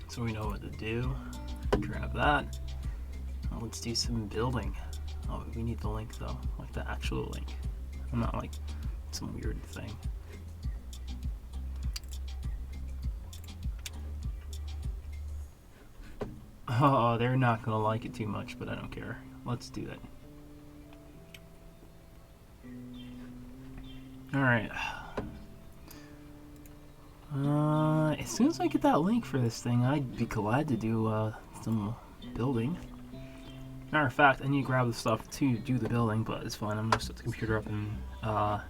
So we know what to do. Grab that. Now let's do some building. Oh, we need the link though, like the actual link. Not like some weird thing. Oh, they're not gonna like it too much, but I don't care. Let's do that. Alright. As soon as I get that link for this thing, I'd be glad to do some building. Matter of fact, I need to grab the stuff to do the building, but it's fine. I'm gonna set the computer up and I'm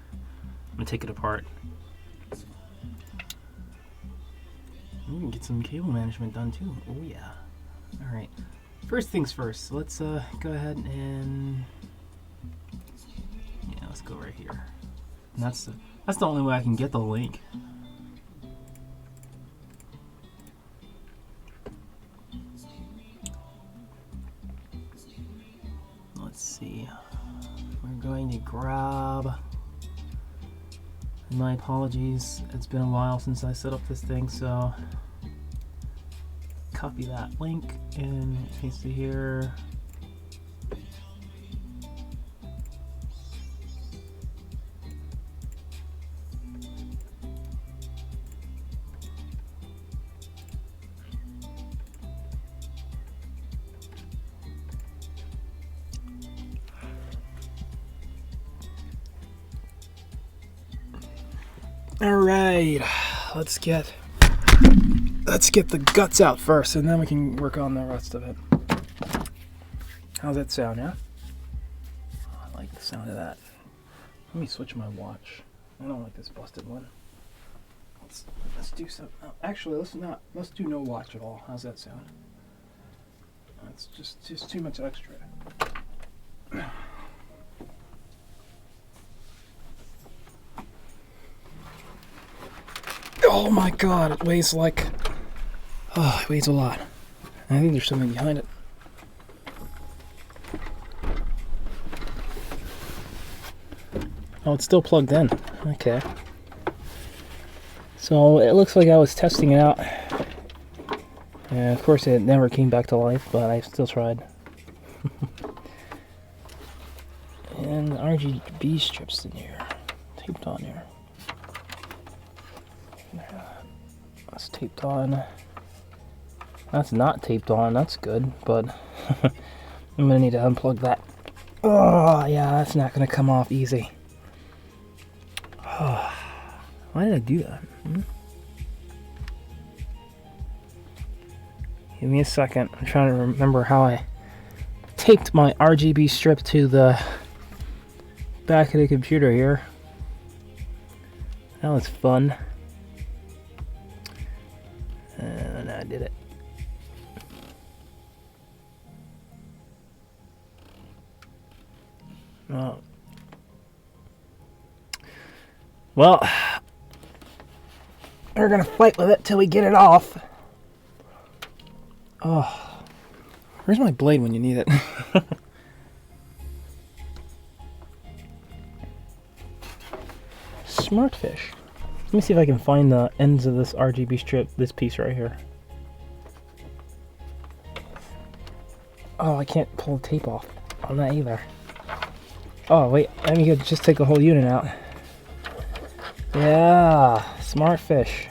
gonna take it apart. We can get some cable management done too. Oh yeah. Alright. First things first, let's go ahead and yeah, let's go right here. And that's the only way I can get the link. Let's see. We're going to grab. My apologies. It's been a while since I set up this thing, so copy that link and paste it here. All right, let's get the guts out first, and then we can work on the rest of it. How's that sound, yeah? Oh, I like the sound of that. Let me switch my watch. I don't like this busted one. Let's do some. Oh, actually, let's do no watch at all. How's that sound? That's just too much extra. Oh my god, it weighs like... Oh, it weighs a lot. I think there's something behind it. Oh, it's still plugged in. Okay. So, it looks like I was testing it out. And of course it never came back to life, but I still tried. And RGB strips in here. Taped on here. That's taped on. That's not taped on, that's good, but I'm gonna need to unplug that. Oh yeah, that's not gonna come off easy. Oh, why did I do that? Give me a second. I'm trying to remember how I taped my RGB strip to the back of the computer here. That was fun. And I did it. Oh. Well, we're gonna fight with it till we get it off. Oh, where's my blade when you need it? Smartfish. Let me see if I can find the ends of this RGB strip, this piece right here. Oh, I can't pull the tape off on that either. Oh, wait, let me just take the whole unit out. Yeah, Smartfish.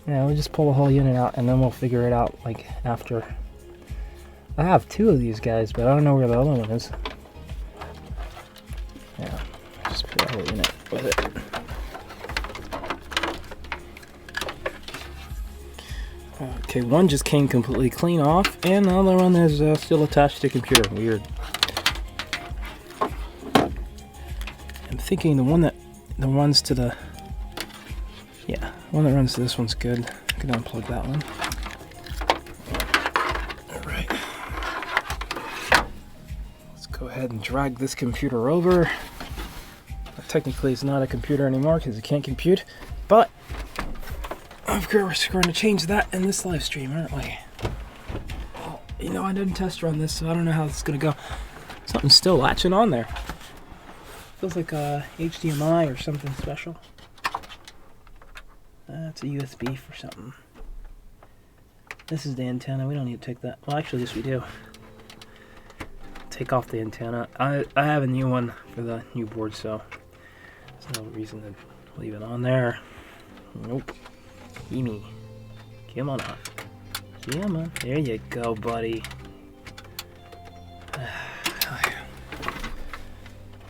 Yeah, we'll just pull the whole unit out and then we'll figure it out, like, after. I have two of these guys, but I don't know where the other one is. Yeah, just put the whole unit with it. Okay, one just came completely clean off, and the other one is still attached to the computer. Weird. I'm thinking the one that runs to the... Yeah, the one that runs to this one's good. I can unplug that one. Alright. Let's go ahead and drag this computer over. Technically, it's not a computer anymore because it can't compute, but of course, we're going to change that in this live stream, aren't we? Well, you know, I didn't test run this, so I don't know how this is going to go. Something's still latching on there. Feels like a HDMI or something special. That's a USB for something. This is the antenna. We don't need to take that. Well, actually, yes, we do. Take off the antenna. I have a new one for the new board, so there's no reason to leave it on there. Nope. Gimme. Come on off. Come on. There you go, buddy.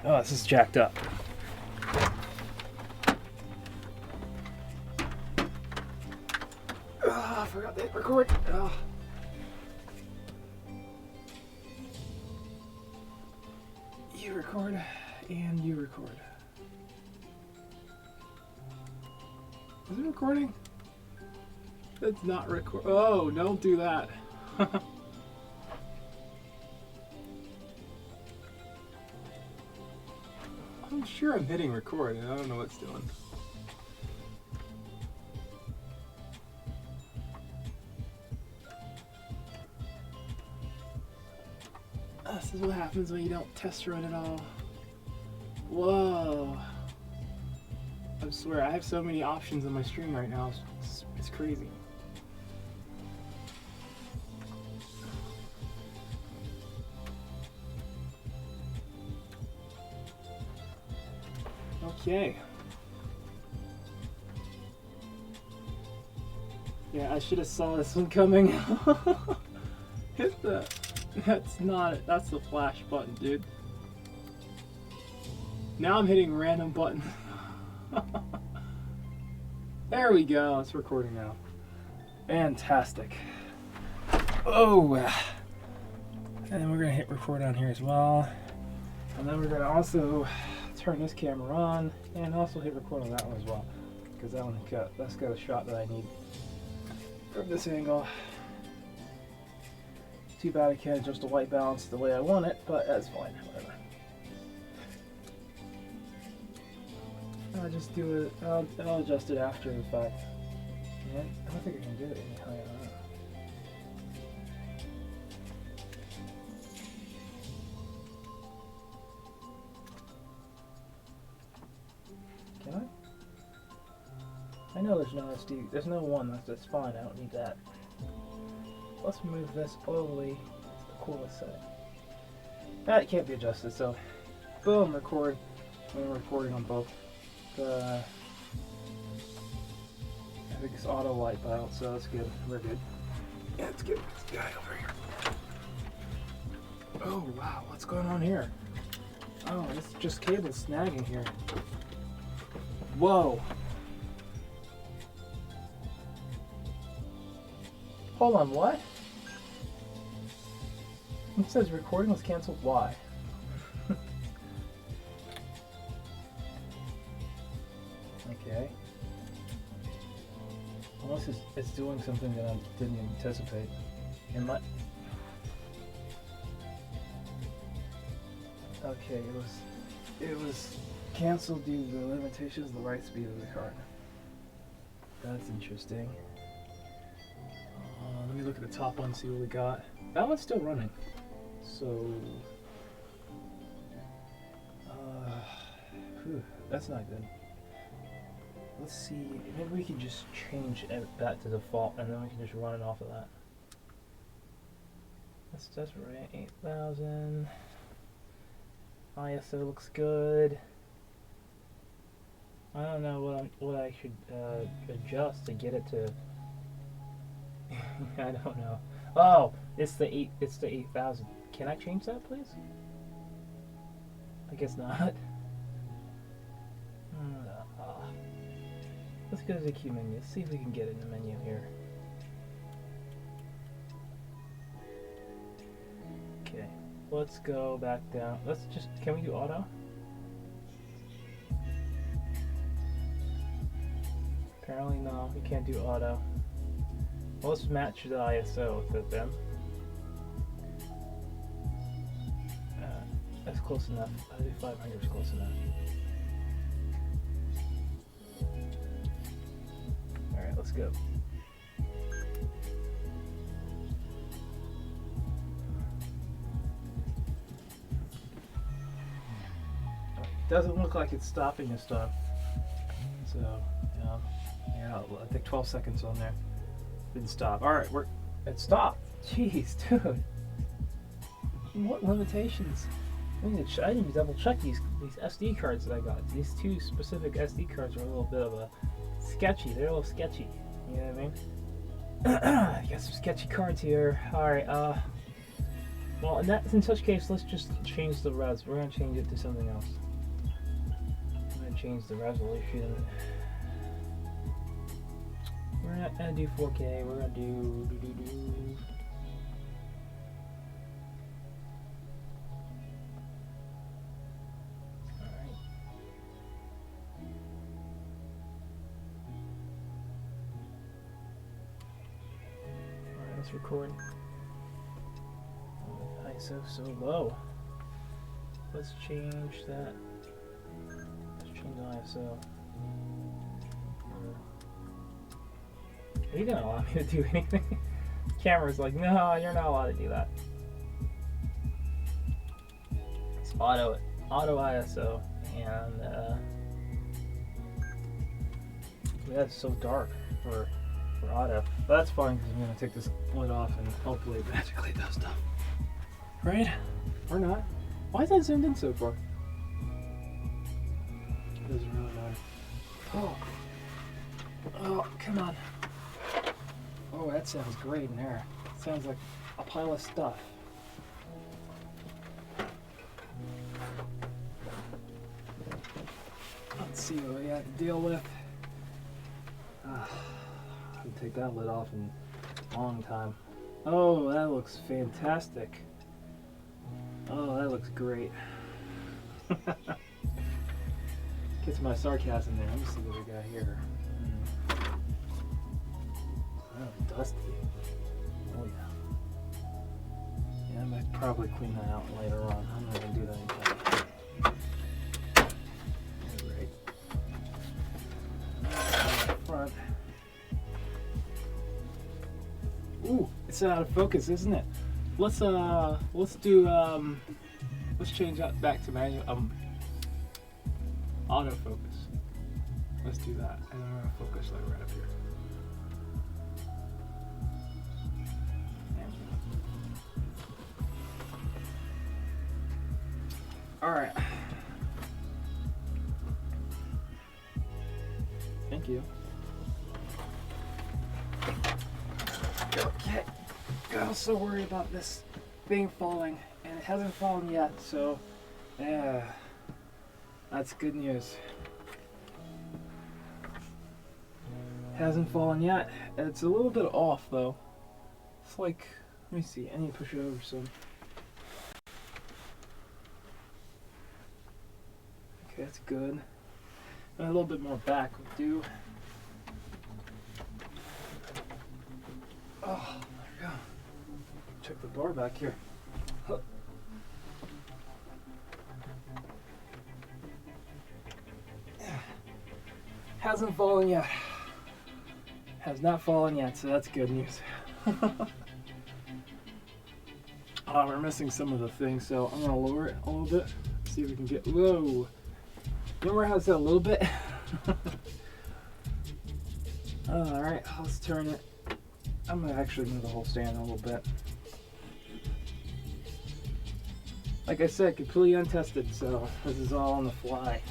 Oh, this is jacked up. Oh, I forgot to hit record. Oh. You record, and you record. Is it recording? It's not record. Oh, don't do that. I'm sure I'm hitting record and I don't know what it's doing. This is what happens when you don't test run at all. Whoa. I swear, I have so many options on my stream right now. It's crazy. Okay. Yeah, I should have saw this one coming. Hit the... That's not it. That's the flash button, dude. Now I'm hitting random buttons. There we go. It's recording now. Fantastic. Oh. And we're going to hit record on here as well. And then we're going to also turn this camera on and also hit record on that one as well, because that's got a shot that I need from this angle. Too bad I can't adjust the white balance the way I want it, but that's fine, whatever. I'll just do it, I'll adjust it after the fact. Yeah, I don't think I can do it any higher than that. Can I know there's no SD, there's no one, that's fine, I don't need that. Let's move this all the way to the coolest setting. That can't be adjusted, so boom, record. We're recording on both. I think it's auto wipe out, so that's good. We're good. Yeah, let's get this guy over here. Oh wow, what's going on here? Oh, it's just cable snagging here. Whoa. Hold on, what? It says recording was canceled. Why? Okay. Unless it's doing something that I didn't anticipate. Okay, it was canceled due to the limitations of the write speed of the card. That's interesting. Let me look at the top one, see what we got. That one's still running. So, that's not good. Let's see, maybe we can just change that to default and then we can just run it off of that. That's right, 8,000. ISO looks good. I don't know what I should adjust to get it to. I don't know. Oh, it's the 8,000. Can I change that, please? I guess not. Let's go to the Q menu. Let's see if we can get it in the menu here. Okay, let's go back down. Can we do auto? Apparently no, we can't do auto. Well, let's match the ISO with them. That's close enough. I think 500 is close enough. Alright, let's go. Doesn't look like it's stopping this time. So, yeah. Yeah, I think 12 seconds on there. Didn't stop. All right, it stopped. Jeez, dude. What limitations? I need to double check these SD cards that I got. These two specific SD cards are a little bit of a sketchy. They're a little sketchy. You know what I mean? I got some sketchy cards here. Alright, well, in such case, let's just change the res. We're going to change it to something else. I'm going to change the resolution. We're not going to do 4K. We're going to do... Alright. Alright, let's record. ISO so low. Let's change that. Let's change the ISO. Are you gonna allow me to do anything? Camera's like, no, you're not allowed to do that. It's auto ISO, and that's so dark for auto. But that's fine because I'm gonna take this lid off and hopefully it magically does stuff. Right? Or not? Why is that zoomed in so far? It doesn't really matter. Oh, come on. Oh, that sounds great in there. It sounds like a pile of stuff. Let's see what we got to deal with. I'll take that lid off in a long time. Oh, that looks fantastic. Oh, that looks great. Gets my sarcasm there. Let me see what we got here. Oh, dusty. Oh yeah. Yeah, I might probably clean that out later on. I'm not gonna do that anytime. Alright. Front. Ooh, it's out of focus, isn't it? Let's do let's change that back to manual autofocus. Let's do that, and I'm gonna focus like right up here. All right. Thank you. Okay. I was so worried about this thing falling, and it hasn't fallen yet, so yeah, that's good news. Hasn't fallen yet. It's a little bit off though. It's like, let me see, I need to push it over some. Okay, that's good. And a little bit more back would do. Oh, there we go. Check the bar back here. Huh. Hasn't fallen yet. Has not fallen yet, so that's good news. We're missing some of the things, so I'm gonna lower it a little bit. See if we can get, whoa. Remember how it's a little bit? Alright, let's turn it. I'm gonna actually move the whole stand a little bit. Like I said, completely untested, so this is all on the fly.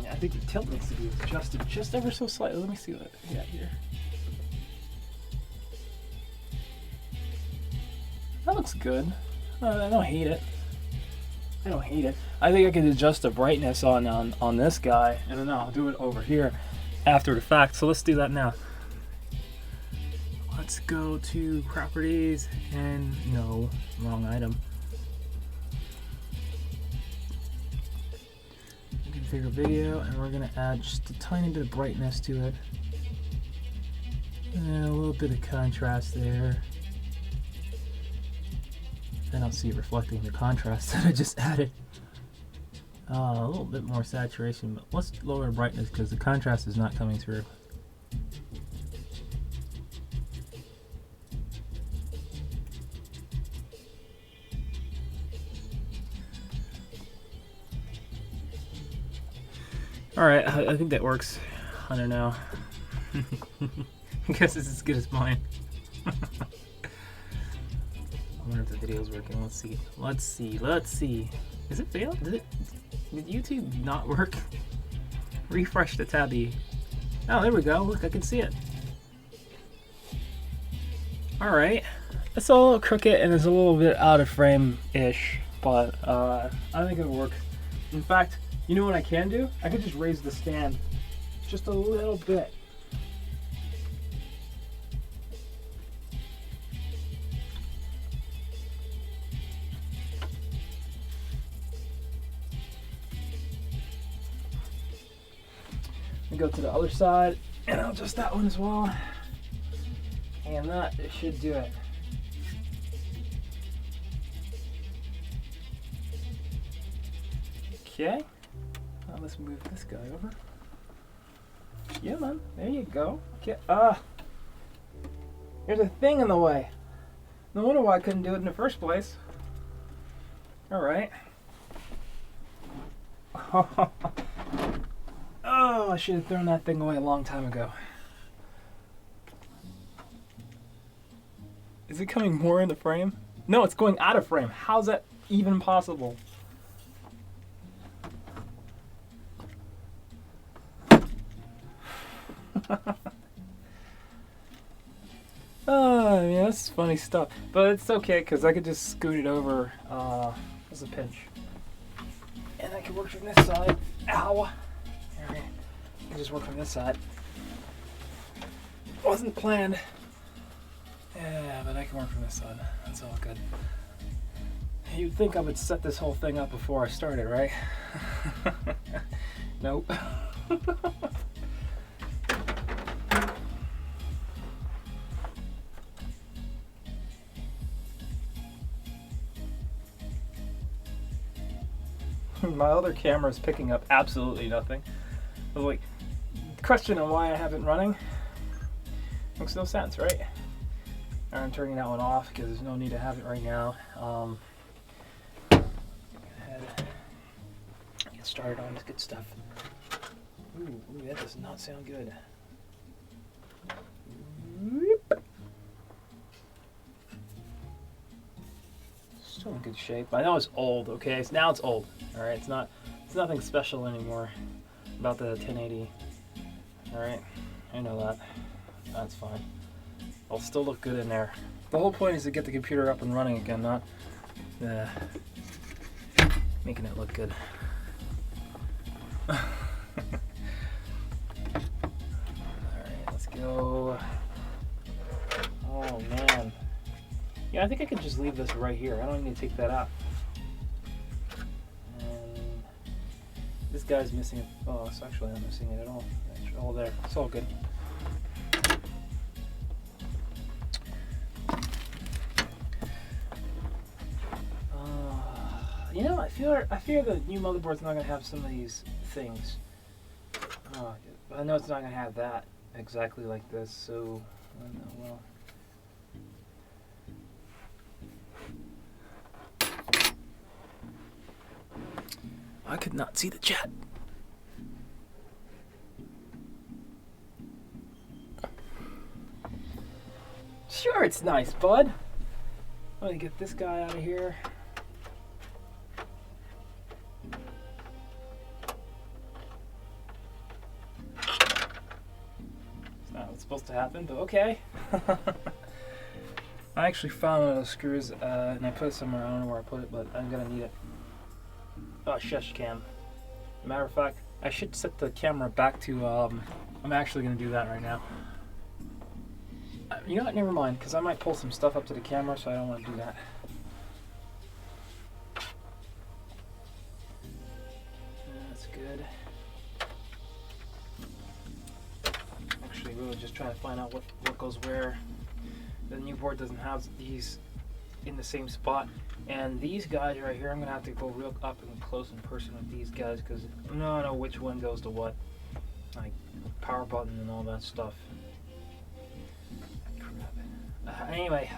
I think the tilt needs to be adjusted just ever so slightly. Let me see what we got here. That looks good. I don't hate it. I don't hate it. I think I could adjust the brightness on this guy, and then I'll do it over here after the fact. So let's do that now. Let's go to properties and no, wrong item. Configure video, and we're gonna add just a tiny bit of brightness to it, and a little bit of contrast there. I don't see it reflecting the contrast that I just added. A little bit more saturation, but let's lower the brightness because the contrast is not coming through. Alright, I think that works. I don't know. I guess it's as good as mine. I wonder if the video's working. Let's see. Let's see. Let's see. Is it failed? Did YouTube not work? Refresh the tabby. Oh, there we go. Look, I can see it. Alright. It's a little crooked and it's a little bit out of frame-ish, but I think it'll work. In fact, you know what I can do? I could just raise the stand just a little bit. Go to the other side and I'll adjust that one as well, and that should do it. Okay, now let's move this guy over. Yeah, man, there you go. Okay, there's a thing in the way. No wonder why I couldn't do it in the first place. All right. Oh, I should have thrown that thing away a long time ago. Is it coming more in the frame? No, it's going out of frame. How's that even possible? Oh, yeah, that's funny stuff. But it's okay, because I could just scoot it over as a pinch. And I can work from this side. Ow! Alright, I can just work from this side. Wasn't planned. Yeah, but I can work from this side. That's all good. You'd think I would set this whole thing up before I started, right? Nope. My other camera is picking up absolutely nothing. I was like, questioning why I have it running. Makes no sense, right? I'm turning that one off because there's no need to have it right now. Go ahead. Get started on this good stuff. Ooh, that does not sound good. Whoop. Still in good shape. I know it's old, okay? Now it's old. Alright, it's nothing special anymore about the 1080. Alright, I know that. That's fine. I'll still look good in there. The whole point is to get the computer up and running again, not making it look good. Alright, let's go. Oh man. Yeah, I think I could just leave this right here. I don't need to take that out. And this guy's missing it. Oh, it's actually not missing it at all. It's all there. It's all good. You know, I fear the new motherboard's not gonna have some of these things. I know it's not gonna have that exactly like this, so I don't know, well. I could not see the chat. Sure, it's nice, bud. Let me get this guy out of here. It's not what's supposed to happen, but okay. I actually found one of those screws and I put it somewhere. I don't know where I put it, but I'm gonna need it. Oh, shush cam. Matter of fact, I should set the camera back to, I'm actually going to do that right now. You know what, never mind, because I might pull some stuff up to the camera, so I don't want to do that. That's good. Actually, really just trying to find out what goes where. The new board doesn't have these in the same spot. And these guys right here, I'm going to have to go real up and close in person with these guys because I don't know which one goes to what, like power button and all that stuff. Crap. Anyway,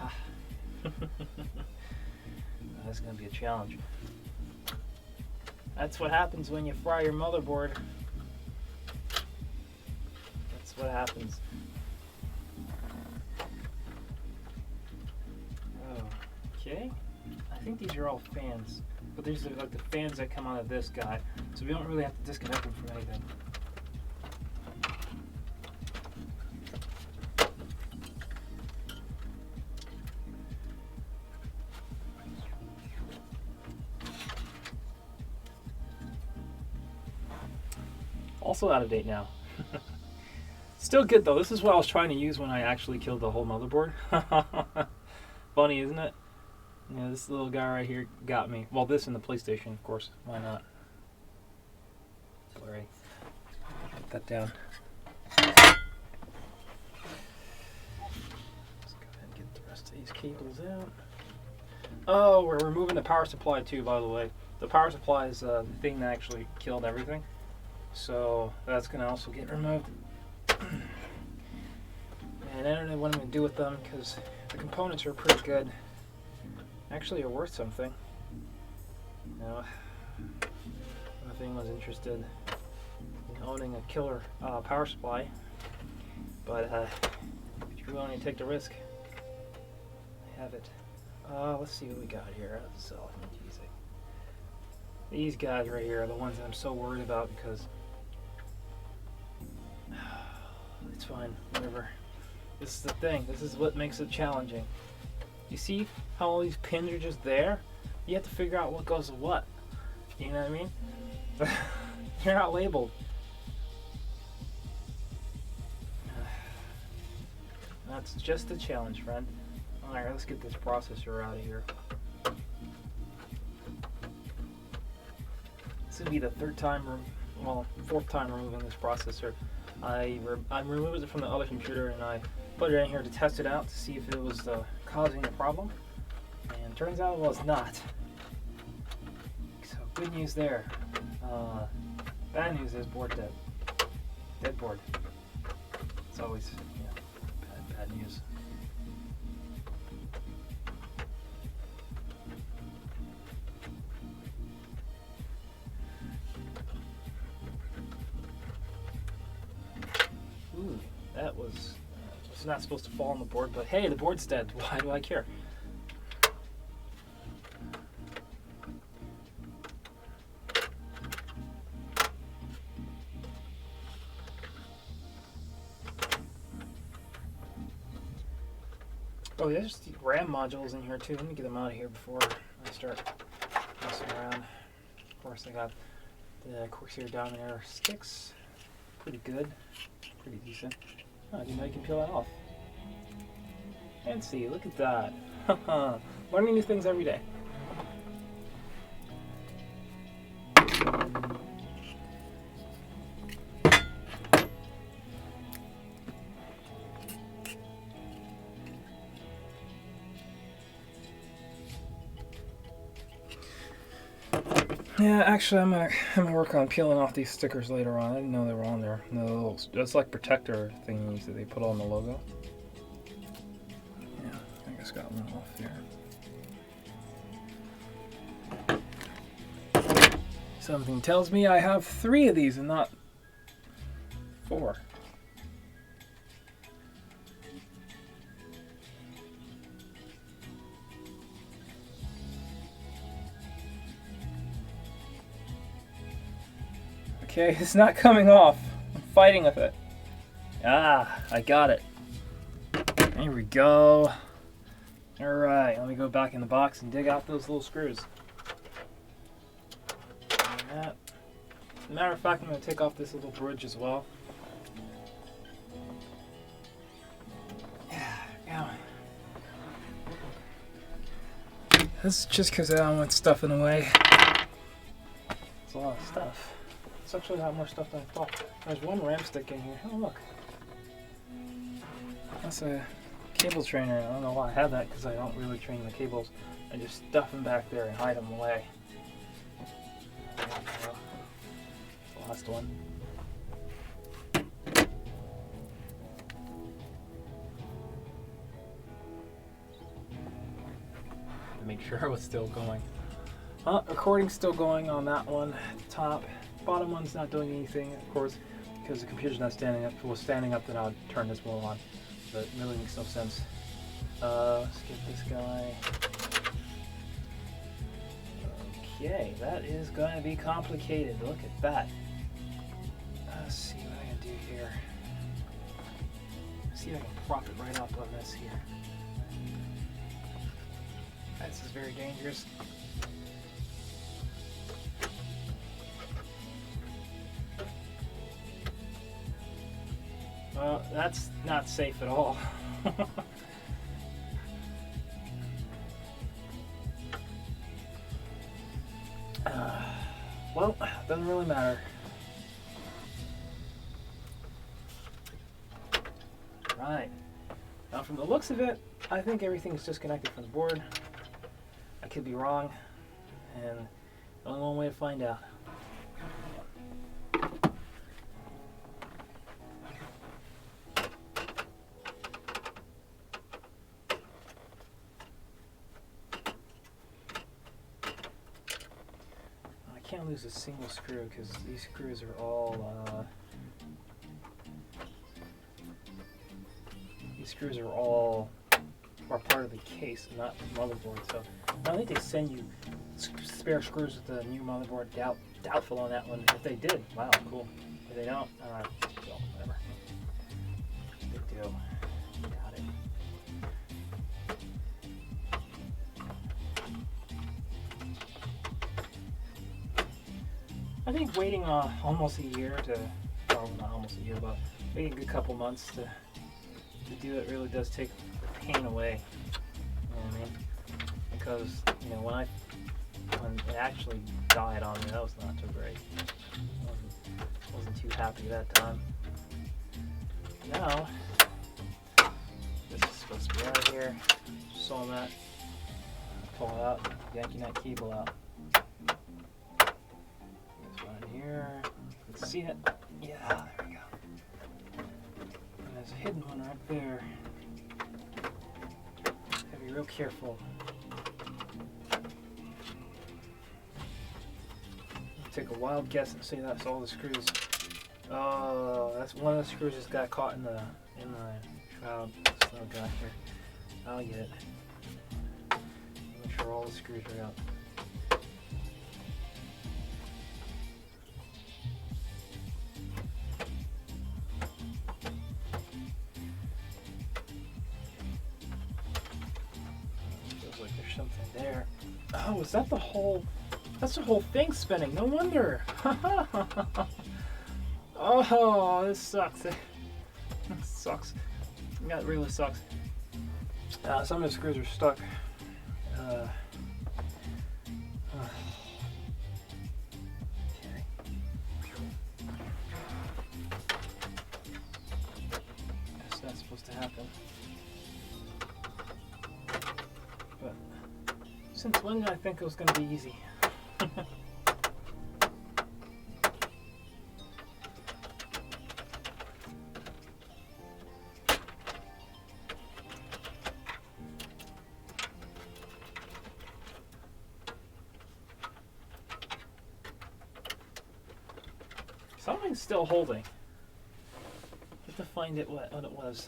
that's gonna be a challenge. That's what happens when you fry your motherboard. That's what happens. Okay, I think these are all fans, but these are like the fans that come out of this guy, so we don't really have to disconnect them from anything. Also out of date now. Still good though. This is what I was trying to use when I actually killed the whole motherboard. Funny, isn't it? Yeah, this little guy right here got me. Well, this and the PlayStation, of course. Why not? Blurry. Put that down. Let's go ahead and get the rest of these cables out. Oh, we're removing the power supply too, by the way. The power supply is the thing that actually killed everything. So that's going to also get removed. And I don't know what I'm going to do with them because the components are pretty good. Actually, are worth something. You know, nothing was interested in owning a killer power supply, but if you're willing to take the risk, I have it. Let's see what we got here. These guys right here are the ones that I'm so worried about because it's fine, whatever. This is the thing. This is what makes it challenging. You see how all these pins are just there? You have to figure out what goes to what. You know what I mean? They're not labeled. That's just a challenge, friend. Alright, let's get this processor out of here. This would be the fourth time removing this processor. I removed it from the other computer and I put it in here to test it out to see if it was causing a problem, and turns out it was not. So good news there. Bad news is board dead. Dead board. It's always bad news. Ooh, that was. It's not supposed to fall on the board, but hey, the board's dead. Why do I care? Oh, there's the RAM modules in here too. Let me get them out of here before I start messing around. Of course, I got the Corsair down there sticks. Pretty good. Pretty decent. Oh, you know you can peel that off. And see, look at that. Learning new things every day. Yeah, actually, I'm gonna work on peeling off these stickers later on. I didn't know they were on there. The little, it's like protector thingies that they put on the logo. Yeah, I just got one off here. Something tells me I have 3 of these and not 4. Okay, it's not coming off. I'm fighting with it. Ah, I got it. There we go. Alright, let me go back in the box and dig out those little screws. As a matter of fact, I'm going to take off this little bridge as well. Yeah. This is just because I don't want stuff in the way. It's a lot of stuff. It's actually a lot more stuff than I thought. There's one RAM stick in here. Oh, look. That's a cable trainer. I don't know why I have that because I don't really train the cables. I just stuff them back there and hide them away. last one. To make sure it was still going. Recording's still going on that one at the top. Bottom one's not doing anything, of course, because the computer's not standing up. If it was standing up, then I would turn this one on. But it really makes no sense. Let's get this guy. Okay, that is going to be complicated. Look at that. Let's see what I can do here. See if I can prop it right up on this here. This is very dangerous. That's not safe at all. Well, doesn't really matter. Right. Now from the looks of it, I think everything's disconnected from the board. I could be wrong, and only one way to find out. I can't lose a single screw because these screws are all are part of the case, not the motherboard. So I think they send you spare screws with the new motherboard. Doubtful on that one. If they did, wow, cool. If they don't, well, whatever. Big deal. Got it. I think waiting almost a year well, not almost a year, but waiting a good couple months to do it really does take the pain away. You know what I mean? Because, you know, when it actually died on me, that was not too great. Wasn't too happy that time. Now, this is supposed to be out of here. Just saw that. Pull it out, yanking that cable out. This one here. Let's see it. Yeah, there we go. And there's a hidden one right there. Gotta be real careful. Take a wild guess and say that's all the screws. Oh, that's one of the screws just got caught in the shroud. This little guy here. I'll get it. Make sure all the screws are out. Feels like there's something there. Oh, is that the whole? That's the whole thing spinning. No wonder. Oh, this sucks. This sucks. That really sucks. Some of the screws are stuck. Okay. Guess that's supposed to happen. But since when did I think it was going to be easy? Something's still holding. Have to find it what it was.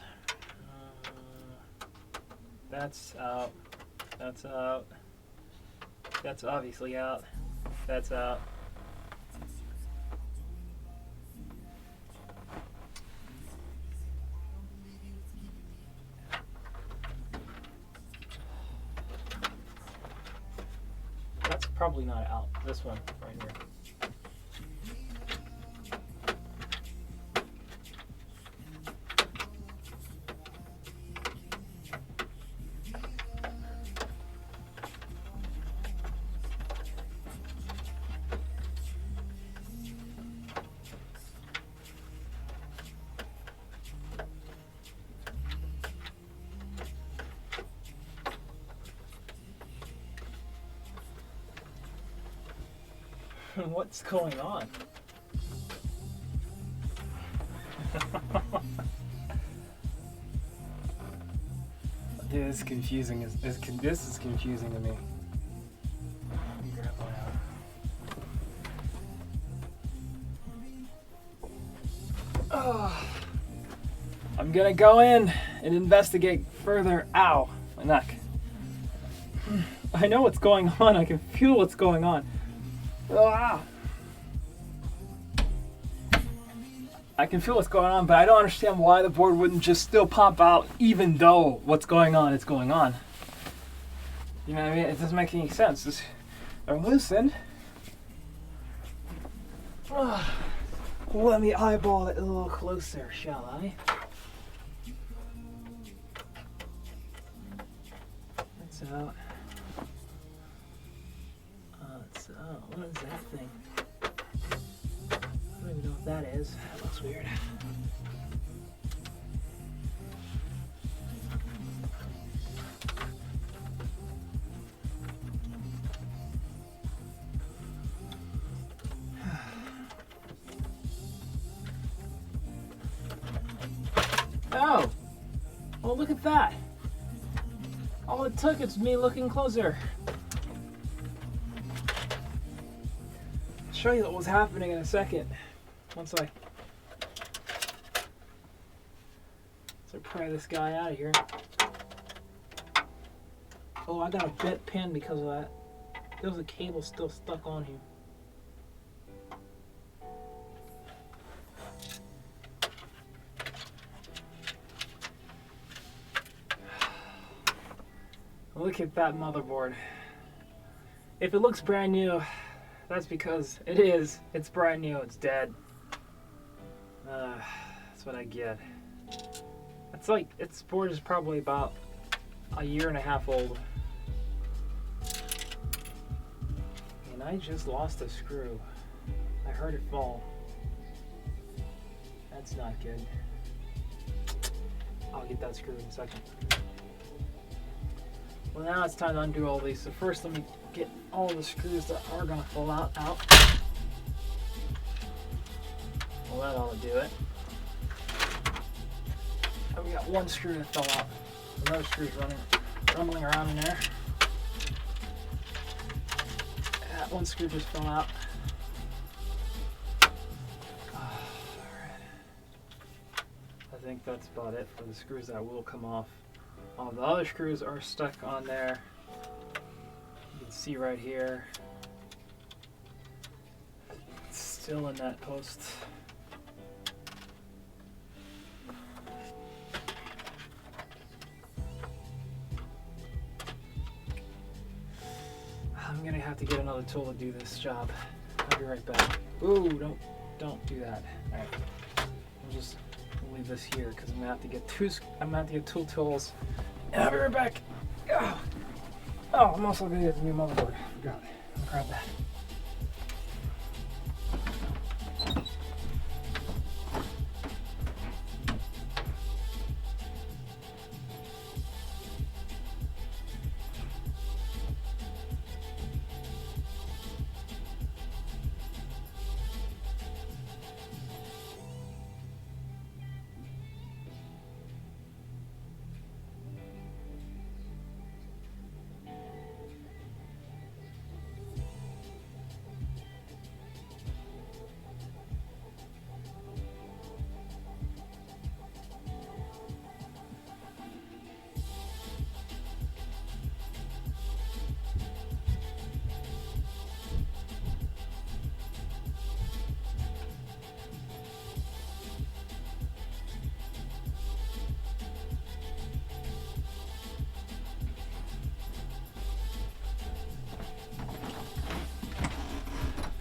That's out. That's out. That's obviously out. That's out. That's probably not out. This one right here. What's going on? Dude, this is confusing. This is confusing to me. Let me grab one out. Oh, I'm gonna go in and investigate further. Ow, my neck. I know what's going on. I can feel what's going on. Ah. I can feel what's going on, but I don't understand why the board wouldn't just still pop out even though what's going on is going on. You know what I mean? It doesn't make any sense. They're loosened. Let me eyeball it a little closer, shall I? That's out. That's out. What is that thing? I don't even know what that is. That looks weird. Oh! Well, look at that. All it took is me looking closer. I'll show you what was happening in a second. Once I pry this guy out of here. Oh, I got a bent pin because of that. There was a cable still stuck on here. Look at that motherboard. If it looks brand new, that's because it is. It's brand new. It's dead. That's what I get. It's like, its board is probably about a year and a half old. And I just lost a screw. I heard it fall. That's not good. I'll get that screw in a second. Well, now it's time to undo all these. So first, let me get all the screws that are gonna fall out. Well, that ought to do it. And we got one screw that fell out. Another screw's rumbling around in there. That one screw just fell out. Alright. I think that's about it for the screws that will come off. All the other screws are stuck on there. You can see right here. It's still in that post. I'm gonna have to get another tool to do this job. I'll be right back. Ooh, don't do that. All right, I'll just leave this here because I'm gonna have to get two tools. And I'll be right back. Oh, I'm also gonna get the new motherboard. I forgot. I'll grab that.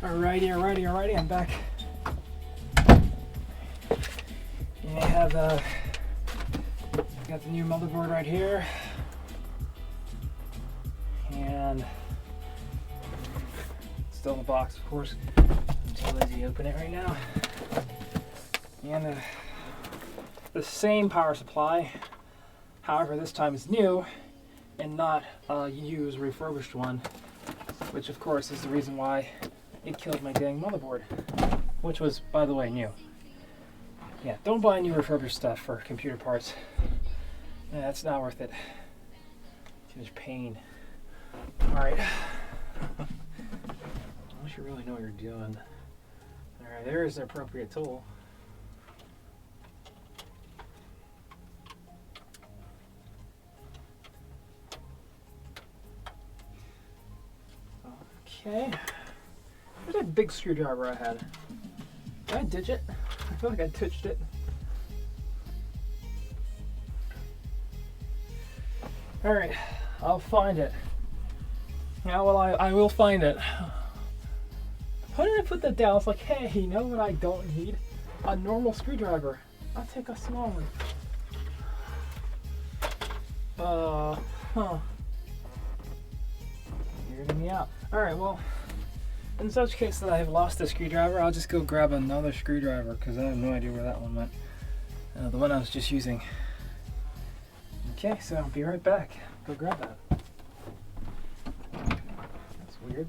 Alrighty, I'm back. And I have got the new motherboard right here. And still in the box, of course. I'm too lazy to open it right now. And the same power supply, however this time is new and not a used refurbished one, which of course is the reason why it killed my dang motherboard, which was, by the way, new. Yeah, don't buy new refurbished stuff for computer parts. Yeah, that's not worth it. Too much pain. Alright. Unless you really know what you're doing. Alright, there's the appropriate tool. Okay. Where's that big screwdriver I had? Did I ditch it? I feel like I ditched it. Alright, I'll find it. Yeah, well, I will find it. Why did I put that down? It's like, hey, you know what I don't need? A normal screwdriver. I'll take a small one. Huh. You're getting me out. Alright, well, in such case that I have lost a screwdriver, I'll just go grab another screwdriver because I have no idea where that one went. The one I was just using. Okay, so I'll be right back. Go grab that. That's weird.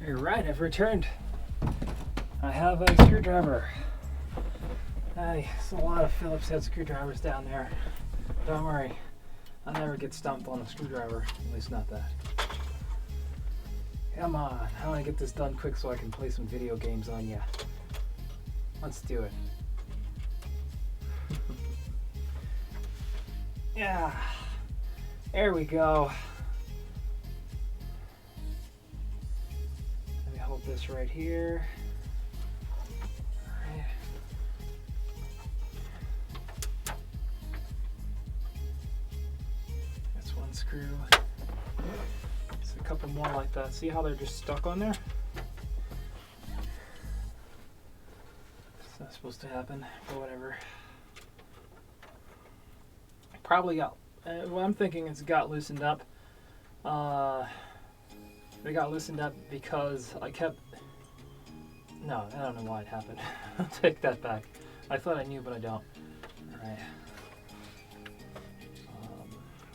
You're right, I've returned. I have a screwdriver. There's a lot of Phillips head screwdrivers down there. Don't worry, I'll never get stumped on a screwdriver, at least not that. Come on, I want to get this done quick so I can play some video games on you. Let's do it. Yeah, there we go. Hold this right here. All right. That's one screw. There's a couple more like that. See how they're just stuck on there? It's not supposed to happen, but whatever. Probably got, what I'm thinking is it got loosened up. They got loosened up because I kept... No, I don't know why it happened. I'll take that back. I thought I knew, but I don't. Alright.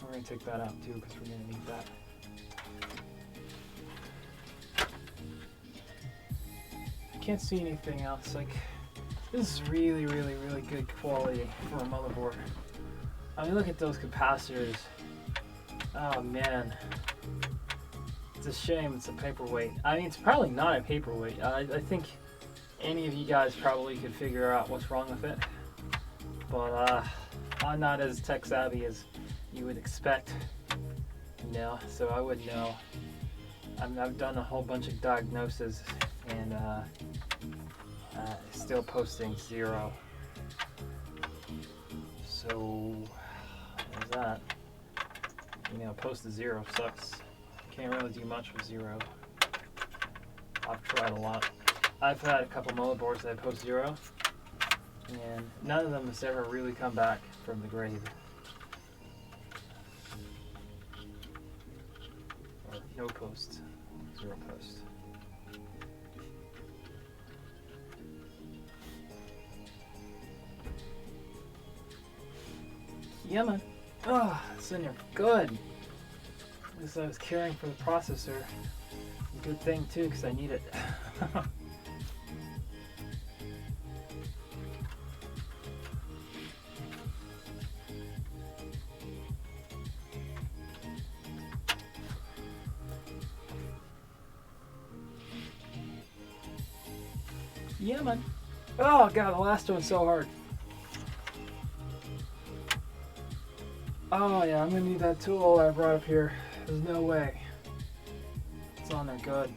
We're going to take that out too because we're going to need that. I can't see anything else. Like, this is really, really, really good quality for a motherboard. I mean, look at those capacitors. Oh, man. It's a shame it's a paperweight. I mean, it's probably not a paperweight. I think any of you guys probably could figure out what's wrong with it. But I'm not as tech savvy as you would expect, you know, so I wouldn't know. I've done a whole bunch of diagnoses and still posting 0. So, there's that. You know, post to 0 sucks. Can't really do much with 0. I've tried a lot. I've had a couple motherboards that post 0, and none of them has ever really come back from the grave. Or no post, 0 post. Yeah, man. Oh, it's in there. Good. At least I was caring for the processor. Good thing too, because I need it. Yeah, man. Oh god, the last one's so hard. Oh yeah, I'm gonna need that tool I brought up here. There's no way. It's on there good.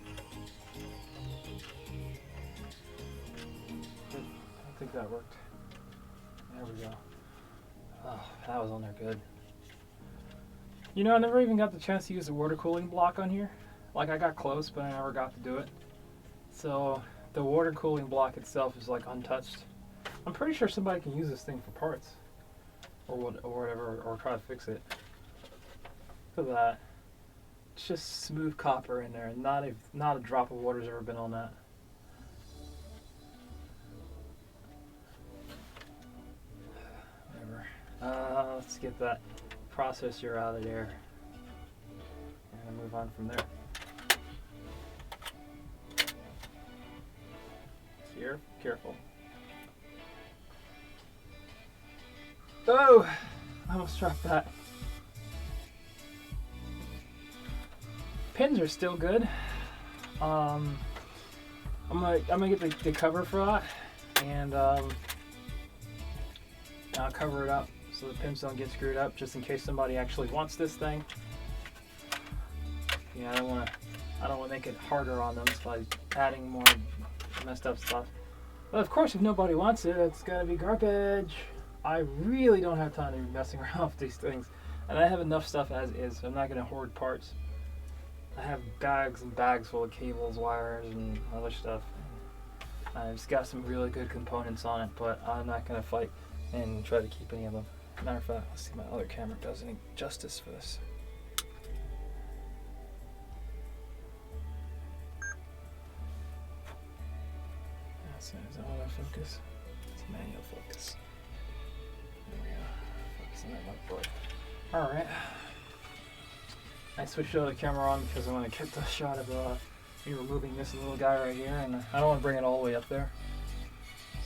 I don't think that worked. There we go. Oh, that was on there good. You know, I never even got the chance to use the water cooling block on here. Like, I got close, but I never got to do it. So the water cooling block itself is like untouched. I'm pretty sure somebody can use this thing for parts or whatever, or try to fix it. Look at that. It's just smooth copper in there. Not a drop of water's ever been on that. Whatever. Let's get that processor out of there and move on from there. Here, careful. Oh, I almost dropped that. Pins are still good. I'm gonna get the cover for that, and I'll cover it up so the pins don't get screwed up, just in case somebody actually wants this thing. Yeah, I don't want to make it harder on them by adding more messed up stuff. But of course, if nobody wants it, it's gotta be garbage. I really don't have time to be messing around with these things, and I have enough stuff as is, so I'm not gonna hoard parts. I have bags and bags full of cables, wires, and other stuff. I've just got some really good components on it, but I'm not gonna fight and try to keep any of them. Matter of fact, let's see if my other camera does any justice for this. Is that autofocus? It's manual focus. There we go. Focus on that motherboard. Alright. I switched the other camera on because I want to get the shot of me removing this little guy right here, and I don't want to bring it all the way up there.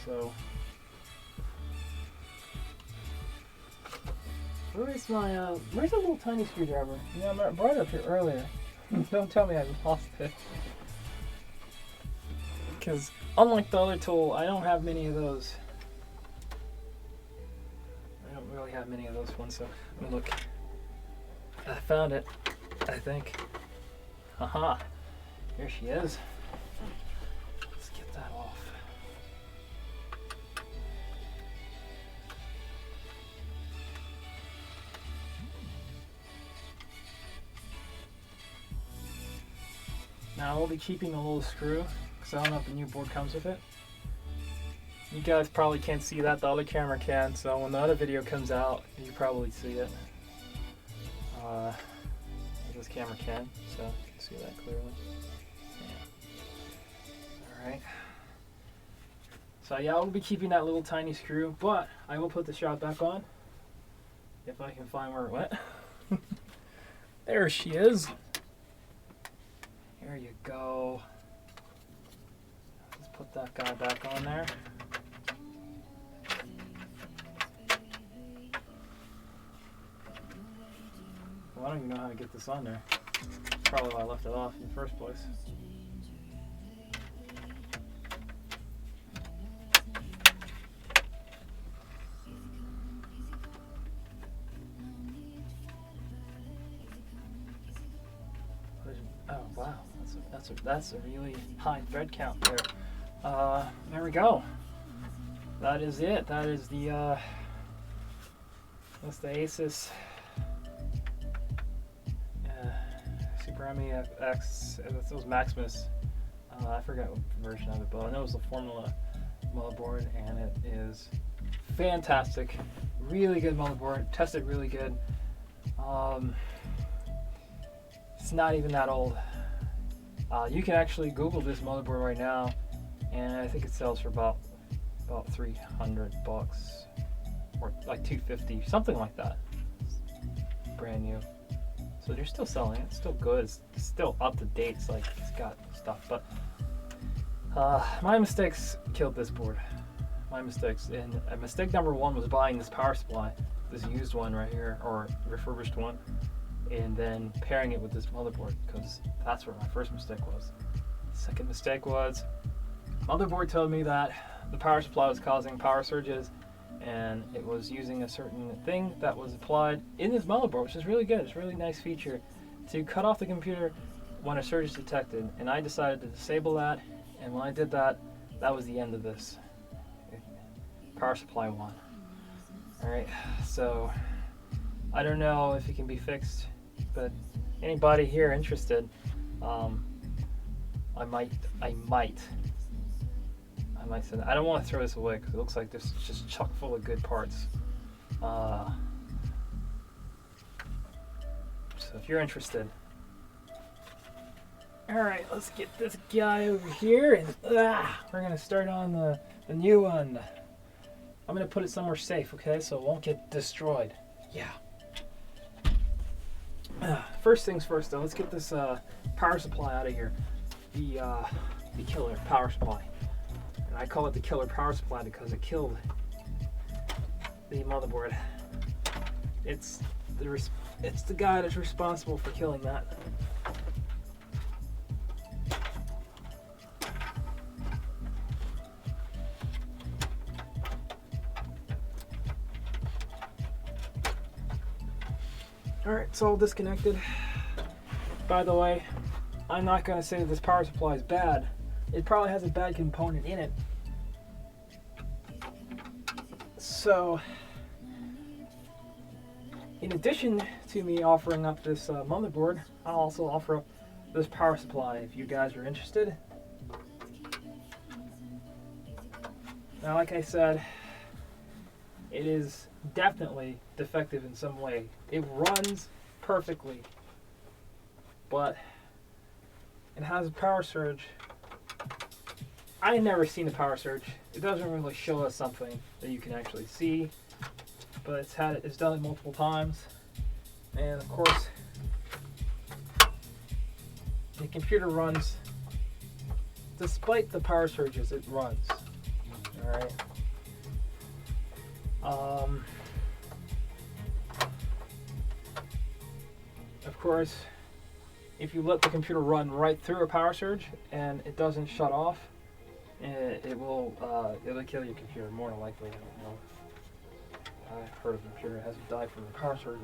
So, where's the little tiny screwdriver? Yeah, I brought it up here earlier. Don't tell me I lost it. Because unlike the other tool, I don't have many of those. I don't really have many of those ones, so let me look. I found it, I think. Haha, here she is. Let's get that off. Now we'll be keeping the little screw, because I don't know if the new board comes with it. You guys probably can't see that, the other camera can, so when the other video comes out, you probably see it. This camera can, so you can see that clearly. Yeah. Alright. So yeah, I'll be keeping that little tiny screw, but I will put the shot back on, if I can find where it went. There she is. There you go. Let's put that guy back on there. Well, I don't even know how to get this on there. Probably why I left it off in the first place. Oh wow, that's a really high thread count there. There we go. That is it. That is the that's the Asus bmiphz. It was Maximus. I forgot what version of it, but I know it was the Formula motherboard, and it is fantastic. Really good motherboard. Tested really good. It's not even that old. You can actually Google this motherboard right now, and I think it sells for about $300 or like $250, something like that. It's brand new. So they're still selling it. It's still good. It's still up to date. It's like it's got stuff. But my mistakes killed this board. My mistakes. And mistake number one was buying this power supply, this used one right here, or refurbished one, and then pairing it with this motherboard, because that's where my first mistake was. Second mistake was motherboard told me that the power supply was causing power surges, and it was using a certain thing that was applied in this motherboard, which is really good. It's a really nice feature to cut off the computer when a surge is detected, and I decided to disable that, and when I did that, that was the end of this. Power supply won. Alright, so I don't know if it can be fixed, but anybody here interested, I might send it. I don't want to throw this away because it looks like this is just chock full of good parts. So if you're interested. Alright, let's get this guy over here, and we're going to start on the new one. I'm going to put it somewhere safe, okay, so it won't get destroyed. Yeah. First things first, though, let's get this power supply out of here. The killer power supply. And I call it the killer power supply because it killed the motherboard. It's the guy that's responsible for killing that. Alright, it's all disconnected. By the way, I'm not going to say that this power supply is bad. It probably has a bad component in it. So, in addition to me offering up this motherboard, I'll also offer up this power supply if you guys are interested. Now, like I said, it is definitely defective in some way. It runs perfectly, but it has a power surge. I've never seen a power surge. It doesn't really show us something that you can actually see, but it's done it multiple times. And of course, the computer runs, despite the power surges, it runs. All right. Of course, if you let the computer run right through a power surge and it doesn't shut off, it'll kill your computer more than likely. I don't know. I've heard of a computer that hasn't died from a power surge.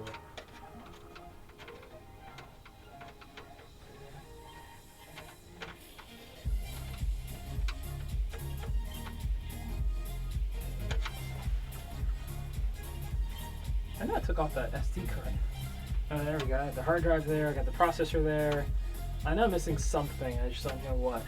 I know I took off that SD card. Oh, there we go. I got the hard drive there. I got the processor there. I know I'm missing something. I just don't know what.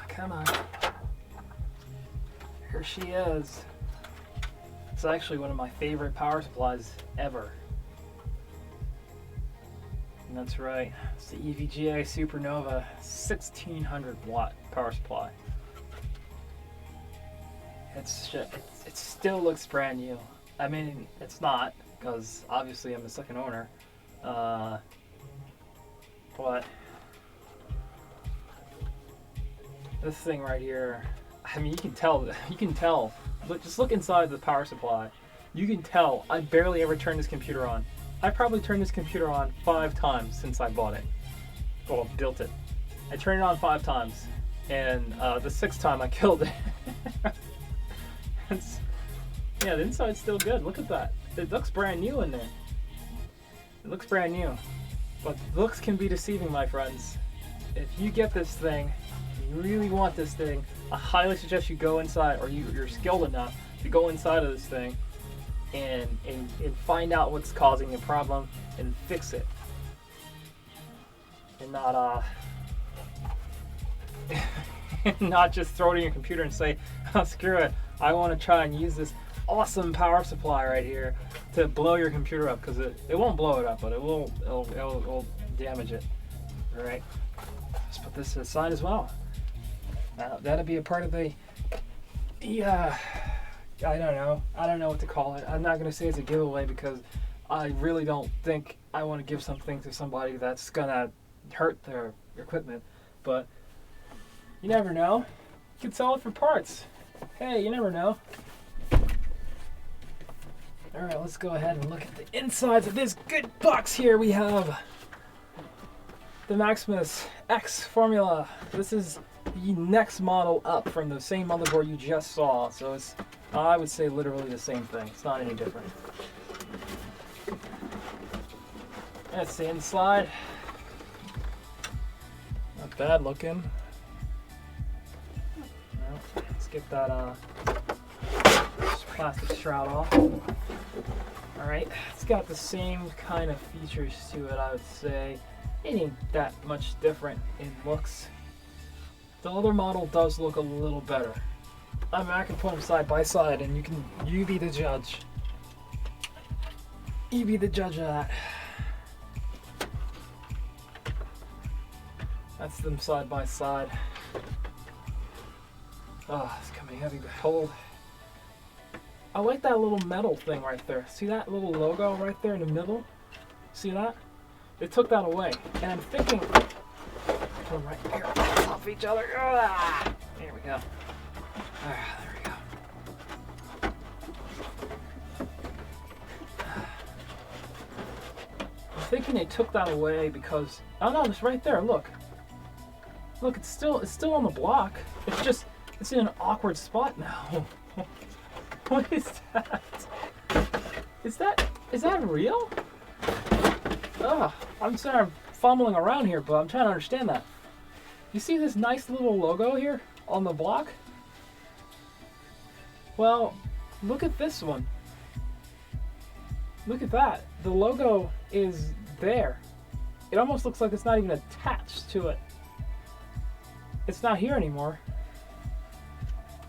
Come on. Here she is. It's actually one of my favorite power supplies ever. And that's right. It's the EVGA Supernova 1600 watt power supply. It still looks brand new. I mean, it's not, because obviously I'm the second owner. But this thing right here, I mean, you can tell, but just look inside the power supply. You can tell I barely ever turn this computer on. I probably turned this computer on 5 times since I bought it. Well, built it. I turned it on 5 times, and the 6th time I killed it. Yeah, the inside's still good. Look at that. It looks brand new in there. It looks brand new. But looks can be deceiving, my friends. If you get this thing, you really want this thing, I highly suggest you go inside, or you're skilled enough to go inside of this thing and find out what's causing the problem and fix it. And not just throw it in your computer and say, oh, screw it, I want to try and use this awesome power supply right here to blow your computer up, because it won't blow it up, but it'll damage it. All right, let's put this aside as well. That'll be a part of the I don't know what to call it. I'm not gonna say it's a giveaway, because I really don't think I want to give something to somebody that's gonna hurt their equipment, but you never know. You can sell it for parts. Hey, you never know. Alright, let's go ahead and look at the insides of this good box here. We have the Maximus X formula. This is the next model up from the same motherboard you just saw. So it's, I would say, literally the same thing. It's not any different. That's the inside. Not bad looking. Well, let's get that plastic shroud off. Alright, it's got the same kind of features to it, I would say. It ain't that much different in looks. The other model does look a little better. I mean, I can put them side by side and you be the judge. You be the judge of that. That's them side by side. Oh, it's coming heavy but cold. I like that little metal thing right there. See that little logo right there in the middle? See that? They took that away. And I'm thinking, put them right here off each other. Ah, there we go. Ah, there we go. I'm thinking they took that away because, oh no, it's right there. Look. Look, it's still on the block. It's just, it's in an awkward spot now. What is that? Is that real? Ugh, I'm sorry I'm fumbling around here, but I'm trying to understand that. You see this nice little logo here on the block? Well, look at this one. Look at that. The logo is there. It almost looks like it's not even attached to it. It's not here anymore.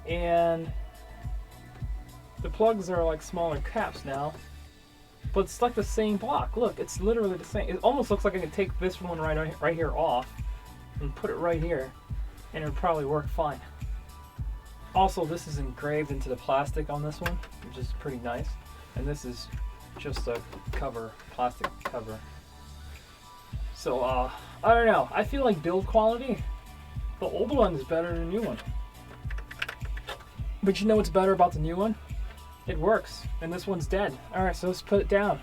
And the plugs are like smaller caps now, but it's like the same block. Look, it's literally the same. It almost looks like I could take this one right here off and put it right here, and it would probably work fine. Also, this is engraved into the plastic on this one, which is pretty nice. And this is just a cover, plastic cover. So, I don't know. I feel like build quality, the old one is better than the new one. But you know what's better about the new one? It works, and this one's dead. Alright, so let's put it down.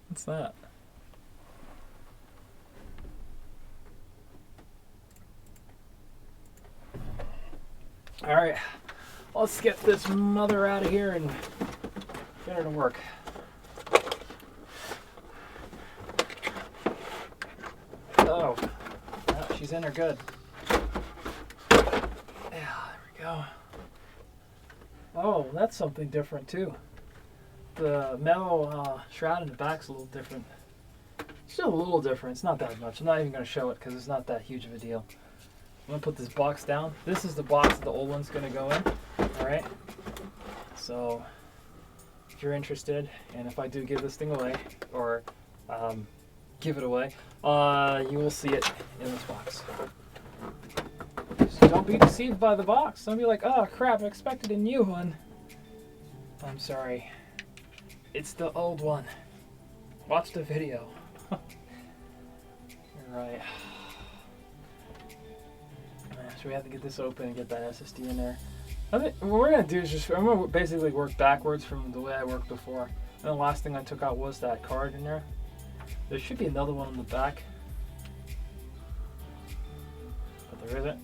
What's that? Alright, let's get this mother out of here and get her to work. Oh, she's in there good. Yeah, there we go. Oh, that's something different too. The metal shroud in the back's a little different. Still a little different. It's not that much. I'm not even going to show it because it's not that huge of a deal. I'm going to put this box down. This is the box that the old one's going to go in. Alright? So, if you're interested, and if I do give this thing away, or give it away, you will see it in this box. So don't be deceived by the box. Don't be like, oh crap, I expected a new one. I'm sorry. It's the old one. Watch the video. Right. So we have to get this open and get that SSD in there. I think what we're going to do is just, I'm going to basically work backwards from the way I worked before. And the last thing I took out was that card in there. There should be another one on the back. But there isn't.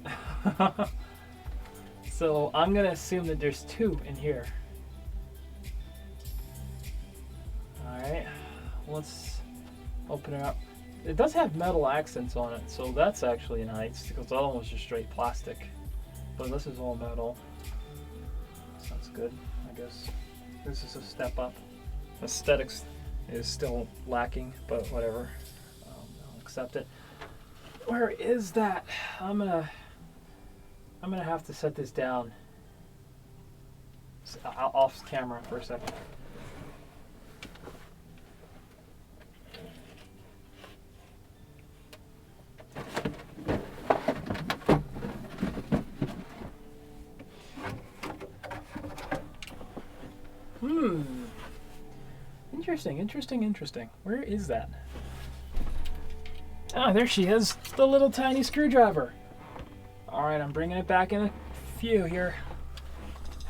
So I'm going to assume that there's two in here. Alright, let's open it up. It does have metal accents on it, so that's actually nice, because the other one was just straight plastic. But this is all metal. Sounds good, I guess. This is a step up. Aesthetics is still lacking, but whatever. I'll accept it. Where is that? I'm gonna have to set this down off camera for a second. Interesting. Where is that? Ah, there she is. The little tiny screwdriver. Alright, I'm bringing it back in a few here.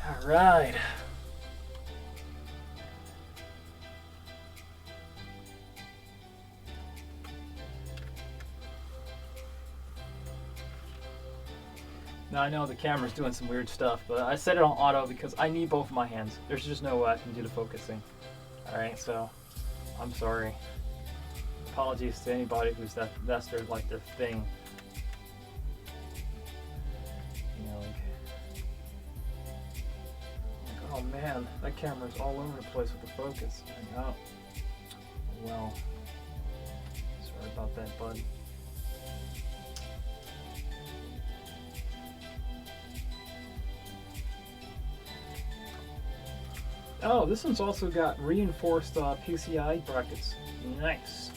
Alright. Now I know the camera's doing some weird stuff, but I set it on auto because I need both of my hands. There's just no way I can do the focusing. Alright, so I'm sorry. Apologies to anybody who's that's their thing. You know, like, oh man, that camera's all over the place with the focus. Oh, well, sorry about that, bud. Oh, this one's also got reinforced PCI brackets. Nice.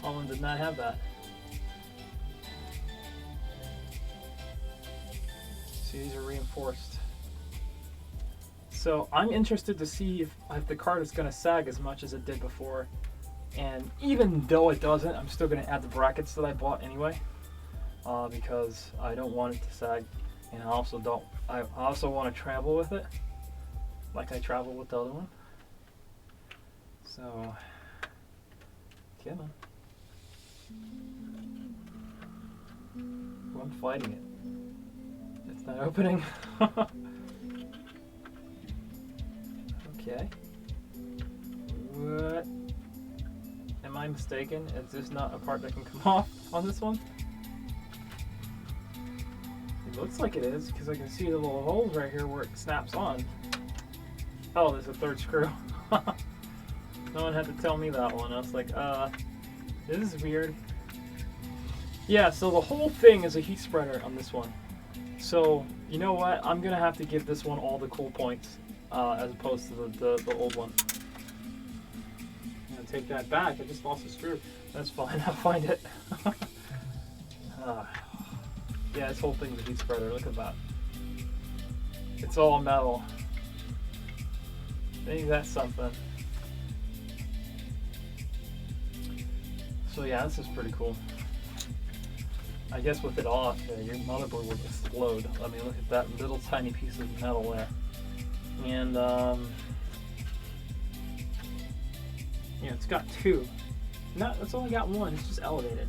That one did not have that. See, these are reinforced. So I'm interested to see if the card is going to sag as much as it did before. And even though it doesn't, I'm still going to add the brackets that I bought anyway, because I don't want it to sag, and I also want to travel with it, like I travel with the other one. So, come on. Well, I'm fighting it. It's not opening. Okay. What? Am I mistaken? Is this not a part that can come off on this one? It looks like it is, because I can see the little holes right here where it snaps on. Oh, there's a third screw. No one had to tell me that one. I was like, this is weird. Yeah, so the whole thing is a heat spreader on this one. So, you know what? I'm going to have to give this one all the cool points, as opposed to the old one. I'm going to take that back. I just lost a screw. That's fine. I'll find it. Yeah, this whole thing is a heat spreader. Look at that. It's all metal. Maybe that's something. So yeah, this is pretty cool. I guess with it off, your motherboard would explode. I mean, look at that little tiny piece of metal there. And yeah, it's got two. No, it's only got one. It's just elevated.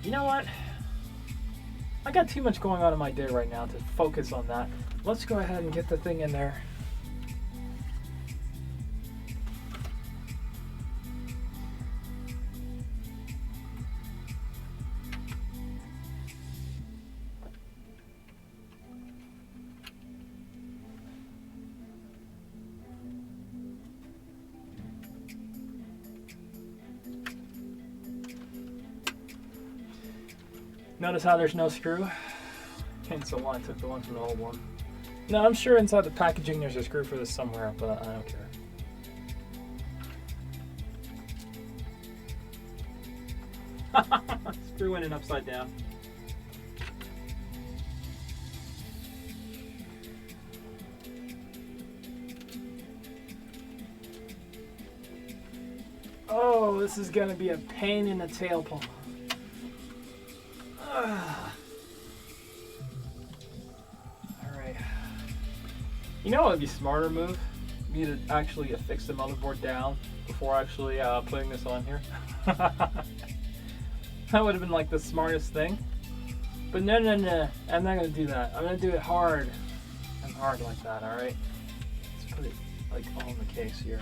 You know what? I got too much going on in my day right now to focus on that. Let's go ahead and get the thing in there. Notice how there's no screw? And so why I took the one from the old one. No, I'm sure inside the packaging there's a screw for this somewhere, but I don't care. Screw in and upside down. Oh, this is gonna be a pain in the tailbone. Alright. You know what would be a smarter move? Me to actually affix the motherboard down before actually putting this on here. That would have been like the smartest thing. But no, I'm not going to do that. I'm going to do it hard. And hard like that, alright? Let's put it like on the case here.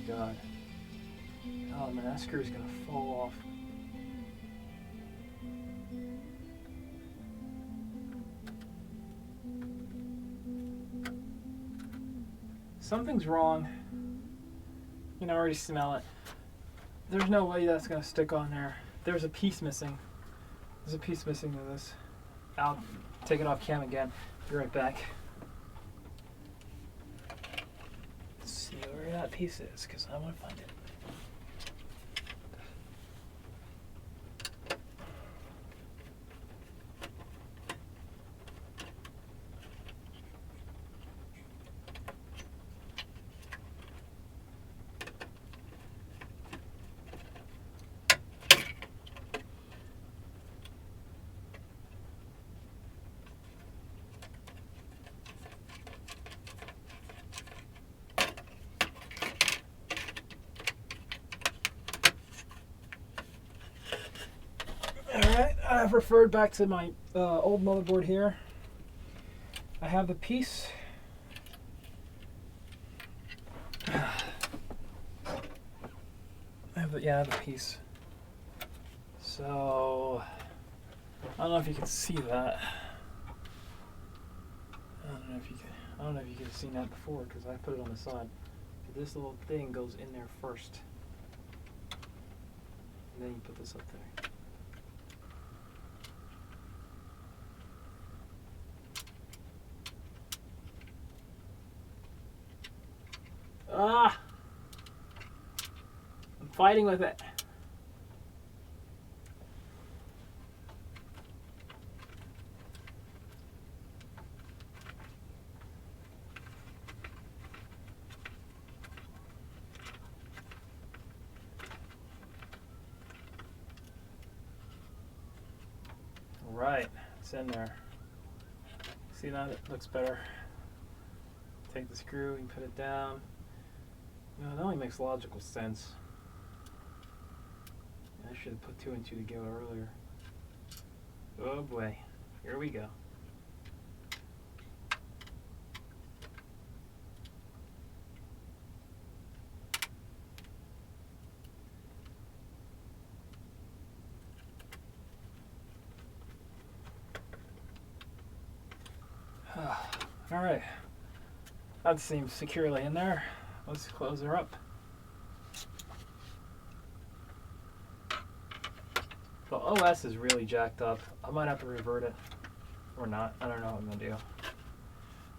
God. Oh man, that screw's gonna fall off. Something's wrong. You can already smell it. There's no way that's gonna stick on there. There's a piece missing. There's a piece missing to this. I'll take it off cam again. Be right back. See where that piece is, because I want to find it. I've referred back to my old motherboard here. I have the piece. I have the piece. So I don't know if you can see that. I don't know if you could have seen that before because I put it on the side. But this little thing goes in there first, and then you put this up there. Ah! I'm fighting with it. Right, it's in there. See that? It looks better. Take the screw and put it down. You know, that only makes logical sense. I should have put 2 and 2 together earlier. Oh boy, here we go. All right, that seems securely in there. Let's close her up. The OS is really jacked up. I might have to revert it or not. I don't know what I'm gonna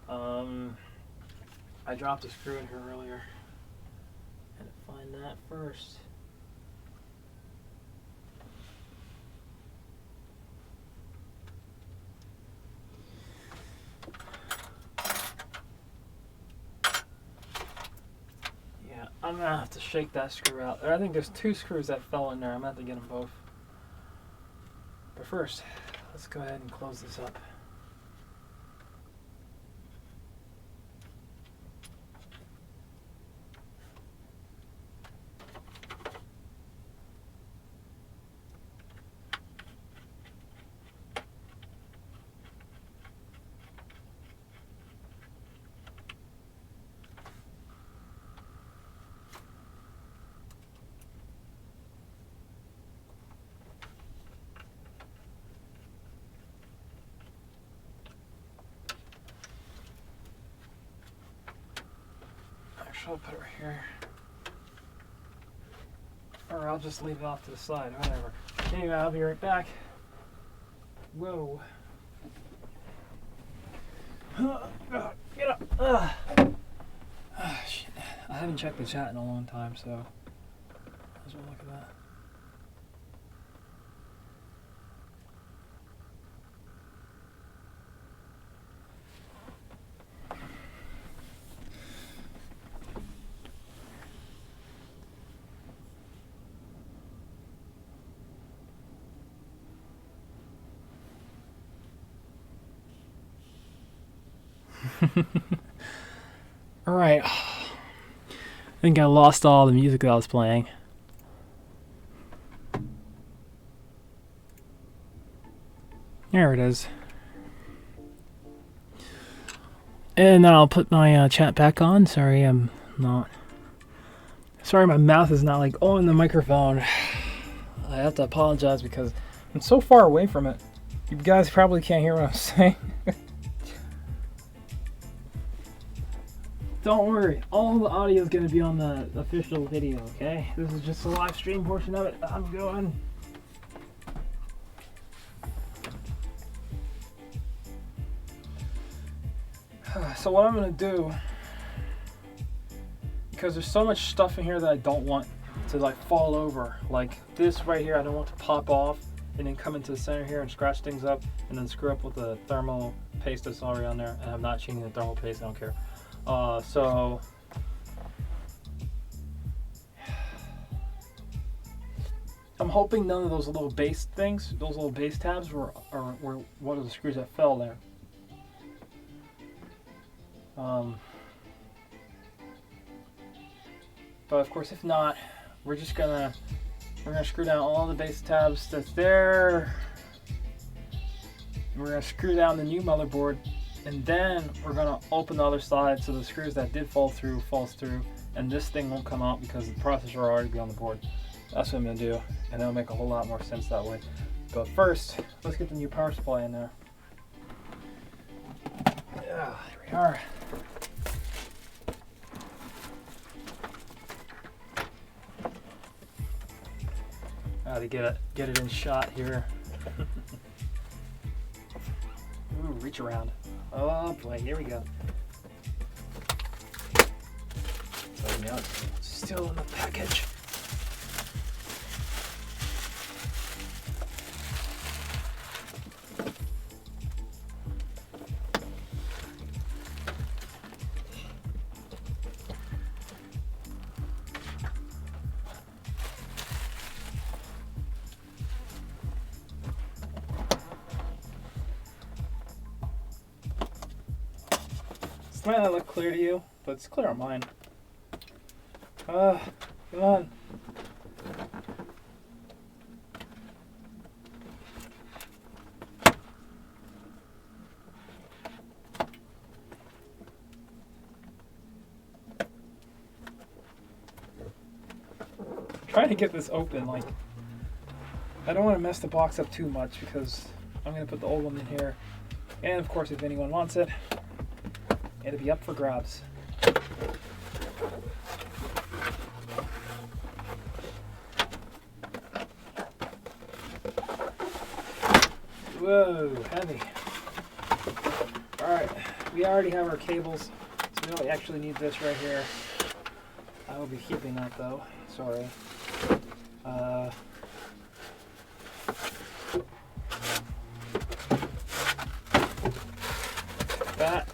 do. I dropped a screw in here earlier. I had to find that first. I'm gonna have to shake that screw out. I think there's 2 screws that fell in there. I'm gonna have to get them both. But first, let's go ahead and close this up. I'll put it right here. Or I'll just leave it off to the side, whatever. Anyway, I'll be right back. Whoa. Get up. Shit. I haven't checked the chat in a long time, so might as well look at that. Alright. I think I lost all the music that I was playing. There it is. And then I'll put my chat back on. Sorry, I'm not. Sorry, my mouth is not like on the microphone. I have to apologize because I'm so far away from it. You guys probably can't hear what I'm saying. Don't worry, all the audio is going to be on the official video, okay? This is just the live stream portion of it. I'm going. So what I'm going to do, because there's so much stuff in here that I don't want to like fall over, like this right here I don't want to pop off and then come into the center here and scratch things up and then screw up with the thermal paste that's already on there, and I'm not changing the thermal paste, I don't care. So I'm hoping none of those little base things, those little base tabs were one of the screws that fell there. But of course, if not, we're gonna screw down all the base tabs that's there, we're going to screw down the new motherboard, and then we're going to open the other side so the screws that did falls through, and this thing won't come out because the processor will already be on the board. That's what I'm going to do, and it'll make a whole lot more sense that way. But first, let's get the new power supply in there. Yeah, here we are. To get it in shot here. Ooh, reach around. Oh boy, here we go. So now it's still in the package. It might not look clear to you, but it's clear on mine. Come on. Trying to get this open, like, I don't want to mess the box up too much because I'm going to put the old one in here. And of course, if anyone wants it, it'll be up for grabs. Whoa, heavy. Alright, we already have our cables, so we don't actually need this right here. I will be keeping that though, sorry. That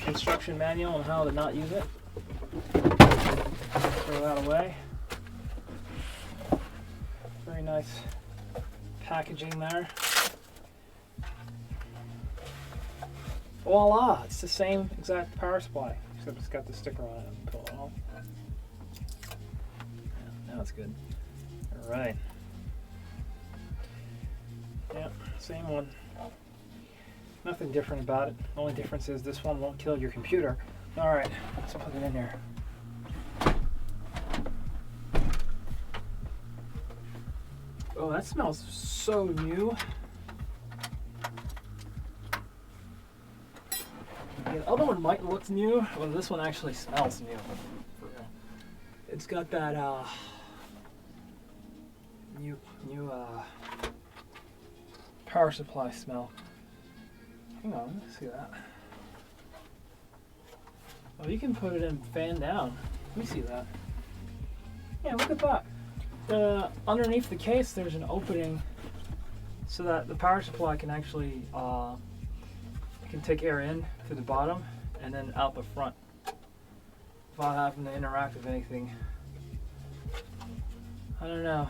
instruction manual on how to not use it. Throw that away. Very nice packaging there. Voila! It's the same exact power supply, except it's got the sticker on it. Pull it off. Yeah, now it's good. Alright. Yep, same one. Nothing different about it. The only difference is this one won't kill your computer. Alright, let's put it in there. Oh, that smells so new. The other one might look new, but this one actually smells new. For real. It's got that new power supply smell. Hang on, let's see that. Oh, you can put it in fan down. Let me see that. Yeah, look at that. Underneath the case, there's an opening so that the power supply can actually can take air in through the bottom and then out the front without having to interact with anything. I don't know.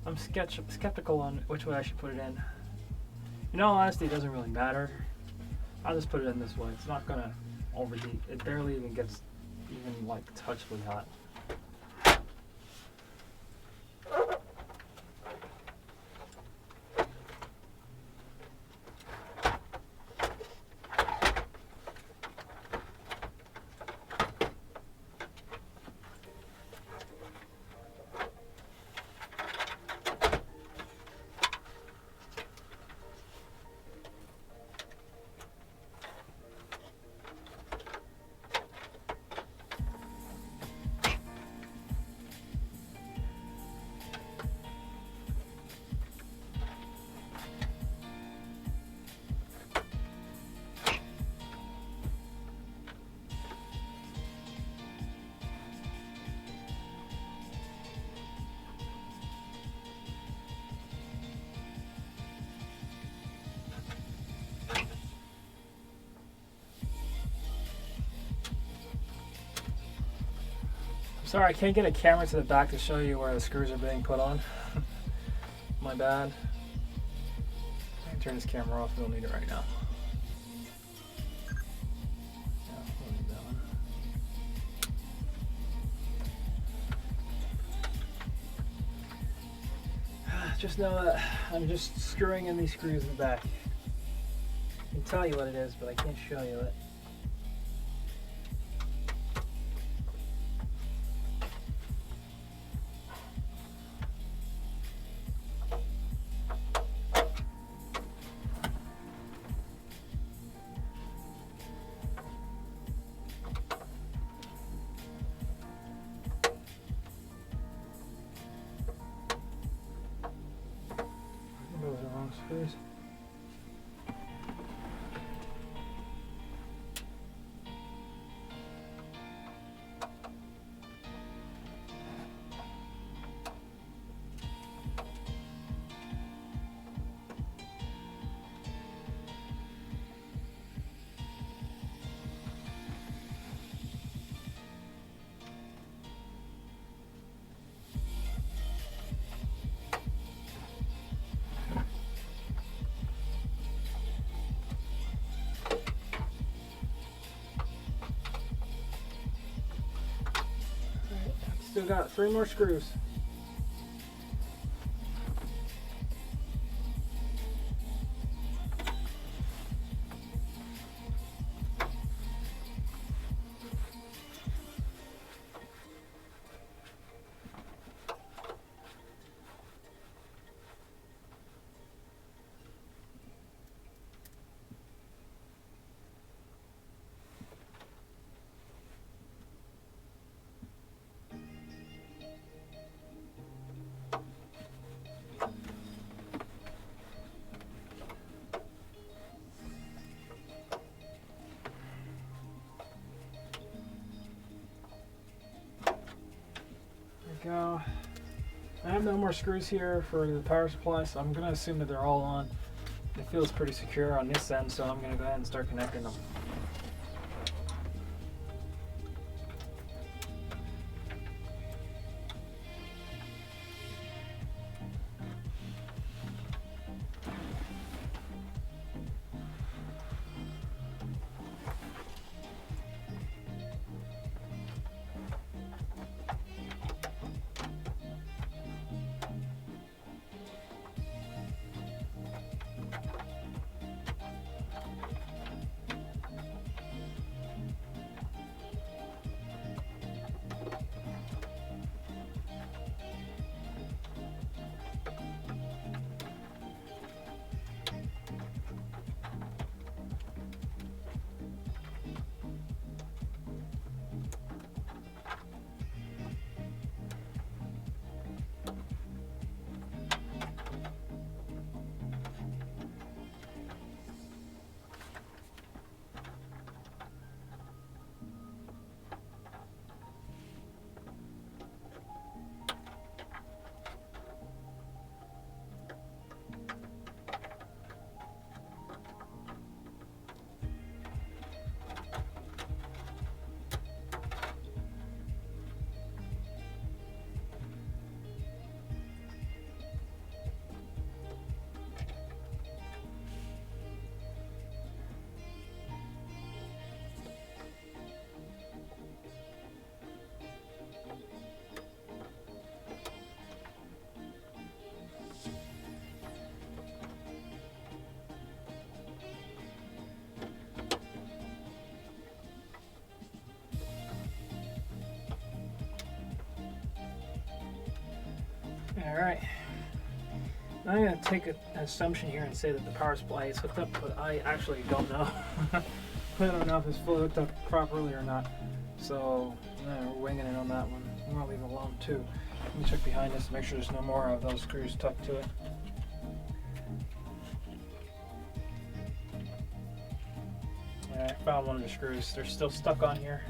I'm skeptical on which way I should put it in. In all honesty, it doesn't really matter. I'll just put it in this way. It's not gonna overheat. It barely even gets even like touchably hot. Sorry, I can't get a camera to the back to show you where the screws are being put on. My bad. I can turn this camera off, we don't need it right now. Yeah, we'll need that one. Just know that I'm just screwing in these screws in the back. I can tell you what it is, but I can't show you it. Those are wrong screws. Still got 3 more screws. Go. I have no more screws here for the power supply, so I'm going to assume that they're all on. It feels pretty secure on this end, so I'm going to go ahead and start connecting them. Alright, I'm going to take an assumption here and say that the power supply is hooked up, but I actually don't know. I don't know if it's fully hooked up properly or not, so we're winging it on that one. I'm going to leave it alone too. Let me check behind this to make sure there's no more of those screws tucked to it. Alright, found one of the screws. They're still stuck on here.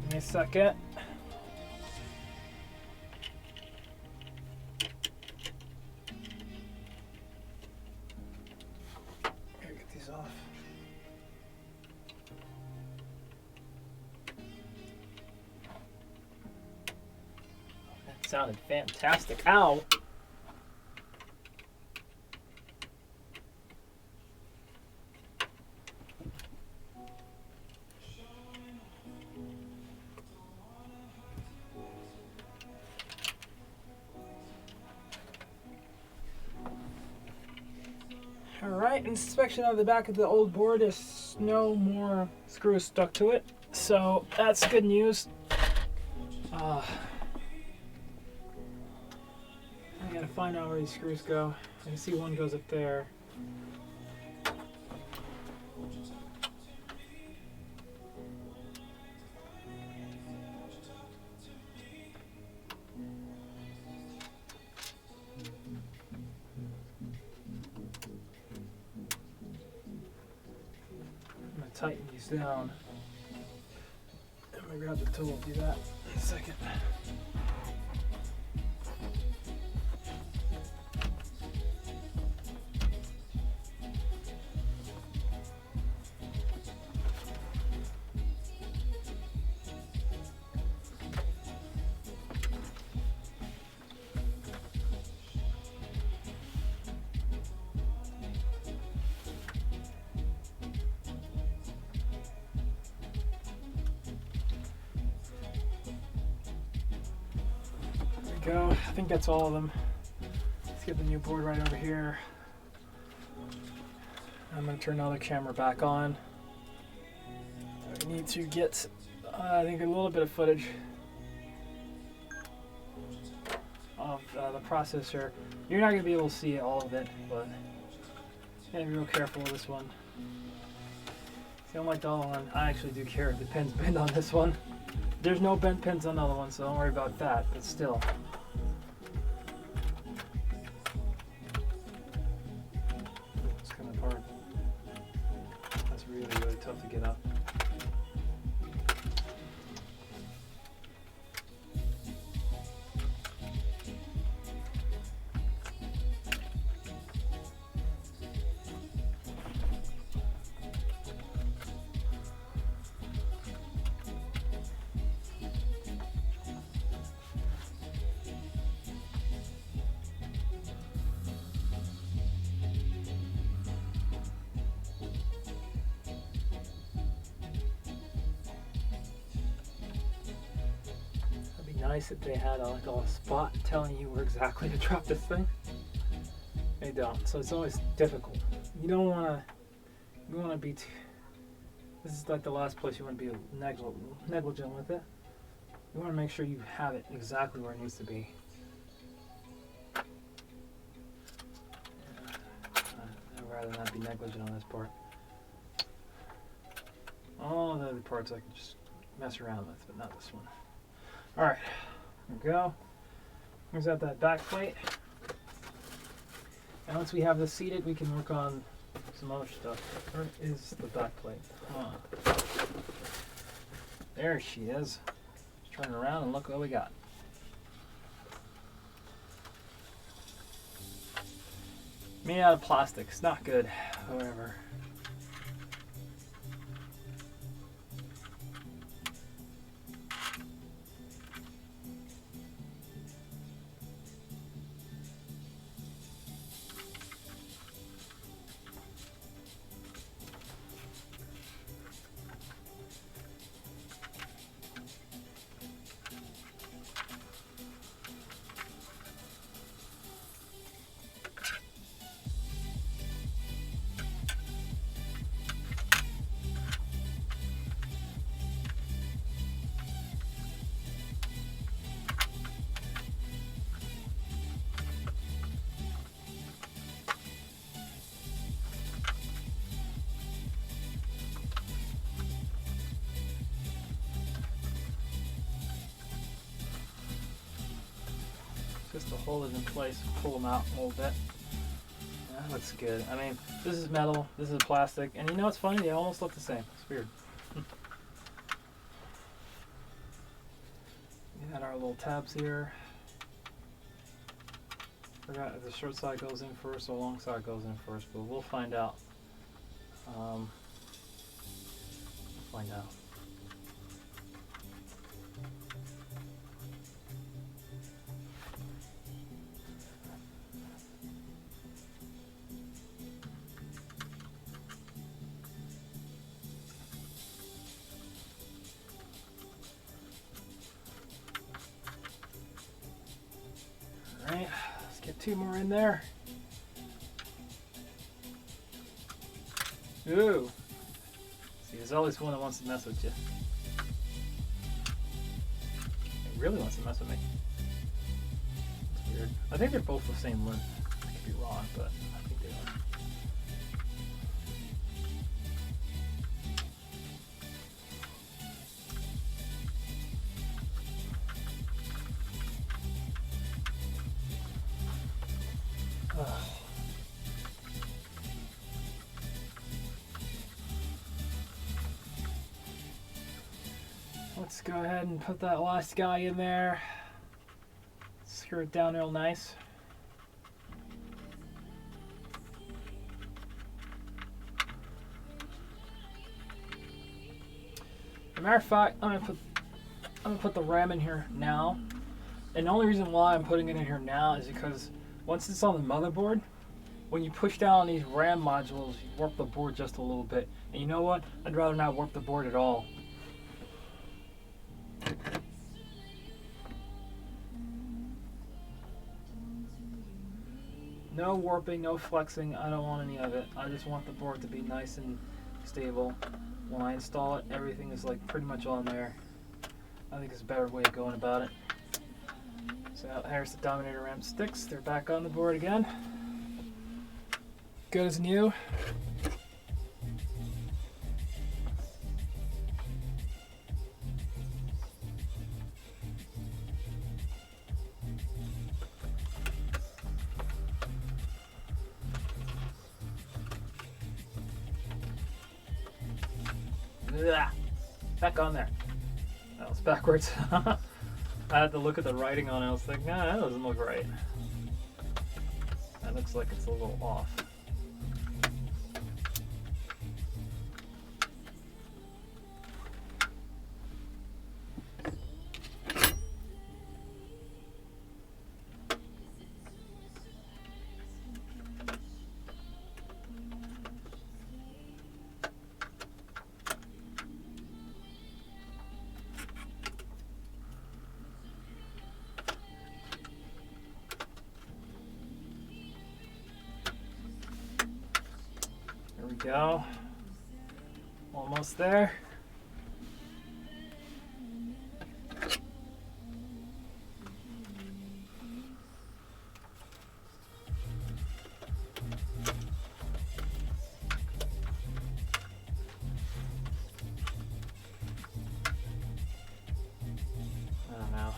Give me a second. Off. That sounded fantastic. Ow! Alright, inspection of the back of the old board. There's no more screws stuck to it, so that's good news. I gotta find out where these screws go. I can see one goes up there. I'm gonna tighten these down. I'm gonna grab the tool to do that in a second. Go. I think that's all of them. Let's get the new board right over here. I'm going to turn the other camera back on. I need to get, I think, a little bit of footage of the processor. You're not going to be able to see all of it, but you gotta be real careful with this one. See, unlike the other one, I actually do care if the pin's bent on this one. There's no bent pins on the other one, so don't worry about that, but still. It's kind of hard. That's really, really tough to get up. Nice if they had like a spot telling you where exactly to drop this thing. They don't, so it's always difficult. You don't want to. You want to be. This is like the last place you want to be negligent with it. You want to make sure you have it exactly where it needs to be. I'd rather not be negligent on this part. All the other parts I can just mess around with, but not this one. Alright, there we go. Here's that back plate. And once we have this seated, we can work on some other stuff. Where is the back plate? Huh. There she is. Let's turn it around and look what we got. Made out of plastic. It's not good, however. Just to hold it in place, pull them out a little bit. That looks good. I mean, this is metal, this is plastic, and you know what's funny? They almost look the same. It's weird. We got our little tabs here. Forgot if the short side goes in first or long side goes in first, but we'll find out. We'll find out. Alright, let's get two more in there. Ooh. See, there's always one that wants to mess with you. It really wants to mess with me. It's weird. I think they're both the same length. I could be wrong, but I think they are. Let's go ahead and put that last guy in there. Screw it down real nice. As a matter of fact, I'm gonna put the RAM in here now. And the only reason why I'm putting it in here now is because once it's on the motherboard, when you push down on these RAM modules, you warp the board just a little bit. And you know what? I'd rather not warp the board at all. No warping, no flexing, I don't want any of it. I just want the board to be nice and stable. When I install it, everything is like pretty much on there. I think it's a better way of going about it. So here's the Dominator RAM sticks. They're back on the board again. Good as new. Back on there. That was backwards. I had to look at the writing on it. I was like, nah, that doesn't look right. That looks like it's a little off. Go. Almost there. I don't know.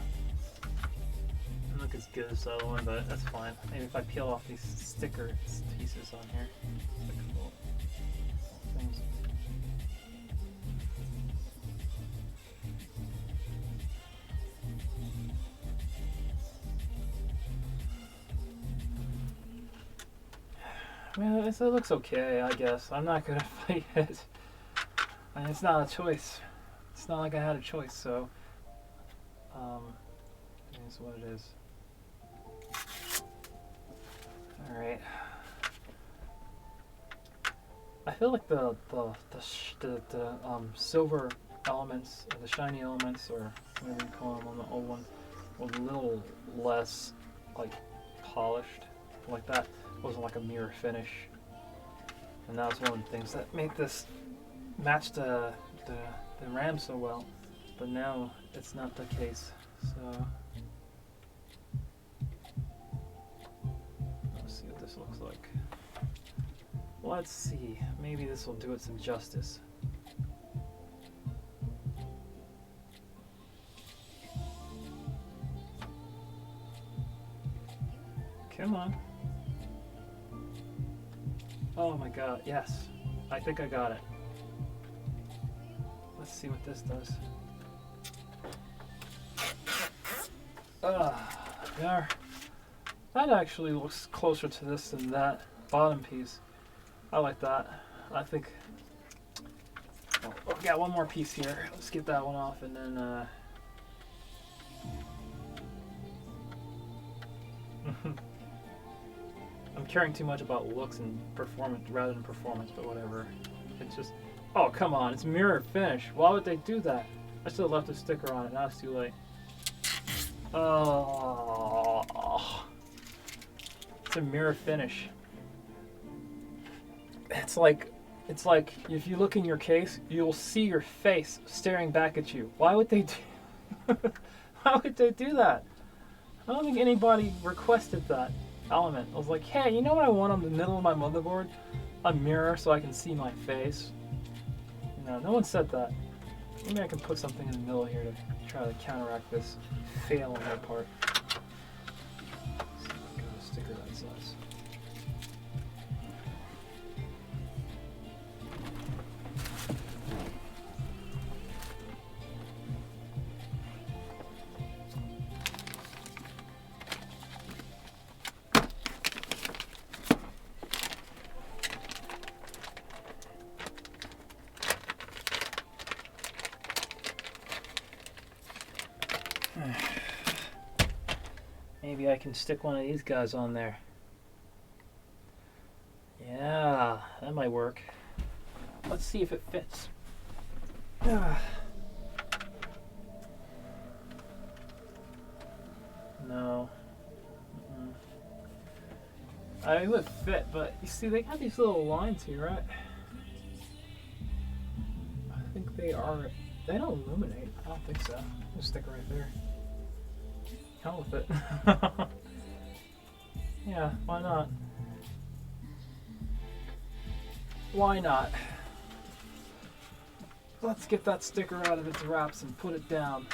Doesn't look as good as the other one, but that's fine. Maybe if I peel off these sticker pieces on here. Things. I mean, it looks okay, I guess. I'm not gonna fight it. I mean, it's not a choice. It's not like I had a choice, so it is what it is. All right. I feel like the silver elements, or the shiny elements, or whatever you call them on the old one, were a little less like polished. Like that wasn't like a mirror finish, and that was one of the things that made this match the RAM so well. But now it's not the case. So let's see what this looks like. Let's see, maybe this will do it some justice. Come on. Oh my god, yes. I think I got it. Let's see what this does. There. That actually looks closer to this than that bottom piece. I like that. I think I've got one more piece here. Let's get that one off, and then I'm caring too much about looks and performance rather than performance, but whatever. It's just, oh come on, it's mirror finish. Why would they do that? I still left a sticker on it. Now it's too late. Oh, it's a mirror finish. It's like It's like if you look in your case, you'll see your face staring back at you. Why would they do? Why would they do that? I don't think anybody requested that element. I was like, hey, you know what I want on the middle of my motherboard? A mirror so I can see my face. No, no one said that. Maybe I can put something in the middle here to try to counteract this fail on their part. Let's see if I can get a sticker that size. Maybe I can stick one of these guys on there. Yeah, that might work. Let's see if it fits. No. It would fit, but you see, they got these little lines here, right? I think they are. They don't illuminate. I don't think so. I'll stick it right there. Hell with it. Yeah, why not? Why not? Let's get that sticker out of its wraps and put it down.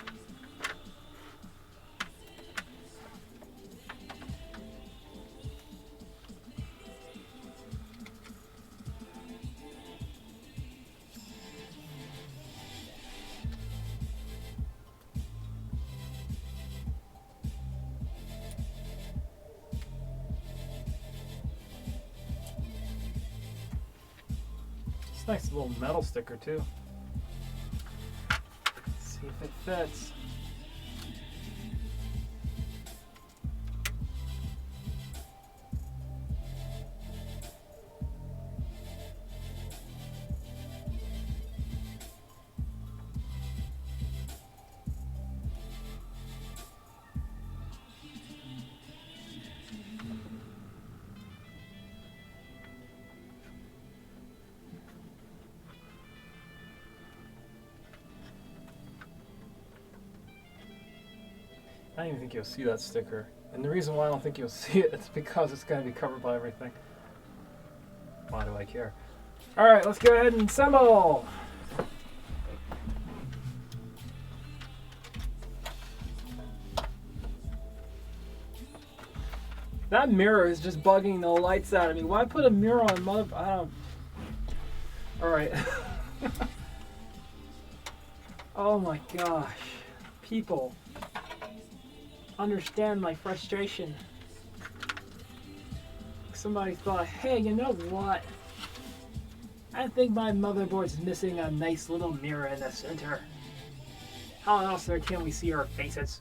It's a nice little metal sticker too. Let's see if it fits. I don't even think you'll see that sticker. And the reason why I don't think you'll see it is because it's going to be covered by everything. Why do I care? Alright, let's go ahead and assemble! That mirror is just bugging the lights out of me. Why put a mirror on mother... I don't... Alright. Oh my gosh. People. Understand my frustration. Somebody thought, hey, you know what? I think my motherboard's missing a nice little mirror in the center. How else can we see our faces?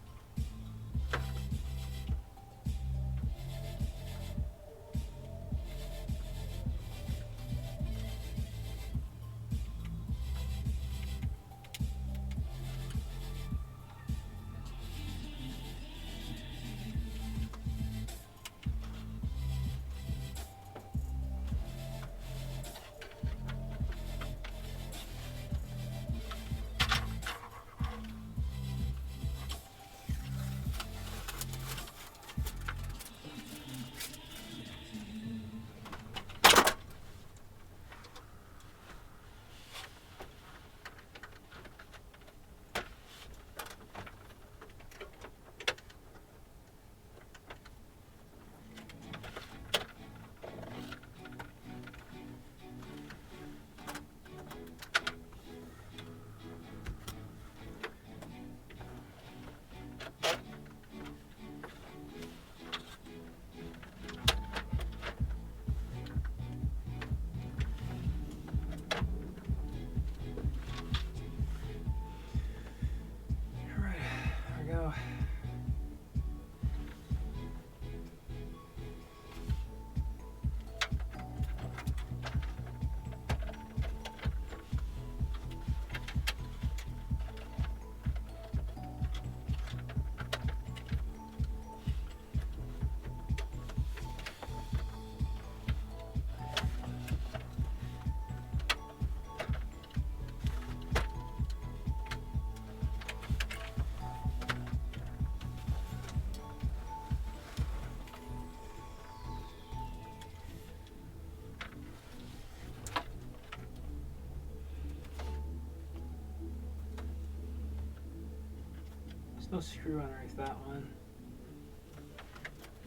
No screw underneath that one.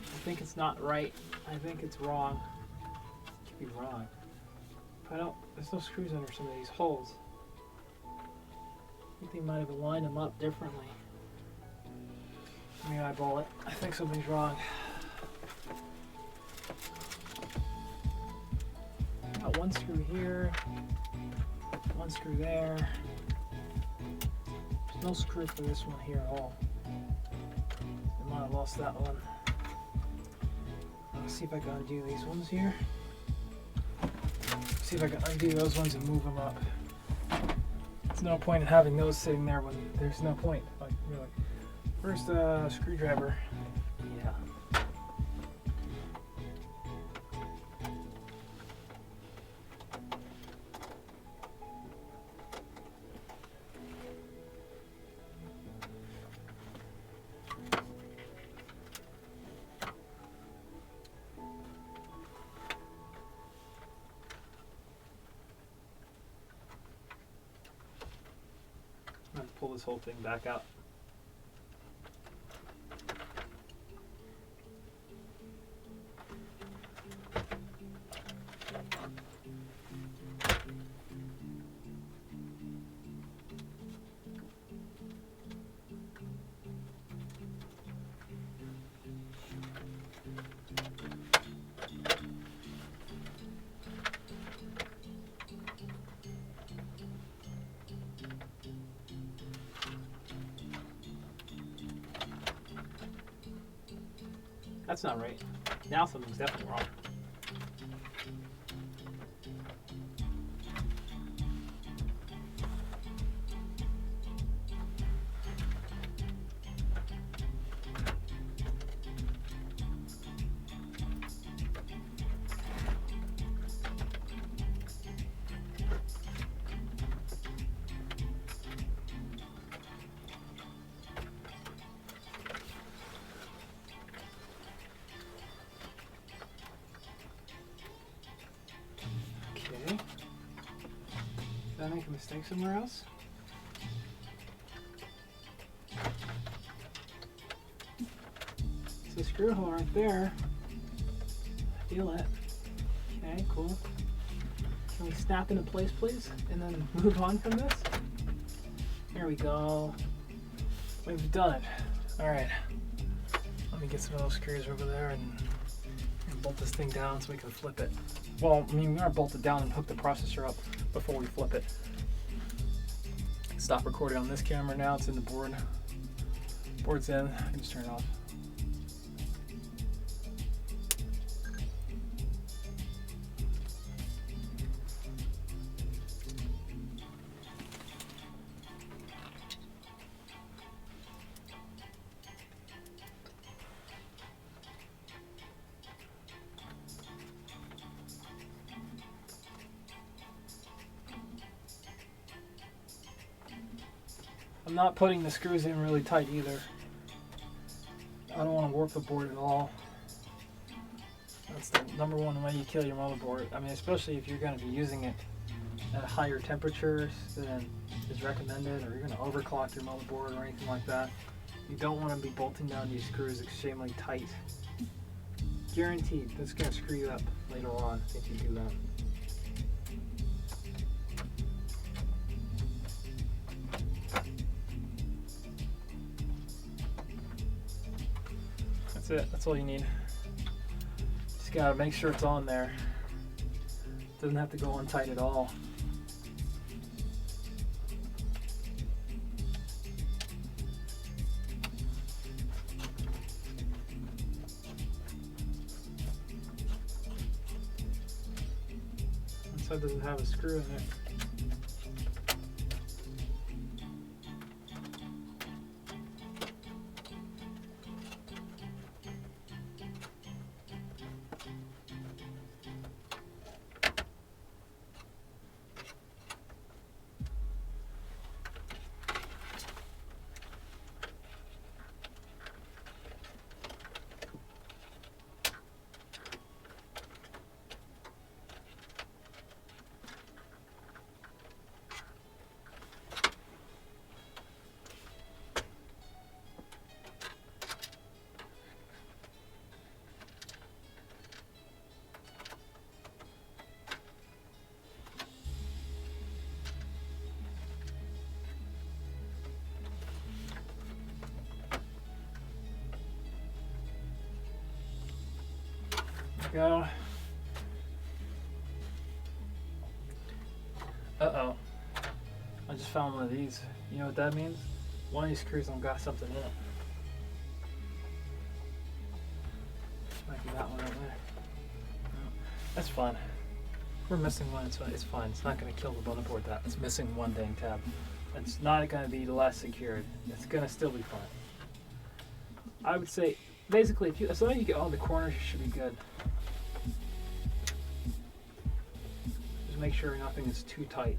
I think it's not right. I think it's wrong. Could be wrong. But there's no screws under some of these holes. I think they might have aligned them up differently. Let me eyeball it. I think something's wrong. Got one screw here, one screw there. There's no screw for this one here at all. I might have lost that one. Let's see if I can undo these ones here. See if I can undo those ones and move them up. There's no point in having those sitting there when there's no point. Like, you're like, where's the screwdriver? Yeah. I'm going to pull this whole thing back out. That's not right. Now something's definitely wrong. Did I make a mistake somewhere else? It's a screw hole right there. Feel it. Okay, cool. Can we snap into place, please? And then move on from this? There we go. We've done it. Alright. Let me get some of those screws over there and bolt this thing down so we can flip it. Well, I mean, we are bolted down and hook the processor up before we flip it. Stop recording on this camera now. It's in the board. Board's in. I can just turn it off. I'm not putting the screws in really tight either. I don't want to warp the board at all. That's the number one way you kill your motherboard. I mean, especially if you're going to be using it at higher temperatures than is recommended, or you're going to overclock your motherboard or anything like that. You don't want to be bolting down these screws extremely tight. Guaranteed, that's going to screw you up later on if you do that. That's it. That's all you need. Just gotta make sure it's on there. Doesn't have to go on tight at all. This side doesn't have a screw in it. go. Uh-oh. I just found one of these. You know what that means? One of these screws got something in it. Might be that one right there. No, that's fine. We're missing one, so it's fine. It's not going to kill the motherboard. It's missing one dang tab. It's not going to be less secured. It's going to still be fine. I would say, basically, as long as you get all the corners, you should be good. Just make sure nothing is too tight.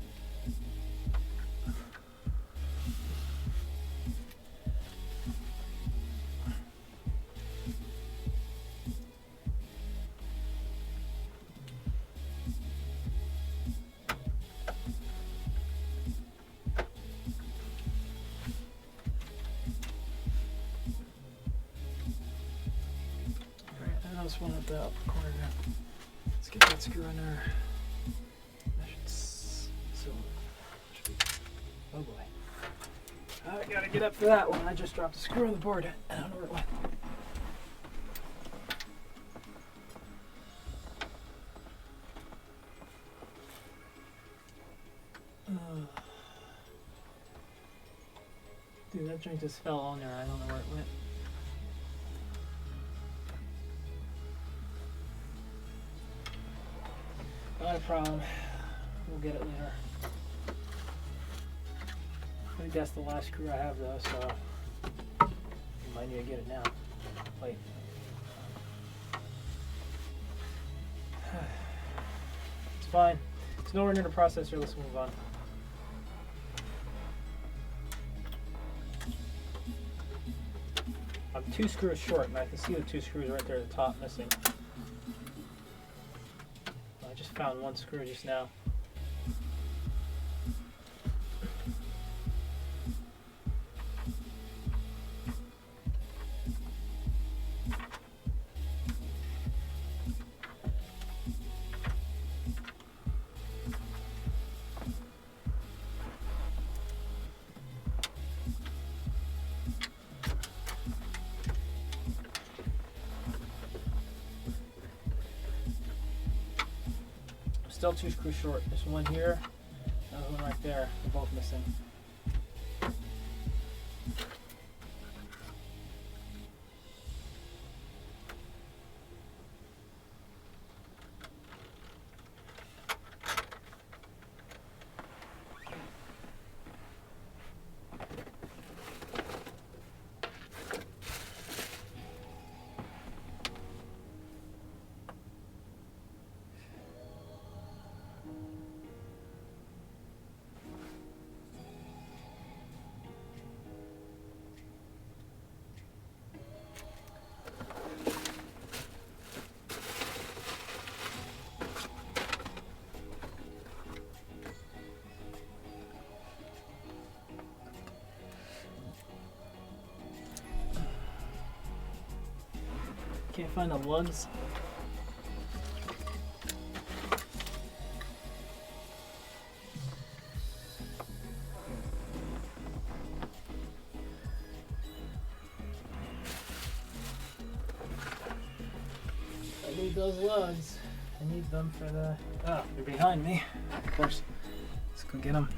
This one at the upper corner now. Let's get that screw in there. Oh boy. I gotta get up for that one. I just dropped a screw on the board. I don't know where it went. Dude, that joint just fell on there. I don't know where it went. Not a problem. We'll get it later. I think that's the last screw I have though, so you might need to get it now. Wait. It's fine. It's nowhere near the processor. Let's move on. I'm 2 screws short, and I can see the 2 screws right there at the top missing. I just found 1 screw just now. Still 2 screws short. There's one here, another one right there. They're both missing. Can't find the lugs. I need those lugs. I need them for the... Oh, they're behind me. Of course. Let's go get them.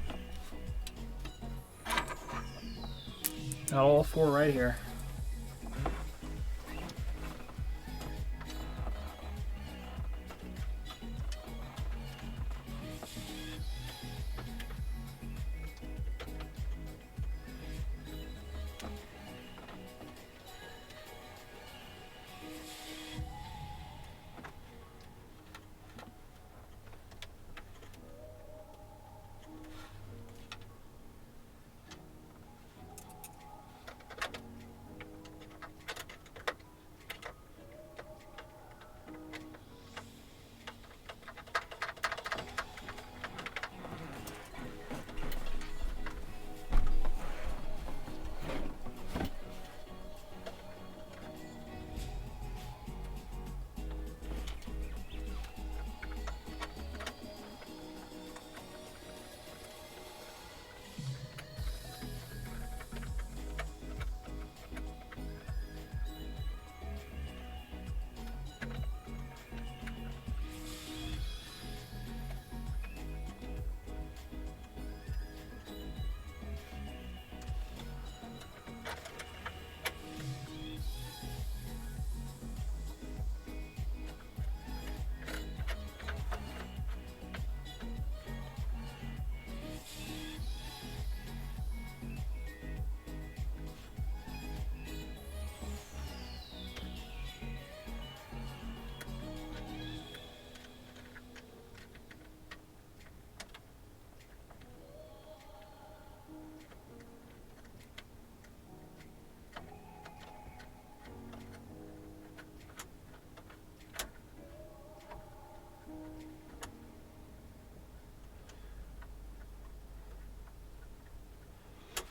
Got all 4 right here.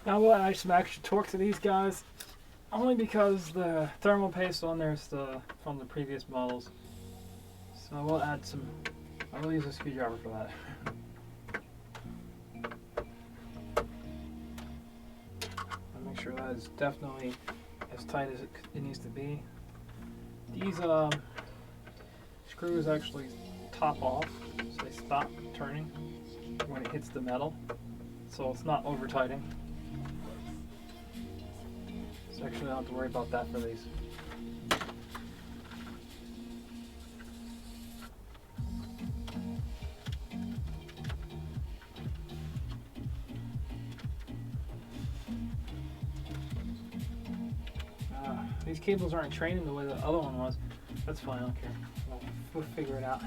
Now we'll add some extra torque to these guys, only because the thermal paste on there is from the previous models. So we'll add some, I will use a screwdriver for that. I'll make sure that is definitely as tight as it needs to be. These screws actually top off, so they stop turning when it hits the metal, so it's not over tightening. So actually I don't have to worry about that for these. These cables aren't training the way the other one was. That's fine, I don't care. We'll figure it out.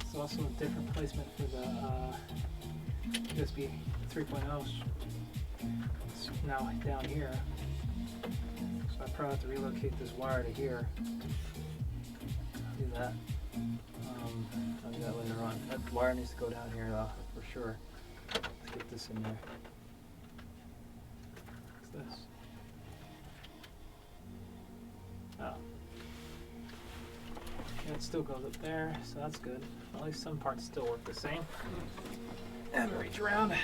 It's also a different placement for the USB 3.0. It's now down here. So I probably have to relocate this wire to here. I'll do that. I'll do that later on. That wire needs to go down here though, for sure. Let's get this in there. What's this? Oh. Yeah, it still goes up there, so that's good. At least some parts still work the same. And reach around.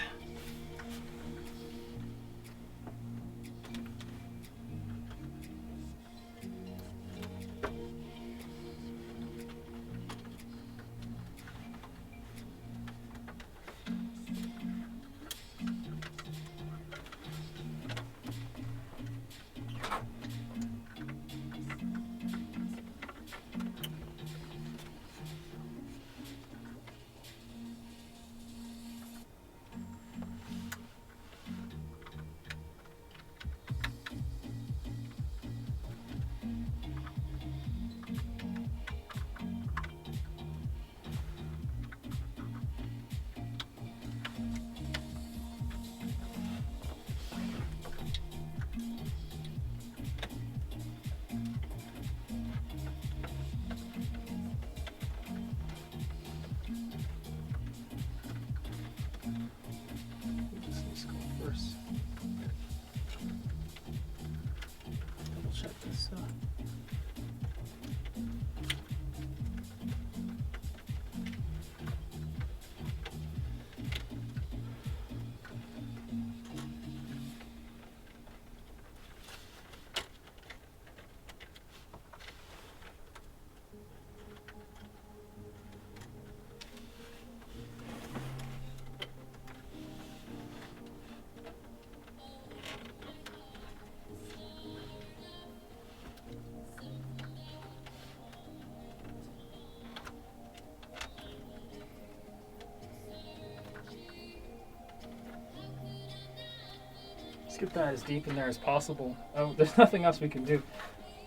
Get that as deep in there as possible. Oh, there's nothing else we can do.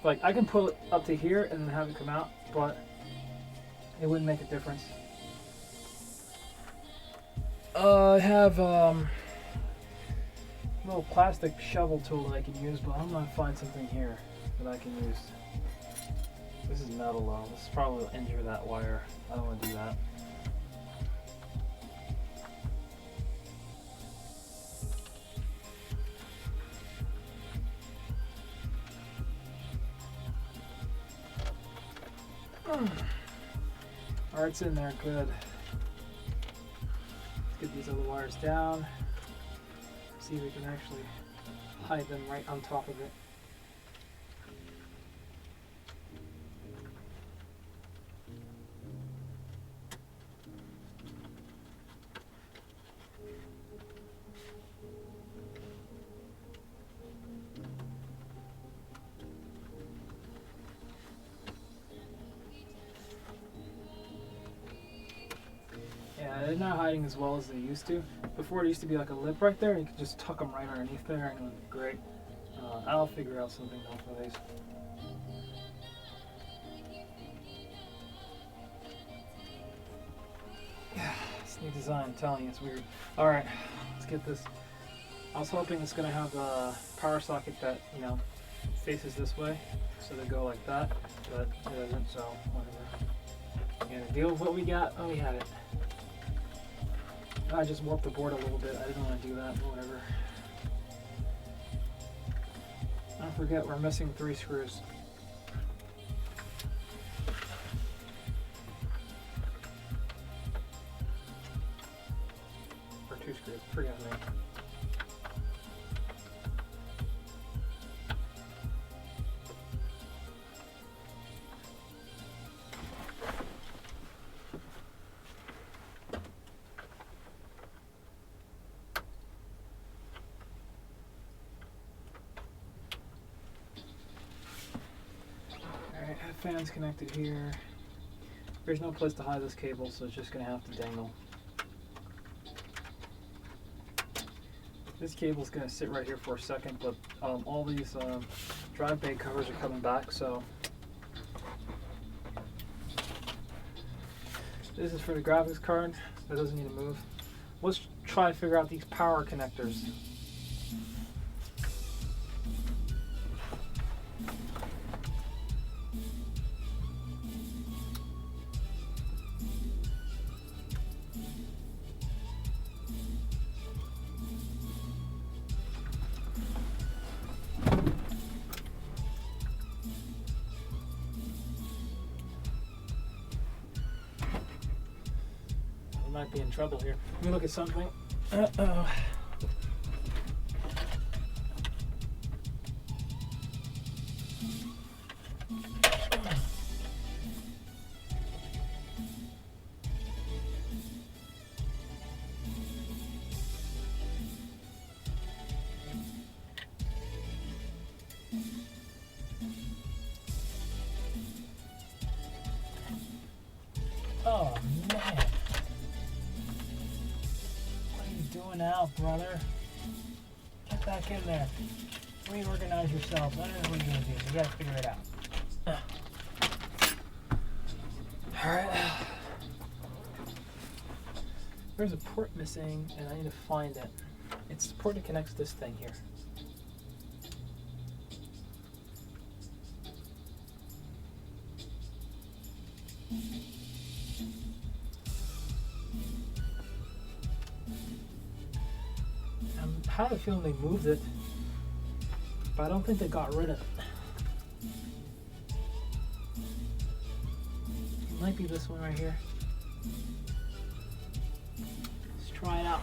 Like, I can pull it up to here and then have it come out, but it wouldn't make a difference. I have a little plastic shovel tool that I can use, but I'm gonna find something here that I can use. This is metal though. This probably will injure that wire. I don't want to do that. Alright, it's in there, good. Let's get these other wires down. See if we can actually hide them right on top of it. They're not hiding as well as they used to. Before it used to be like a lip right there, and you could just tuck them right underneath there and it would be great. I'll figure out something else for these. Yeah, it's new design, I'm telling you, it's weird. Alright, let's get this. I was hoping it's going to have a power socket that, you know, faces this way, so they go like that, but it doesn't, so whatever. Yeah, deal with what we got. Oh, we had it. I just warped the board a little bit. I didn't want to do that, but whatever. I forget we're missing 3 screws. Or 2 screws, forget me. Fan's connected here. There's no place to hide this cable, so it's just going to have to dangle. This cable's going to sit right here for a second, but all these drive bay covers are coming back, so this is for the graphics card. That doesn't need to move. Let's try to figure out these power connectors. Might be in trouble here. Let me look at something. Uh-oh. Oh man. Now, brother, get back in there. Reorganize yourself. I don't know what you're gonna do. You gotta figure it out. All right. There's a port missing, and I need to find it. It's the port that connects this thing here. I have a feeling they moved it, but I don't think they got rid of it. It might be this one right here. Let's try it out.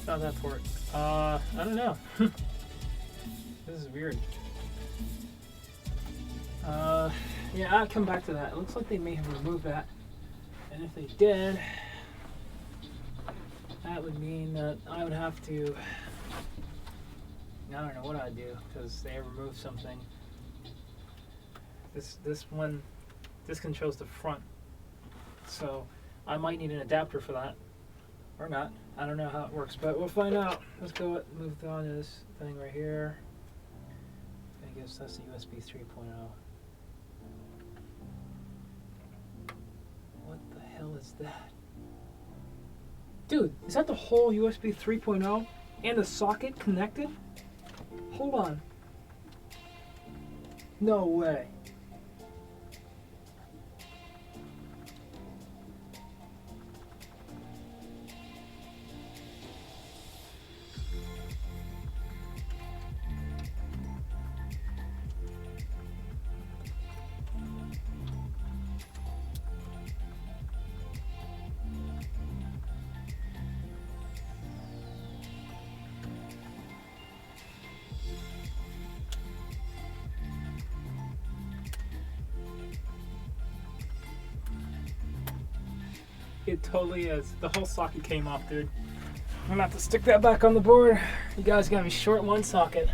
Not that port. I don't know. This is weird. Yeah, I'll come back to that. It looks like they may have removed that. And if they did, that would mean that I would have to, I don't know what I'd do, because they removed something. This one, this controls the front. So I might need an adapter for that. Or not. I don't know how it works, but we'll find out. Let's go move on to this thing right here. I guess that's the USB 3.0. What the hell is that? Dude, is that the whole USB 3.0 and the socket connected? Hold on. No way. It totally is. The whole socket came off, dude. I'm gonna have to stick that back on the board. You guys gotta be short one socket.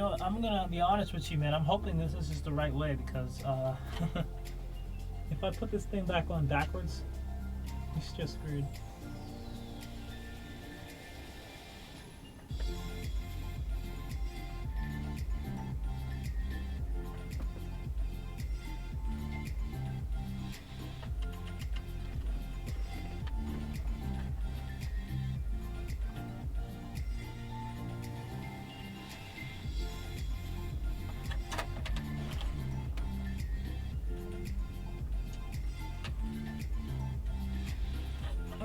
know, I'm gonna be honest with you, man. I'm hoping this is just the right way because if I put this thing back on backwards, it's just screwed.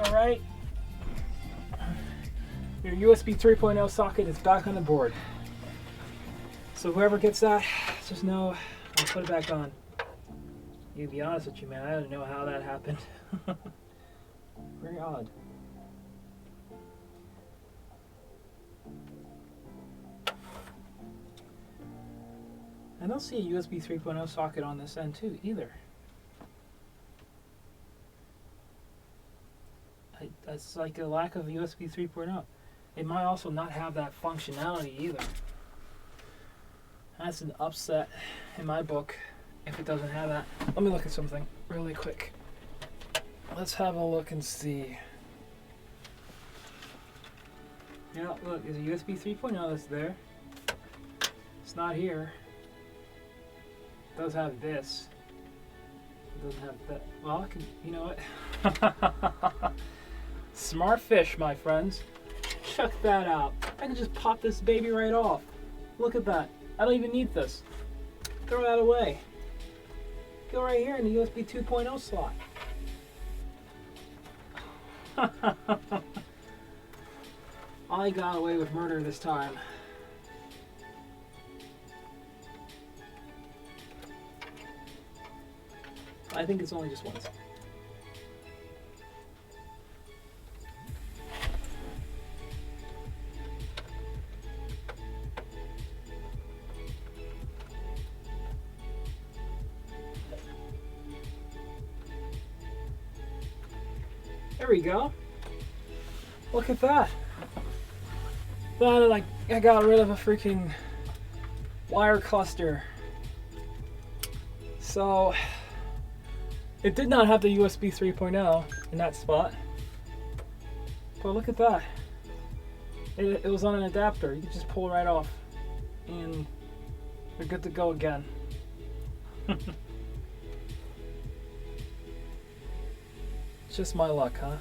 All right, your USB 3.0 socket is back on the board. So whoever gets that, just know I'll put it back on. To be honest with you, man, I don't know how that happened. Very odd. I don't see a USB 3.0 socket on this end too either. That's like a lack of USB 3.0. It might also not have that functionality either. That's an upset in my book if it doesn't have that. Let me look at something really quick. Let's have a look and see. Yeah, look, there's a USB 3.0 that's there. It's not here. It does have this. It doesn't have that. Well, I can, you know what? Smart fish, my friends. Check that out. I can just pop this baby right off. Look at that. I don't even need this. Throw that away. Go right here in the USB 2.0 slot. I got away with murder this time. I think it's only just once. There we go. Look at that. Like, I got rid of a freaking wire cluster. So it did not have the USB 3.0 in that spot. But look at that. It was on an adapter. You could just pull it right off and we're good to go again. Just my luck, huh?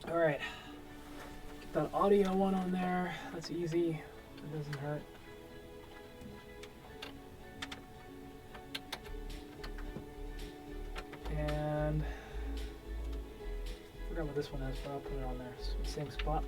All right, get that audio one on there. That's easy. It doesn't hurt. And I forgot what this one is, but I'll put it on there. It's the same spot.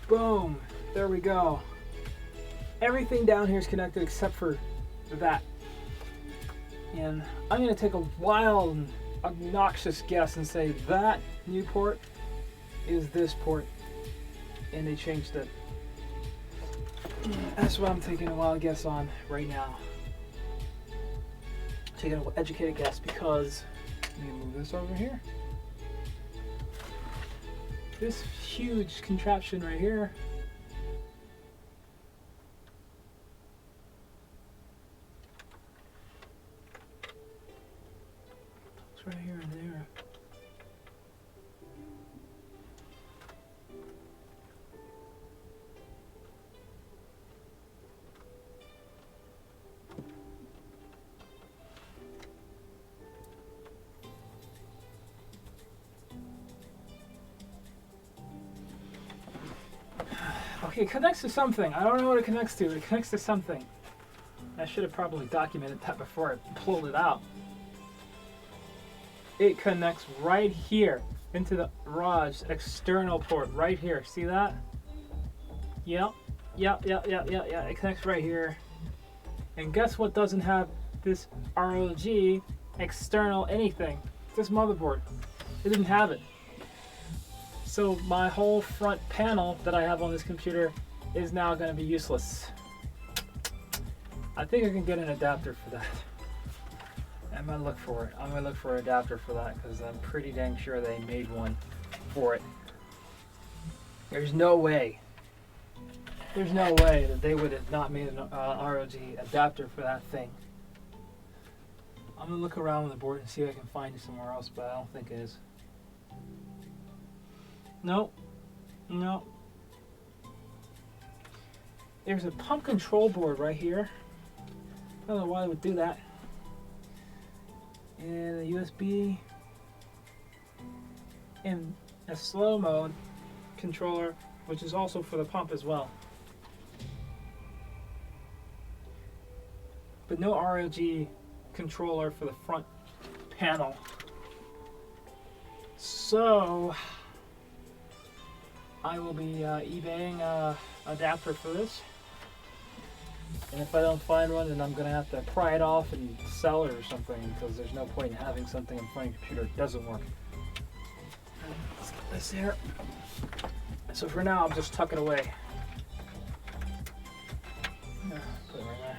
Boom, there we go. Everything down here is connected except for that. And I'm gonna take a wild and obnoxious guess and say that new port is this port. And they changed it. That's what I'm taking a wild guess on right now. Taking an educated guess because let me move this over here. This huge contraption right here. It's right here and there. Okay, it connects to something. I don't know what it connects to. It connects to something. I should have probably documented that before I pulled it out. it connects right here into the ROG's external port right here. See that? Yep. It connects right here. And guess what doesn't have this ROG external anything? This motherboard. It didn't have it. So my whole front panel that I have on this computer is now going to be useless. I think I can get an adapter for that. I'm going to look for it. I'm going to look for an adapter for that because I'm pretty dang sure they made one for it. There's no way that they would have not made an ROG adapter for that thing. I'm going to look around on the board and see if I can find it somewhere else, but I don't think it is. Nope. There's a pump control board right here. I don't know why they would do that. And a USB and a slow mode controller, which is also for the pump as well. But no ROG controller for the front panel. So I will be eBaying an adapter for this. And if I don't find one, then I'm going to have to pry it off and sell it or something, because there's no point in having something in front of your computer that doesn't work. Let's get this here. So for now, I'll just tuck it away. Put it right there.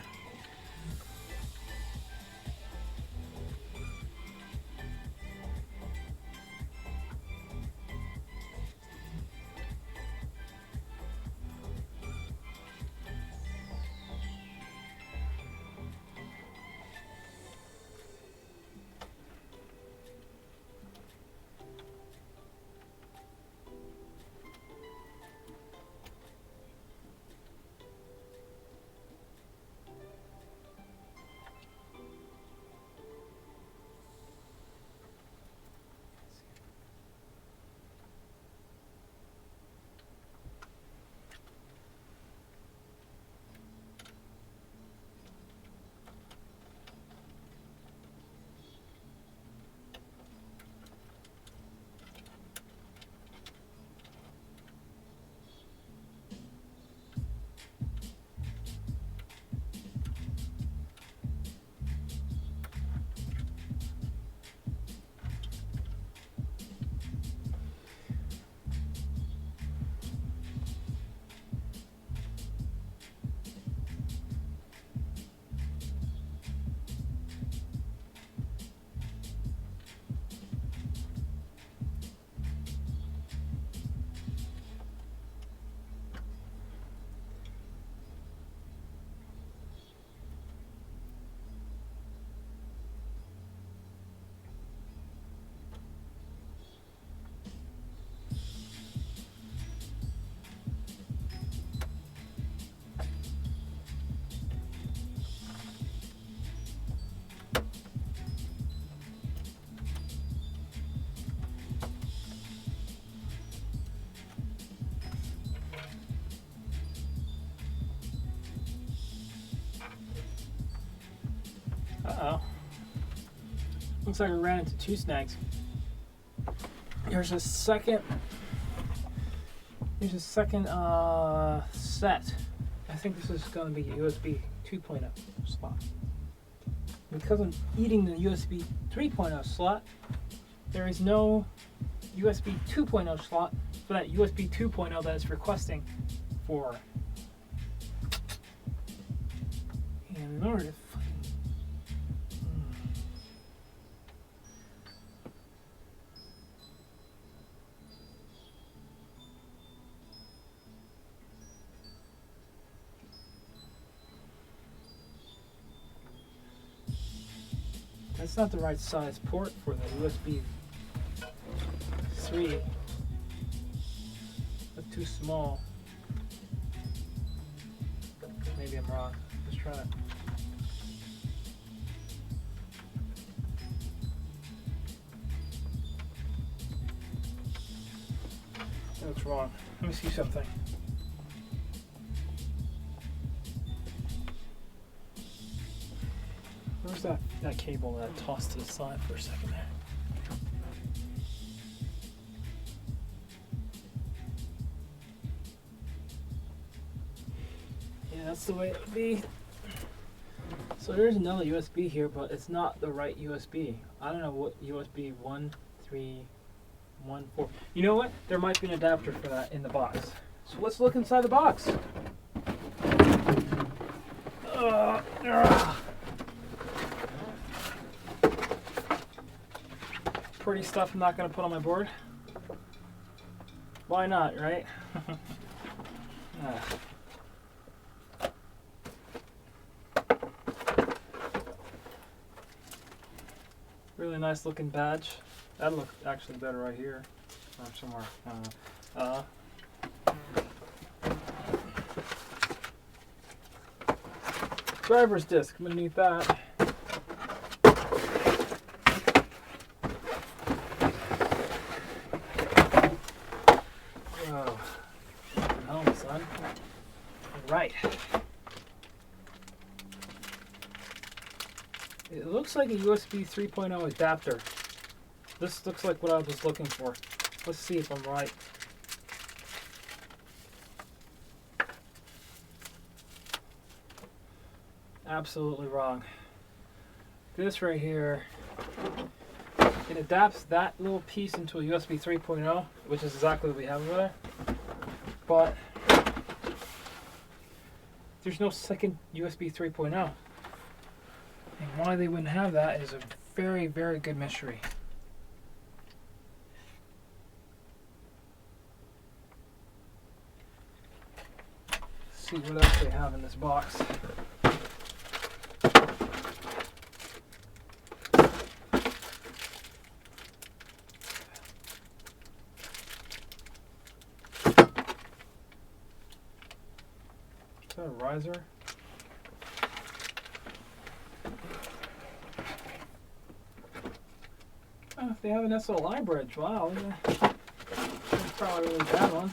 Uh-oh. Looks like I ran into two snags. There's a second set. I think this is going to be a USB 2.0 slot. Because I'm eating the USB 3.0 slot, there is no USB 2.0 slot for that USB 2.0 that it's requesting for. And in order to that's not the right size port for the USB 3. That's too small. Maybe I'm wrong. Let's try it. That's wrong. Let me see something. Where's that cable that I tossed to the side for a second there? that's the way it would be. So there's another USB here, but it's not the right USB. I don't know what USB 1314. You know what? There might be an adapter for that in the box. So let's look inside the box. Pretty stuff I'm not going to put on my board. Why not, right? Really nice looking badge. That'd look actually better right here or somewhere. Driver's disc underneath that. Whoa. Oh, son. Right. It looks like a USB 3.0 adapter. This looks like what I was looking for. Let's see if I'm right. Absolutely wrong. This right here, it adapts that little piece into a USB 3.0, which is exactly what we have over there. But there's no second USB 3.0. And why they wouldn't have that is a very, very good mystery. Let's see what else they have in this box. Is that a riser? Oh, they have an SLI bridge. Wow, that's probably a really bad one.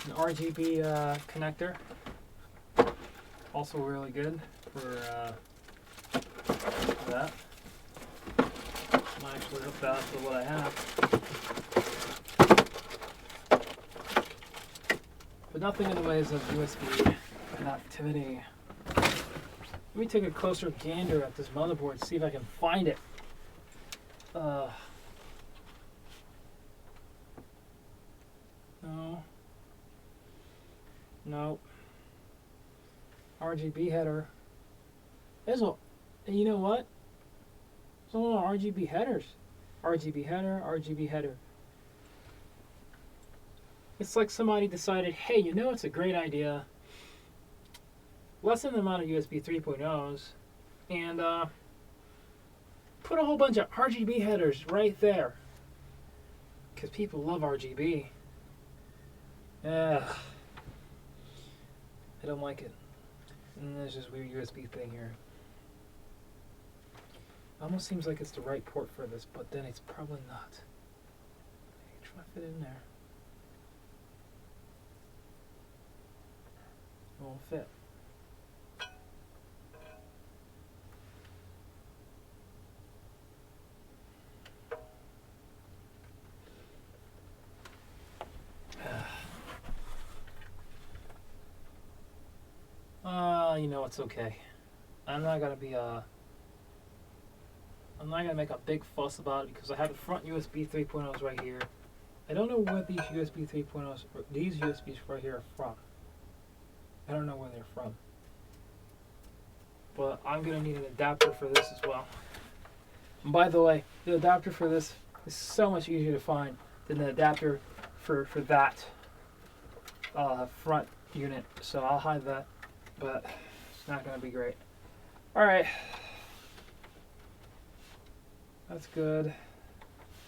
An RGB connector, also really good for that. Might actually hook that up to what I have. But nothing in the ways of USB connectivity. Let me take a closer gander at this motherboard, see if I can find it. No. Nope. RGB header. There's a, and you know what? There's a lot of RGB headers. RGB header, RGB header. It's like somebody decided, hey, you know it's a great idea. Lessen the amount of USB 3.0s and put a whole bunch of RGB headers right there. Because people love RGB. I don't like it. And there's this weird USB thing here. Almost seems like it's the right port for this, but then it's probably not. Try to fit it in there. It won't fit. You know, it's okay. I'm not gonna make a big fuss about it because I have the front USB 3.0s right here. I don't know where these USB 3.0s, these USBs right here are from. I don't know where they're from. But I'm gonna need an adapter for this as well. And by the way, the adapter for this is so much easier to find than the adapter for that front unit. So I'll hide that, but it's not gonna be great. Alright. That's good.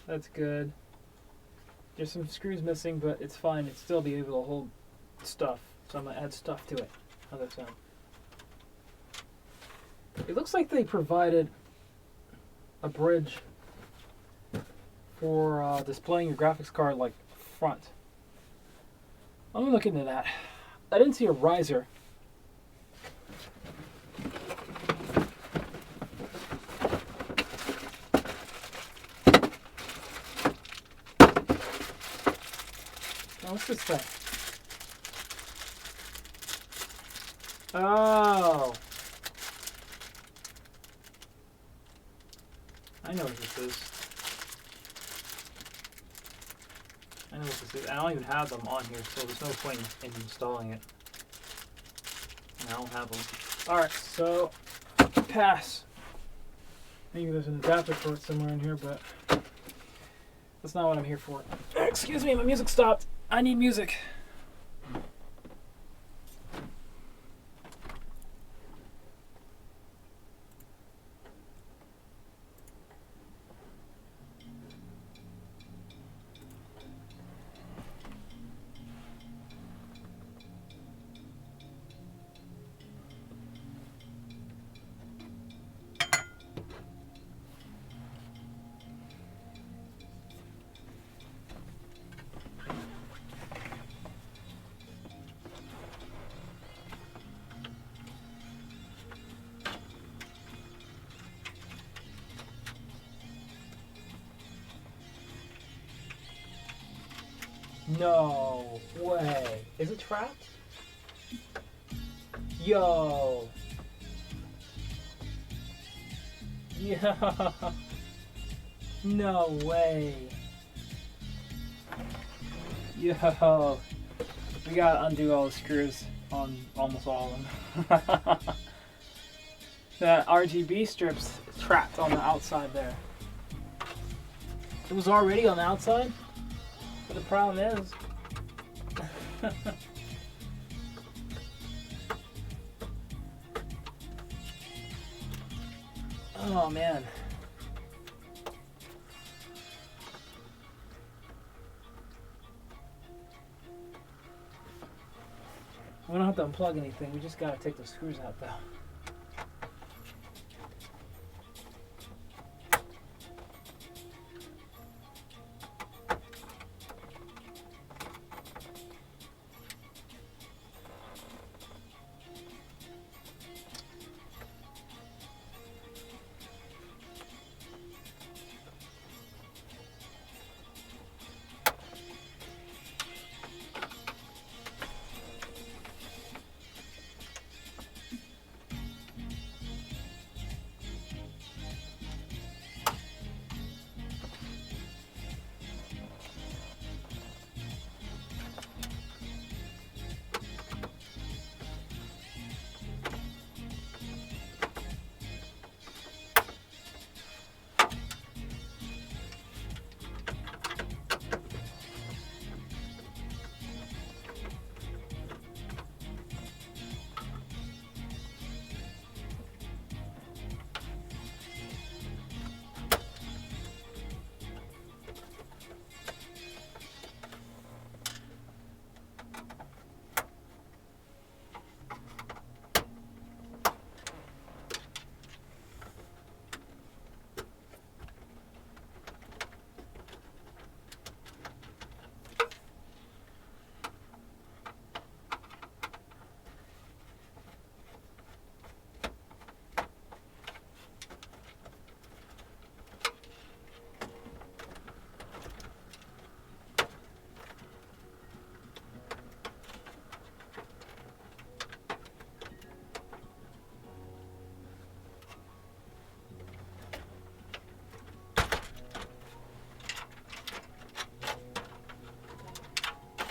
That's good. There's some screws missing, but it's fine. It'll still be able to hold stuff. So I'm going to add stuff to it. How's that sound? It looks like they provided a bridge for displaying your graphics card like front. I'm going to look into that. I didn't see a riser. Now, what's this thing? Oh. I know what this is. I know what this is. I don't even have them on here, so there's no point in installing it. And I don't have them. Alright, so pass. Maybe there's an adapter port somewhere in here, but that's not what I'm here for. Excuse me, my music stopped. I need music. No way. Is it trapped? Yo. Yeah. No way. Yo. We gotta undo all the screws on almost all of them. That RGB strip's trapped on the outside there. It was already on the outside? But the problem is, oh man. We don't have to unplug anything, we just gotta take the screws out though.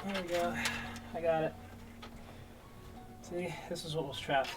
There we go. I got it. See, this is what was trapped.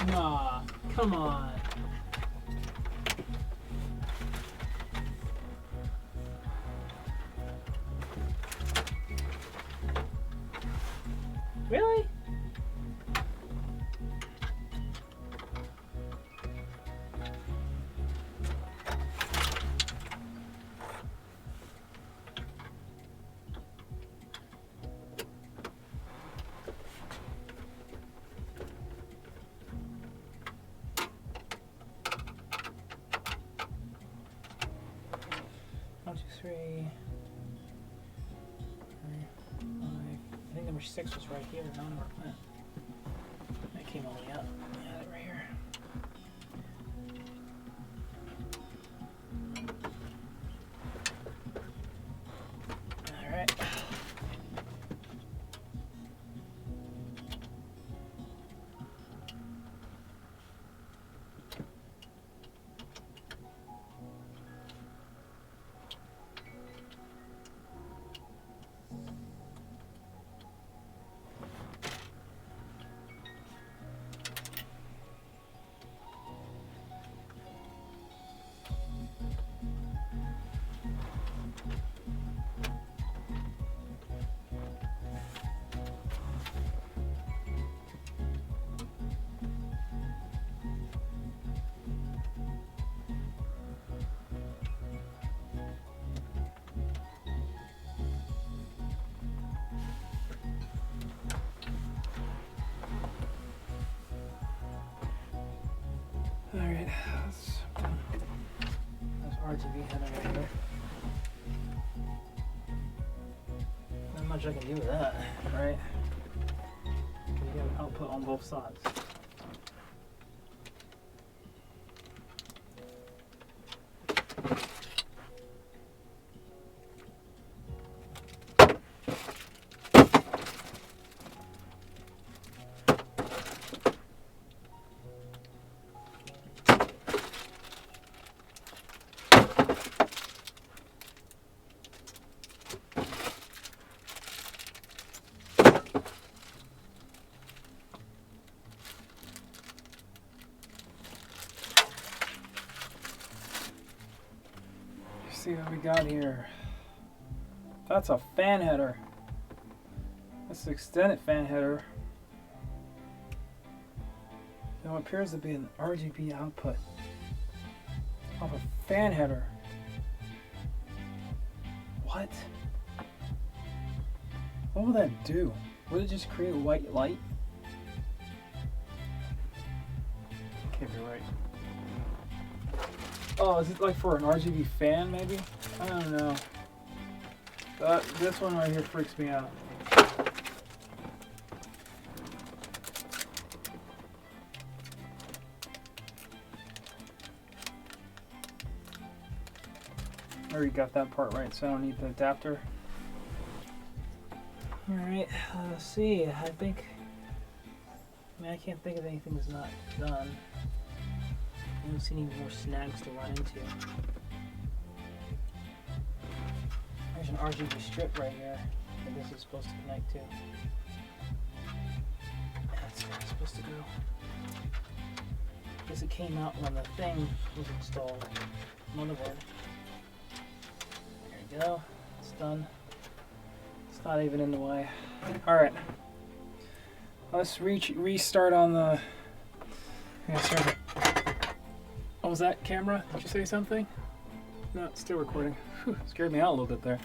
Aw, come on. Really? One, two, three. I think number 6 was right here. No, that came all the way up. Yeah, right here. All right. Alright, that's RGB header right here. Not much I can do with that, right? You have output on both sides. See what we got here. That's a fan header. That's an extended fan header. Now it appears to be an RGB output of a fan header. What? What will that do? Would it just create white light? Can't be right. Oh, is it like for an RGB fan, maybe? I don't know. This one right here freaks me out. I already got that part right, so I don't need the adapter. Alright, let's see. I can't think of anything that's not done. I don't see any more snags to run into. There's an RGB strip right here that this is supposed to connect to. That's where it's supposed to go. I guess it came out when the thing was installed. Motherboard. There you go. It's done. It's not even in the way. Alright. Let's restart on the... Yeah, sorry. Oh, was that camera? Did you say something? No, it's still recording. Whew, scared me out a little bit there.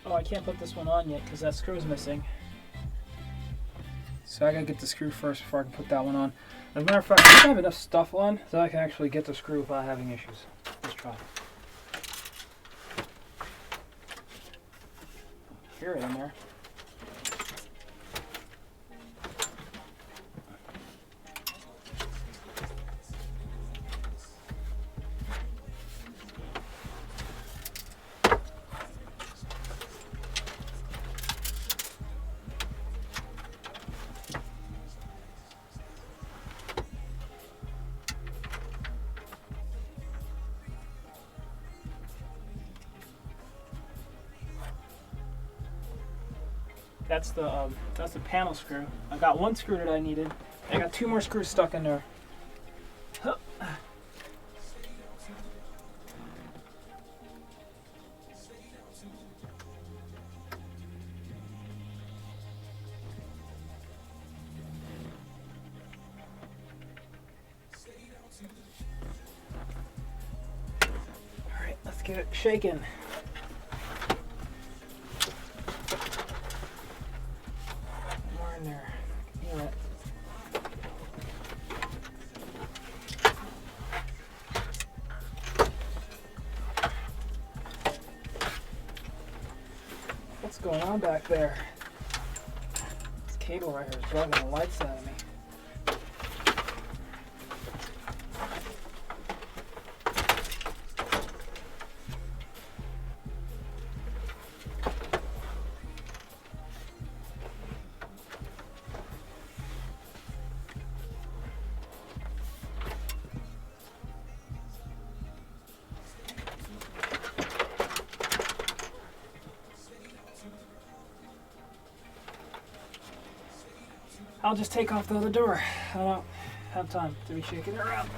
Oh, I can't put this one on yet because that screw's missing. So I gotta get the screw first before I can put that one on. As a matter of fact, I have enough stuff on so I can actually get the screw without having issues. Let's try. secure it in there. That's the panel screw. I got one screw that I needed. I got 2 more screws stuck in there. Huh. All right, let's get it shaking. What's going on back there? This cable right here is driving the lights out of me. I'll just take off the other door. I don't have time to be shaking it around.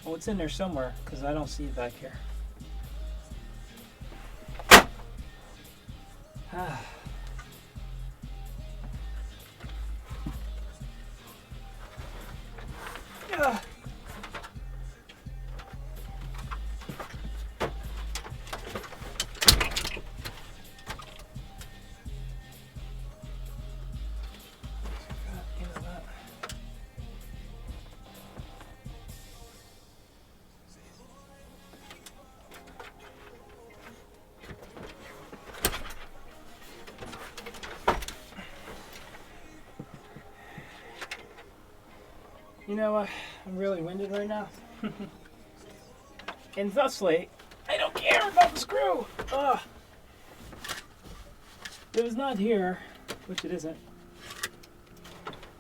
Oh, it's in there somewhere because I don't see it back here. Ah. Yeah. You know what? I'm really winded right now. And thusly, I don't care about the screw! Ugh. It was not here, which it isn't.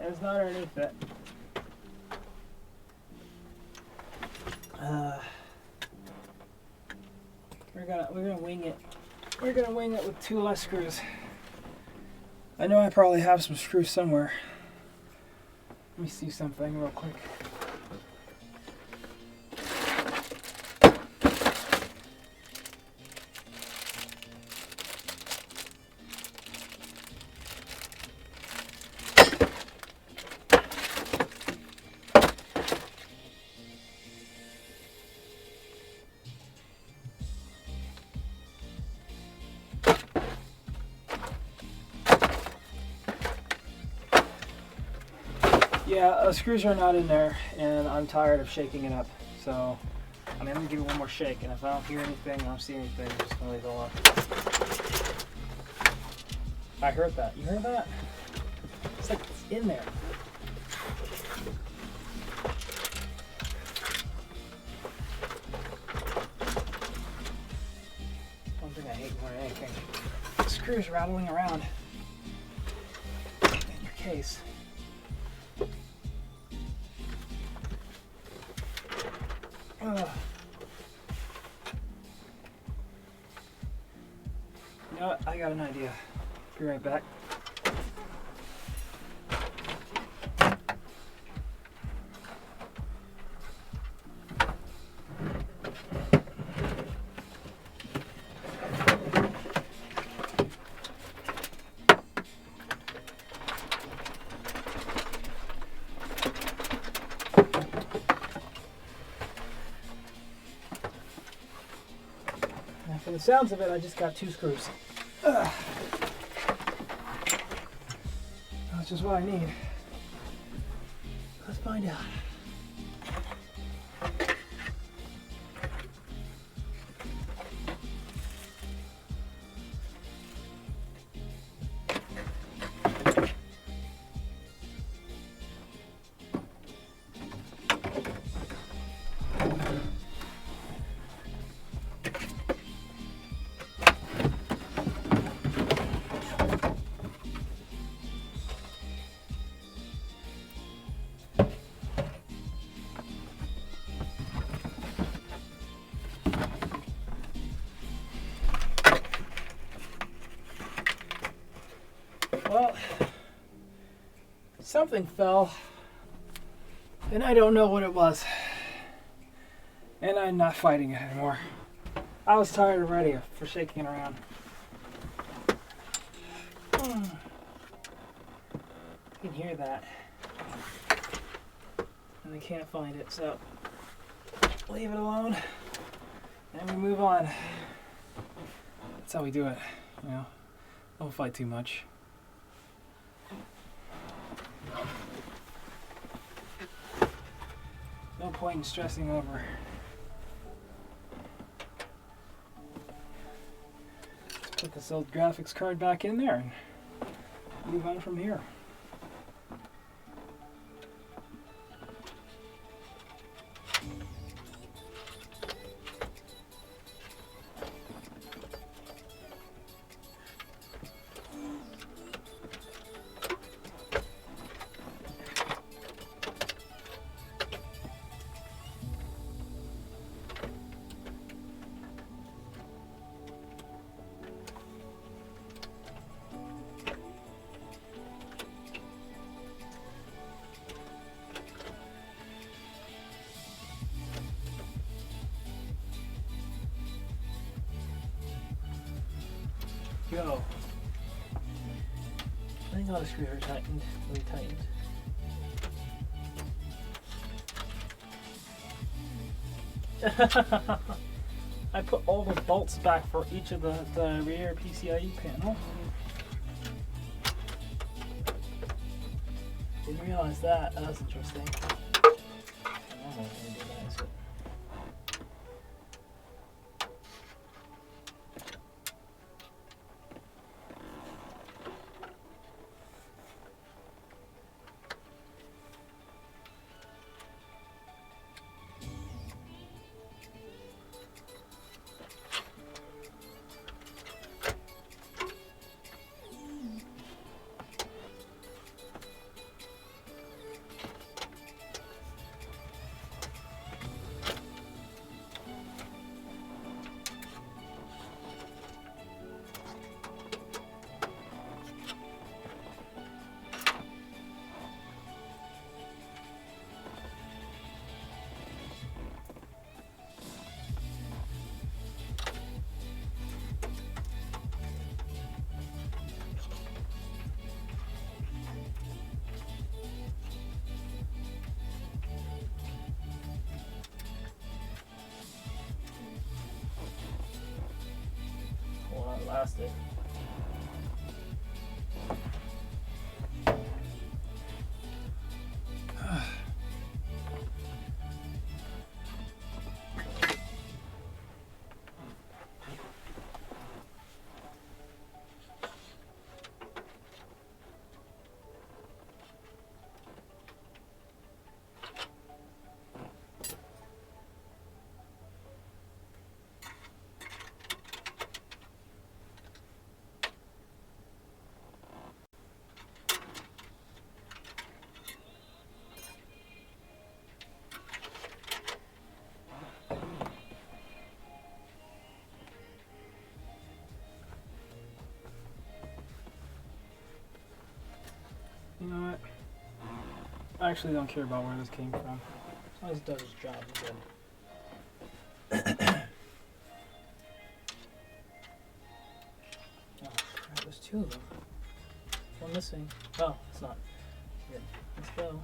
And it's not underneath it. We're gonna wing it. We're gonna wing it with 2 less screws. I know I probably have some screws somewhere. Let me see something real quick. Yeah, screws are not in there, and I'm tired of shaking it up. So, I'm gonna give it one more shake, and if I don't hear anything, I don't see anything, I'm just gonna leave it alone. I heard that. You heard that? It's like it's in there. One thing I hate more than anything. Screws rattling around in your case. You know what? I got an idea. Be right back. From the sounds of it, I just got 2 screws. That's just what I need. Let's find out. Well, something fell, and I don't know what it was. And I'm not fighting it anymore. I was tired already for shaking it around. You can hear that. And I can't find it, so leave it alone. And we move on. That's how we do it, you know. Don't fight too much. No point in stressing over. Let's put this old graphics card back in there and move on from here. Go. I think all the screws are tightened, really tightened. I put all the bolts back for each of the rear PCIe panel. Didn't realize that. That's interesting. I don't know what I'm gonna do that, so. Lasted. You know what? I actually don't care about where this came from. As long as it does its job, I'm good. Oh, crap, there's two of them. One missing. Oh, it's not. Good. Let's go.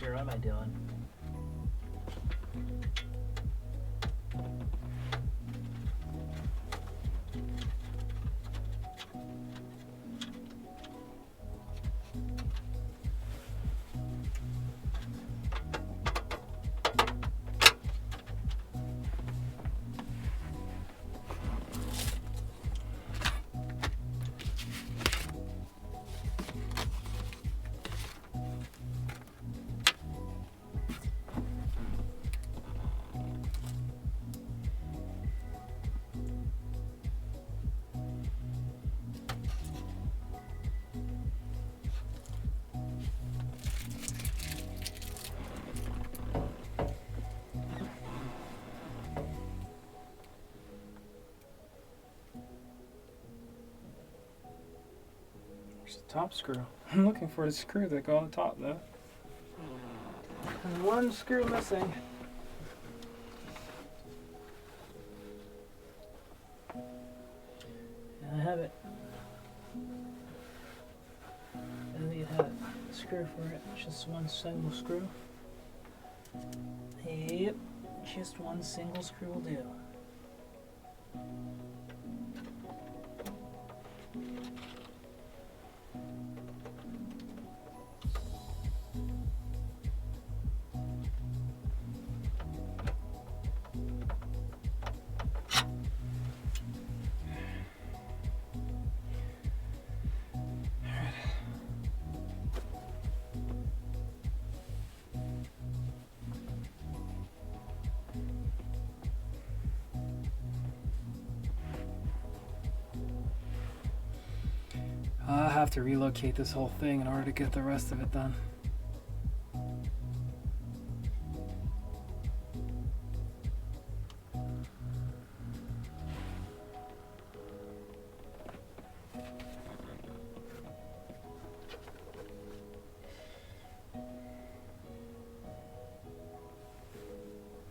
screw am I doing? There's the top screw. I'm looking for the screw that go on the top though. There's one screw missing. And I have it. I think it had a screw for it. Just one single screw. Yep, just one single screw will do. I have to relocate this whole thing in order to get the rest of it done.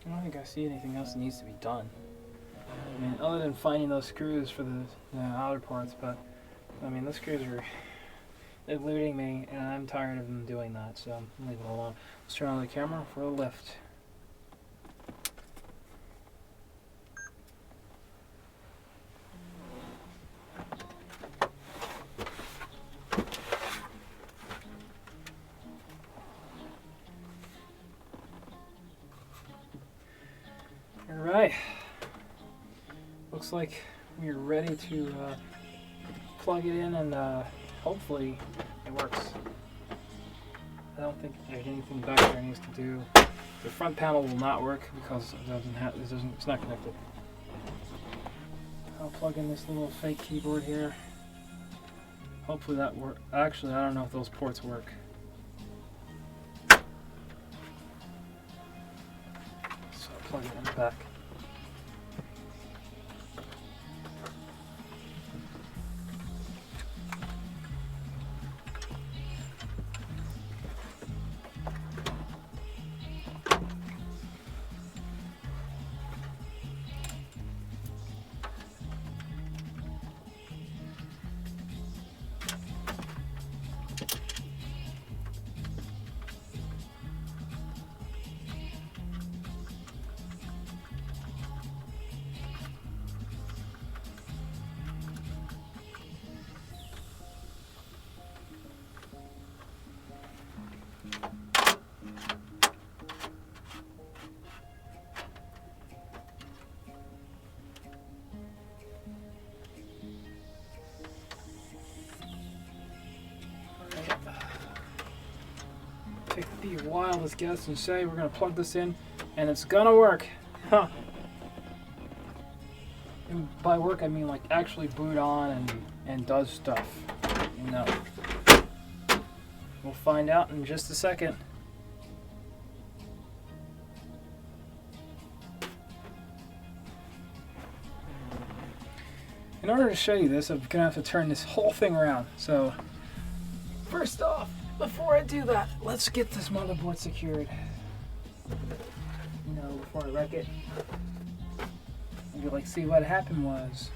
I don't think I see anything else that needs to be done. I mean, other than finding those screws for the outer parts, but I mean, those screws are eluding me, and I'm tired of them doing that, so I'm leaving it alone. Let's turn on the camera for a lift. Alright, looks like we're ready to plug it in, and hopefully it works. I don't think there's anything back there it needs to do. The front panel will not work because it's not connected. I'll plug in this little fake keyboard here. Hopefully that works. Actually, I don't know if those ports work. So I'll plug it in the back. Take the wildest guess and say we're going to plug this in and it's going to work. Huh. And by work I mean like actually boot on and does stuff. You know. We'll find out in just a second. In order to show you this, I'm going to have to turn this whole thing around. So, first off, before I do that, let's get this motherboard secured. You know, before I wreck it. And you're like, see, what happened was,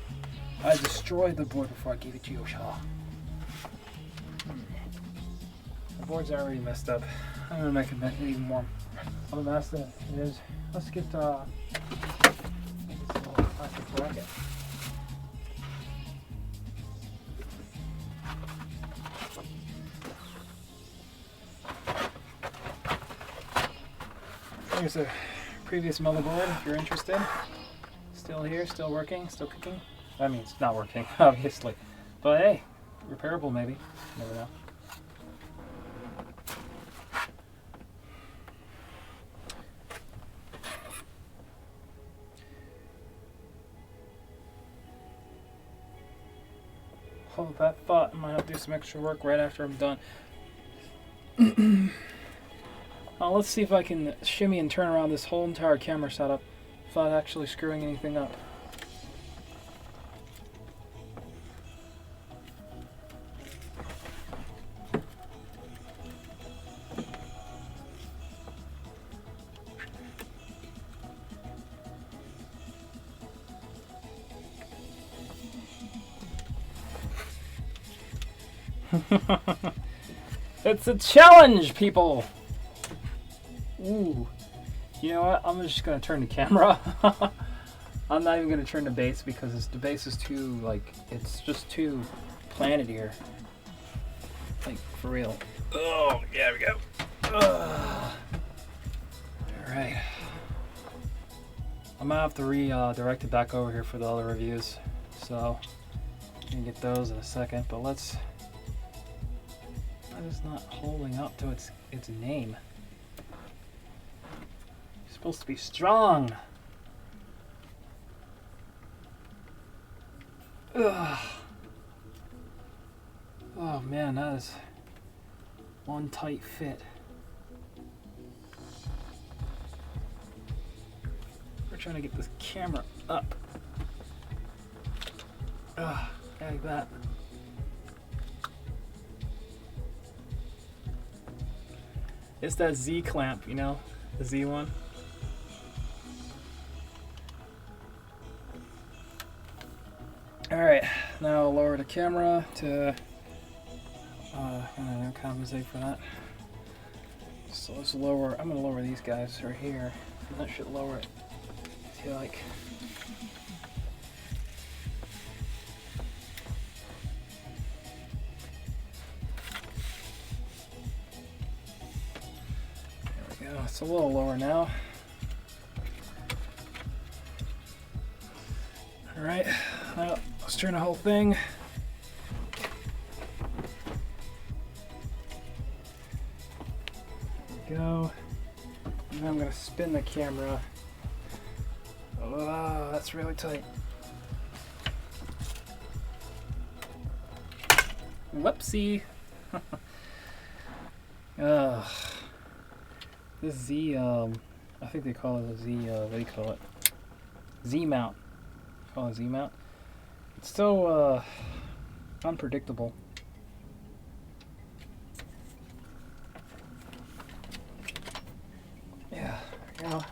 I destroyed the board before I gave it to you. The board's already messed up. I'm gonna make it even more of a mess than it is. Let's get this little plastic bracket. Here's a previous motherboard if you're interested. Still here, still working, still cooking. I mean, it's not working, obviously. But hey, repairable maybe. You never know. Hold that thought. I might have to do some extra work right after I'm done. Let's see if I can shimmy and turn around this whole entire camera setup without actually screwing anything up. It's a challenge, people! Ooh. You know what? I'm just gonna turn the camera. I'm not even gonna turn the base because the base is too, like, it's just too planted here. Like, for real. Oh, there we go. Alright. I'm gonna have to redirect it back over here for the other reviews. So, you can get those in a second, but let's... That is not holding up to its name. It's supposed to be strong. Ugh. Oh man, that is one tight fit. We're trying to get this camera up. Ugh, like that. It's that Z clamp, you know, the Z one. All right, now I'll lower the camera to compensate for that. So let's lower. I'm gonna lower these guys right here. And that should lower it to like. It's a little lower now. All right, now let's turn the whole thing. There we go. And now I'm gonna spin the camera. Oh, that's really tight. Whoopsie. This Z, I think they call it a Z, what do you call it? Z mount. Call it Z mount. It's so unpredictable. Yeah, there we go.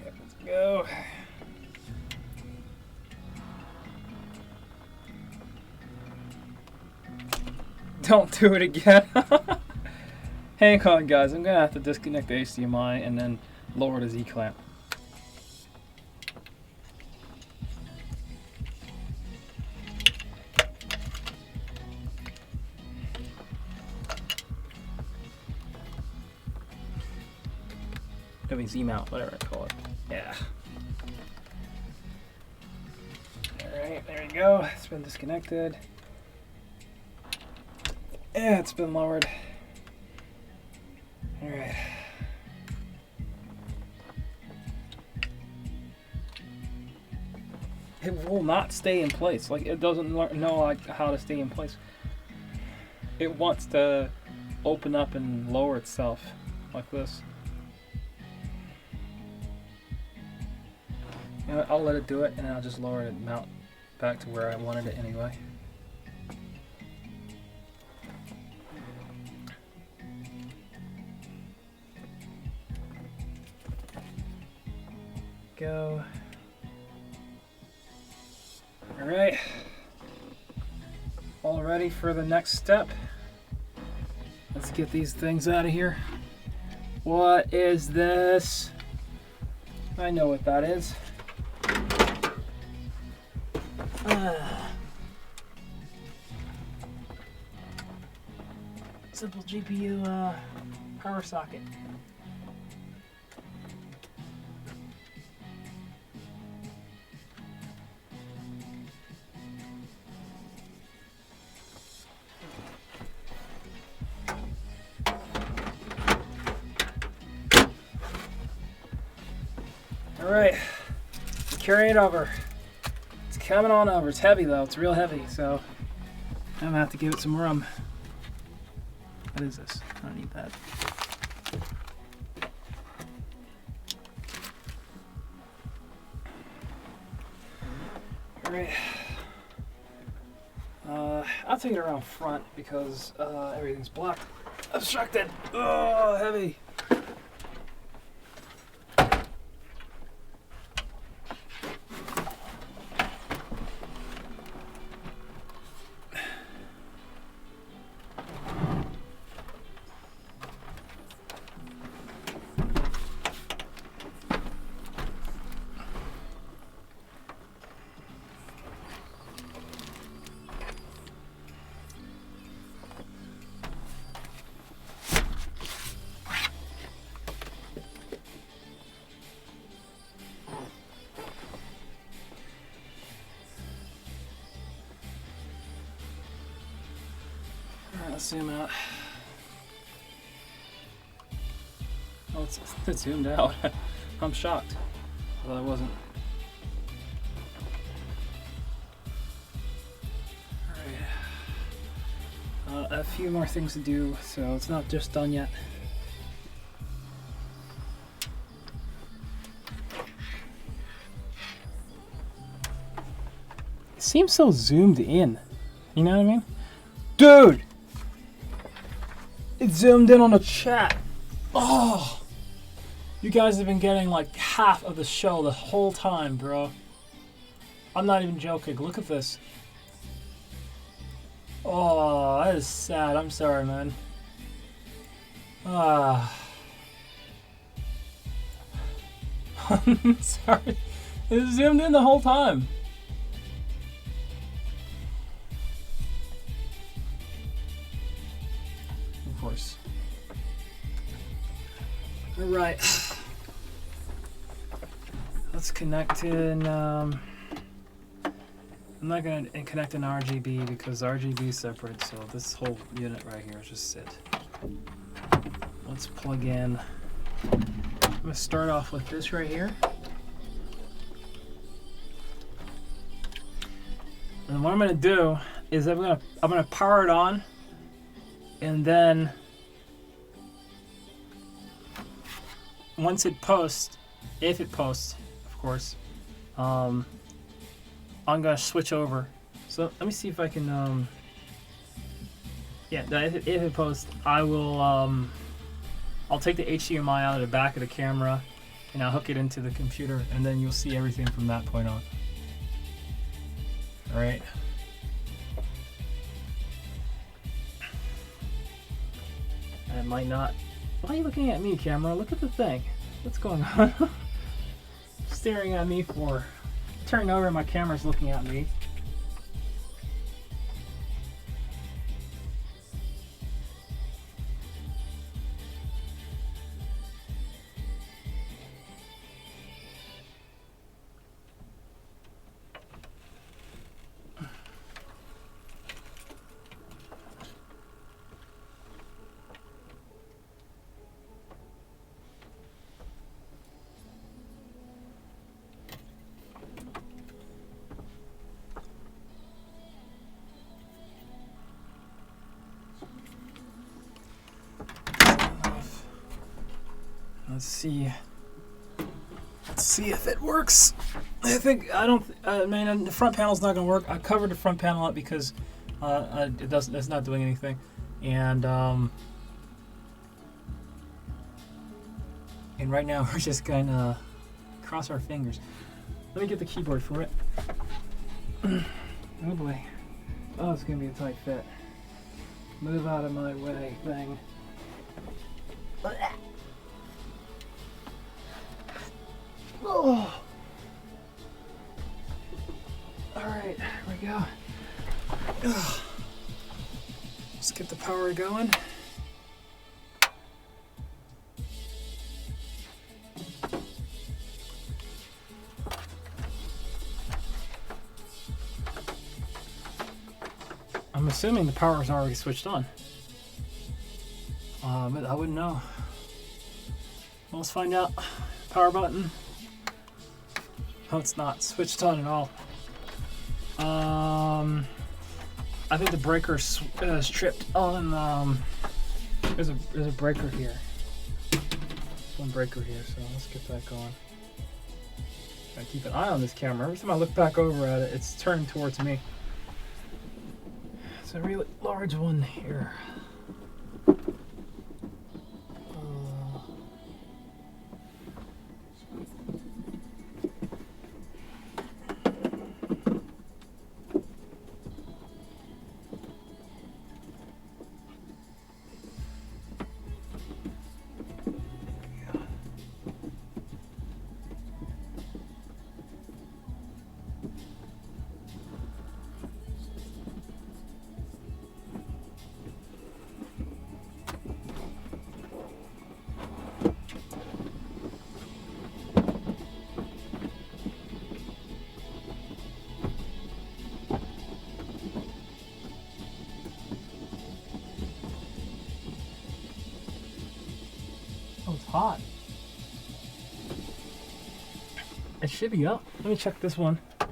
Let's go. Don't do it again. Hang on, guys. I'm gonna have to disconnect the HDMI and then lower the Z clamp. I mean Z mount, whatever I call it. Yeah. Alright, there you go. It's been disconnected. Yeah, it's been lowered. Alright. It will not stay in place. Like, it doesn't know like how to stay in place. It wants to open up and lower itself like this. You know, I'll let it do it and I'll just lower the mount back to where I wanted it anyway. Go. All right. all ready for the next step. Let's get these things out of here. What is this? I know what that is. Simple GPU power socket. All right, carry it over. It's coming on over. It's heavy though. It's real heavy, so I'm gonna have to give it some room. What is this? I don't need that. All right. I'll take it around front because everything's blocked, obstructed. Oh, heavy. Let's zoom out. Oh, it's zoomed out. I'm shocked. Well, I wasn't. Alright. A few more things to do, so it's not just done yet. It seems so zoomed in. You know what I mean? Dude! It zoomed in on a chat. Oh, you guys have been getting like half of the show the whole time, bro. I'm not even joking. Look at this. Oh, that is sad. I'm sorry, man. Ah. I'm sorry. It zoomed in the whole time. Course. All right, let's connect in. I'm not going to connect an RGB because RGB is separate, so this whole unit right here is just sit. Let's plug in. I'm going to start off with this right here. And what I'm going to do is I'm going to power it on. And then once it posts, if it posts, of course, I'm gonna switch over. So let me see if I can. Yeah, if it posts, I will. I'll take the HDMI out of the back of the camera, and I'll hook it into the computer, and then you'll see everything from that point on. All right. I might not. Why are you looking at me, camera? Look at the thing. What's going on? Staring at me for. Turning over and my camera's looking at me. Let's see. Let's see if it works. I think I don't. Man, the front panel's not gonna work. I covered the front panel up because it doesn't. It's not doing anything, and right now we're just gonna cross our fingers. Let me get the keyboard for it. Oh boy. Oh, it's gonna be a tight fit. Move out of my way, thing. Oh. All right, here we go. Ugh. Let's get the power going. I'm assuming the power is already switched on. But I wouldn't know. Well, let's find out. Power button. Oh, it's not switched on at all. I think the breaker is tripped on. There's a breaker here. One breaker here, so let's get that going. Gotta keep an eye on this camera. Every time I look back over at it, it's turned towards me. It's a really large one here. Oh, it's hot. It should be up. Let me check this one. I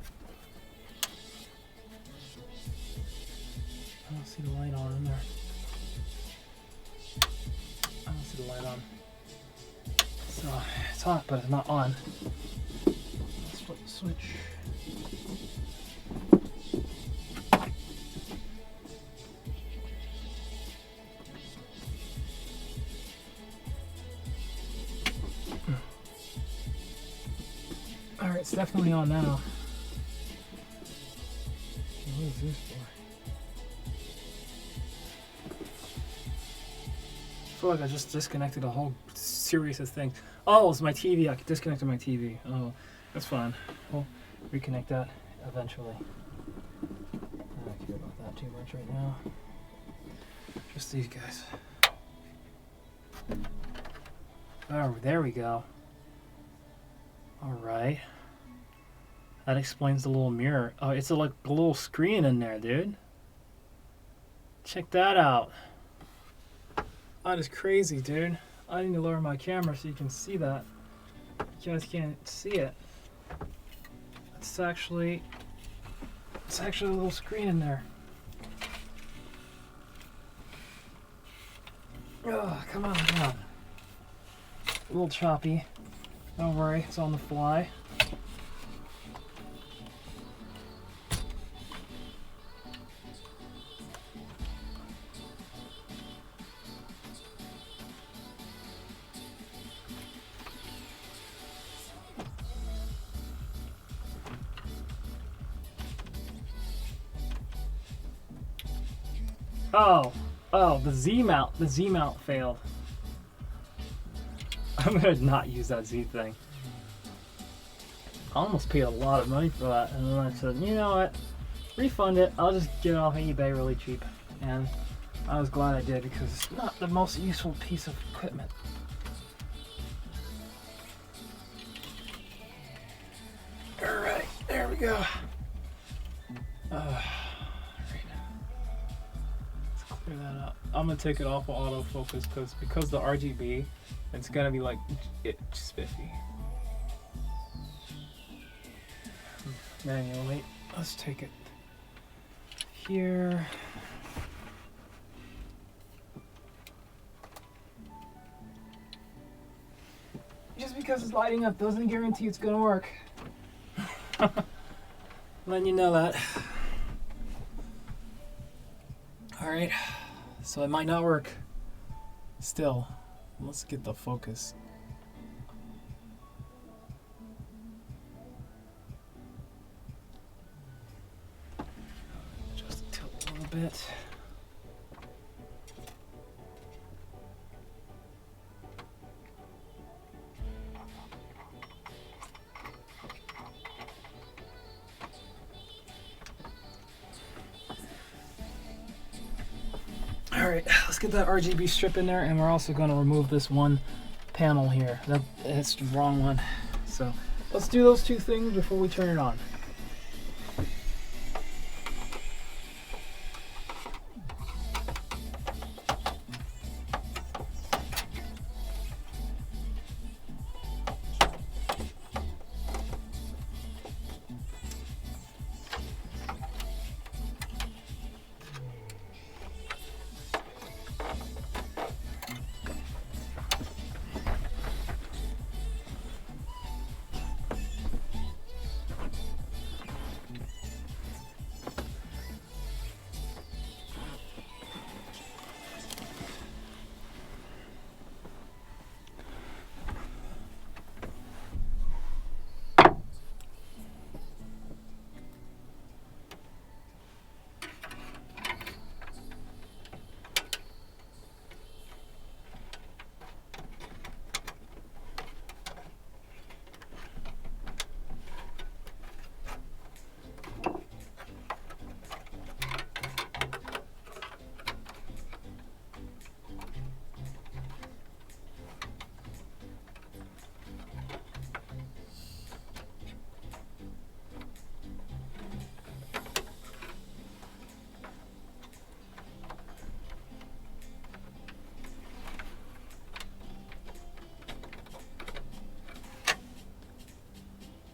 don't see the light on in there. I don't see the light on. So it's hot, but it's not on. Let's flip the switch. Alright, it's definitely on now. What is this for? I feel like I just disconnected a whole series of things. Oh, it's my TV. I disconnected my TV. Oh, that's fine. We'll reconnect that eventually. I don't care about that too much right now. Just these guys. Oh, there we go. Alright. That explains the little mirror. Oh, it's like a little screen in there, dude. Check that out. That is crazy, dude. I need to lower my camera so you can see that. You guys can't see it. It's actually a little screen in there. Oh, come on, come on. A little choppy. Don't worry, it's on the fly. Oh, the Z mount failed. I'm gonna not use that Z thing. I almost paid a lot of money for that, and then I said, you know what, refund it, I'll just get it off of eBay really cheap. And I was glad I did, because it's not the most useful piece of equipment. Alright, there we go. That up. I'm gonna take it off of autofocus because the RGB, it's gonna be like spiffy. Manually, let's take it here. Just because it's lighting up doesn't guarantee it's gonna work. Letting you know that. Alright, so it might not work. Still, let's get the focus. Just tilt bit. Alright, let's get that RGB strip in there, and we're also going to remove this one panel here. That's the wrong one. So let's do those two things before we turn it on.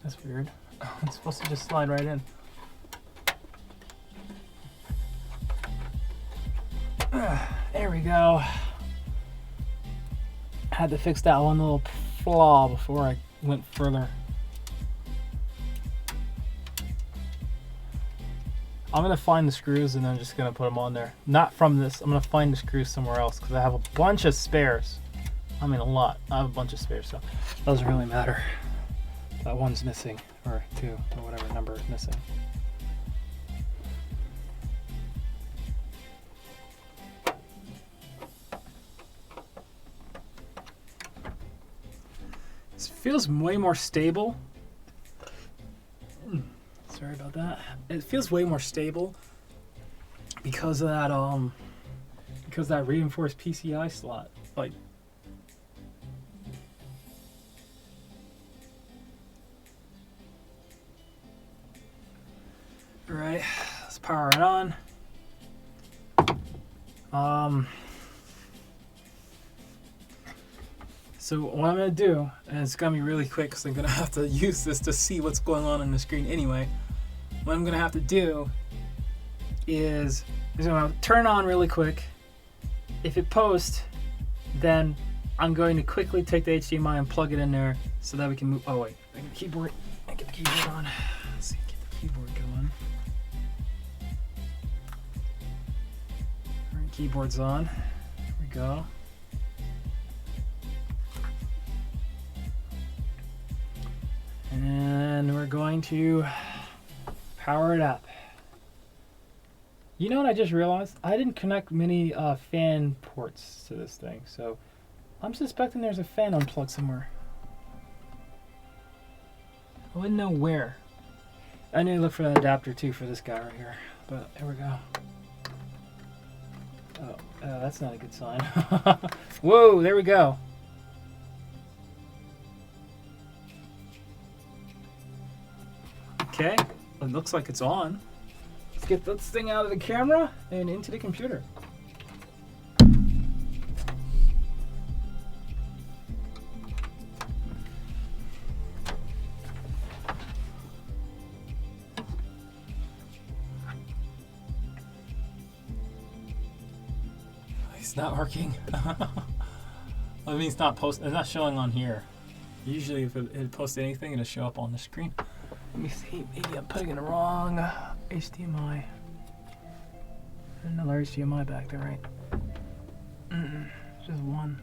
That's weird. It's supposed to just slide right in. There we go. Had to fix that one little flaw before I went further. I'm gonna find the screws and then I'm just gonna put them on there. Not from this. I'm gonna find the screws somewhere else because I have a bunch of spares. I mean a lot. I have a bunch of spares, so it doesn't really matter. That one's missing, or two, or whatever number is missing. This feels way more stable. Sorry about that. It feels way more stable because of that reinforced PCI slot. Like, all right, let's power it on. So what I'm gonna do, and it's gonna be really quick because I'm gonna have to use this to see what's going on the screen anyway. What I'm gonna have to do is I'm gonna turn on really quick. If it posts, then I'm going to quickly take the HDMI and plug it in there so that we can move. Oh wait, I get the keyboard. I get the keyboard on. Let's see, get the keyboard going. All right, keyboard's on. There we go. And we're going to power it up. You know what I just realized? I didn't connect many fan ports to this thing, so I'm suspecting there's a fan unplugged somewhere. I wouldn't know where. I need to look for that adapter too for this guy right here, but here we go. Oh, that's not a good sign. Whoa, there we go. Okay, it looks like it's on. Let's get this thing out of the camera and into the computer. It's not working. I mean, it's not showing on here. Usually if it posts anything, it'll show up on the screen. Let me see, maybe I'm putting in the wrong HDMI. Another HDMI back there, right? Just one.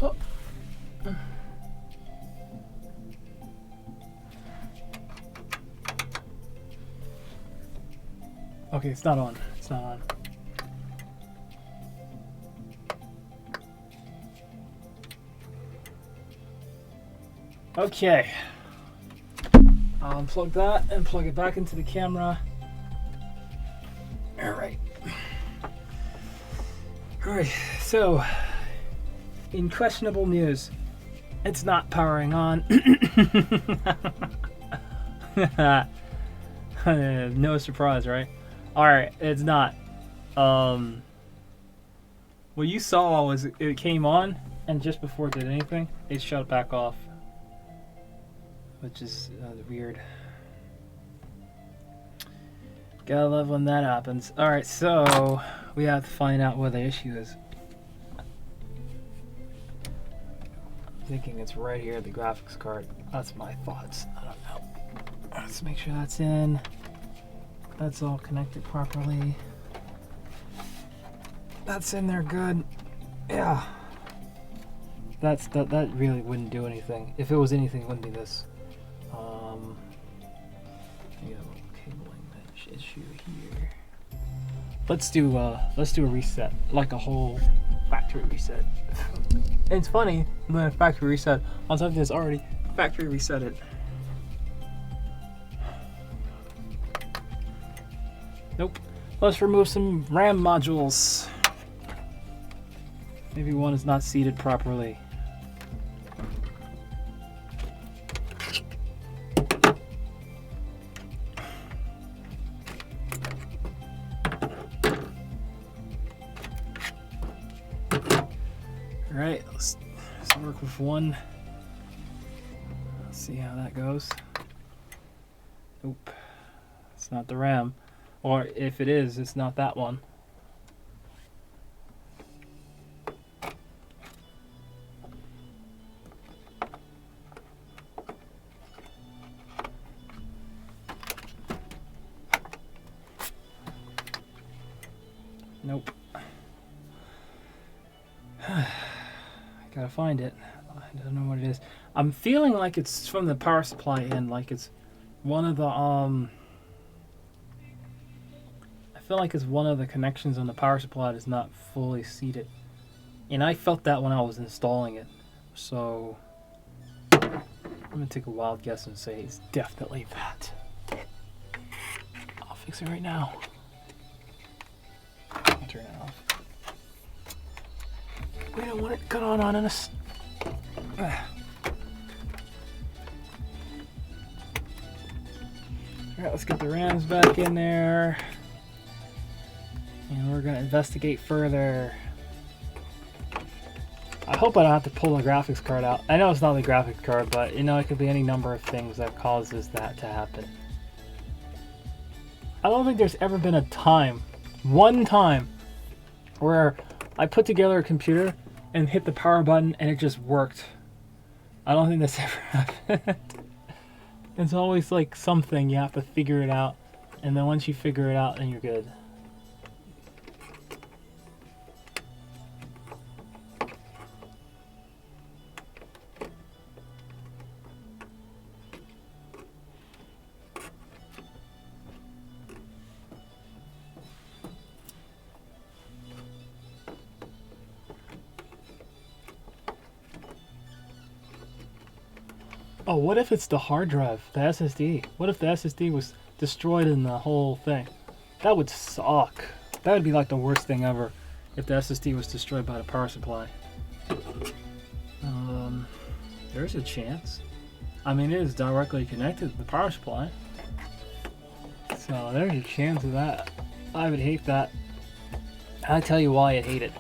Oh. Okay, it's not on. It's not on. Okay. I'll unplug that and plug it back into the camera. Alright. Alright, so in questionable news, it's not powering on. No surprise, right? Alright, it's not. What you saw was it came on, and just before it did anything, it shut back off. Which is weird. Gotta love when that happens. Alright, so we have to find out what the issue is. I'm thinking it's right here, the graphics card. That's my thoughts. I don't know. Let's make sure that's in. That's all connected properly. That's in there good. Yeah. That really wouldn't do anything. If it was anything, it wouldn't be this. Yeah, a little cabling issue here. Let's do a reset, like a whole factory reset. And it's funny, the factory reset on something that's already factory reset it. Nope. Let's remove some RAM modules. Maybe one is not seated properly. Alright, let's work with one. Let's see how that goes. Nope. It's not the RAM. Or if it is, it's not that one. Nope. Gotta find it. I don't know what it is. I'm feeling like it's from the power supply end, like it's one of the I feel like it's one of the connections on the power supply that's not fully seated. And I felt that when I was installing it. So I'm gonna take a wild guess and say it's definitely that. I'll fix it right now. I'll turn it off. We don't want it cut on us. Alright, let's get the RAMs back in there. And we're going to investigate further. I hope I don't have to pull the graphics card out. I know it's not the graphics card, but you know, it could be any number of things that causes that to happen. I don't think there's ever been a time, one time, where I put together a computer and hit the power button and it just worked. I don't think that's ever happened. It's always like something, you have to figure it out, and then once you figure it out, then you're good. Oh, what if it's the hard drive, the SSD? What if the SSD was destroyed in the whole thing? That would suck. That would be like the worst thing ever if the SSD was destroyed by the power supply. There's a chance. I mean, it is directly connected to the power supply. So there's a chance of that. I would hate that. I'll tell you why I'd hate it.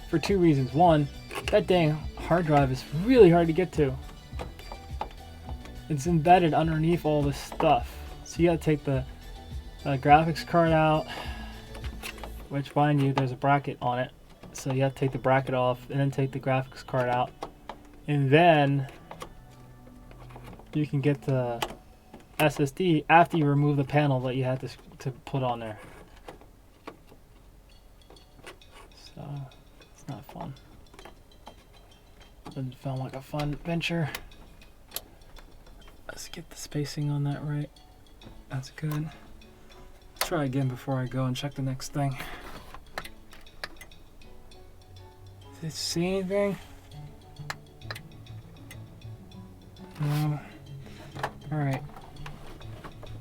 For two reasons. One, that dang hard drive is really hard to get to. It's embedded underneath all this stuff. So you gotta take the graphics card out, which mind you, there's a bracket on it. So you have to take the bracket off and then take the graphics card out. And then you can get the SSD after you remove the panel that you had to put on there. So it's not fun. Doesn't sound like a fun venture. Let's get the spacing on that right. That's good. try again before I go and check the next thing. Did it see anything? No. Alright.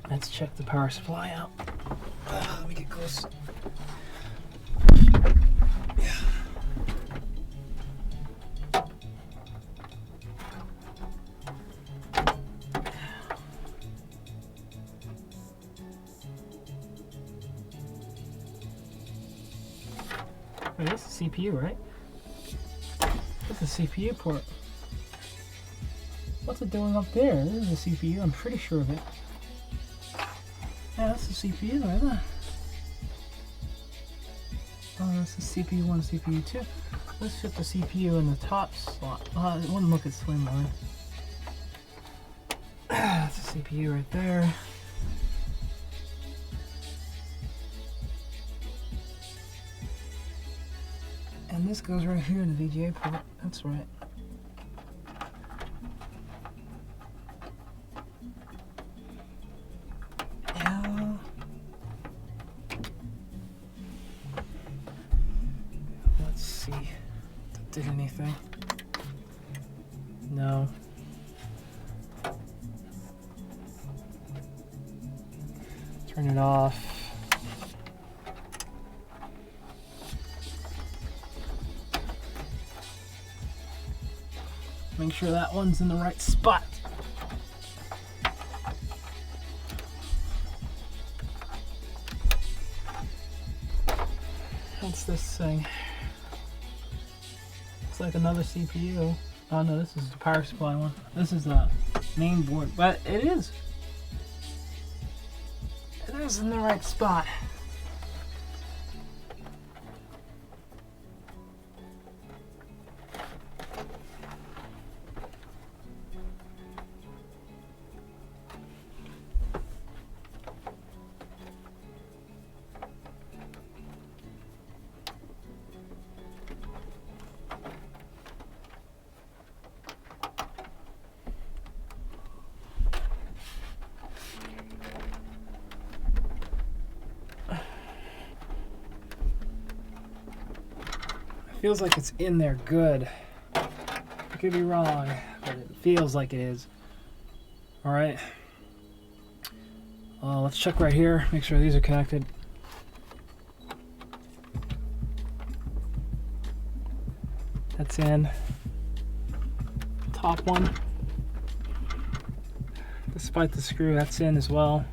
Let's check the power supply out. Let me get close. Yeah. Wait, this is CPU, right? This is a CPU port. What's it doing up there? This is a CPU, I'm pretty sure of it. Yeah, that's the CPU, isn't it? Oh, that's the CPU 1, CPU 2. Let's put the CPU in the top slot. It wouldn't look at slim line. That's the CPU right there. And this goes right here in the VGA port. That's right. Did anything? No. Turn it off. Make sure that one's in the right spot. What's this thing? Looks like another CPU. Oh no, this is the power supply one. This is the main board, but it is in the right spot. Feels like it's in there good. I could be wrong, but it feels like it is. Alright. Let's check right here, make sure these are connected. That's in. Top one. Despite the screw, that's in as well.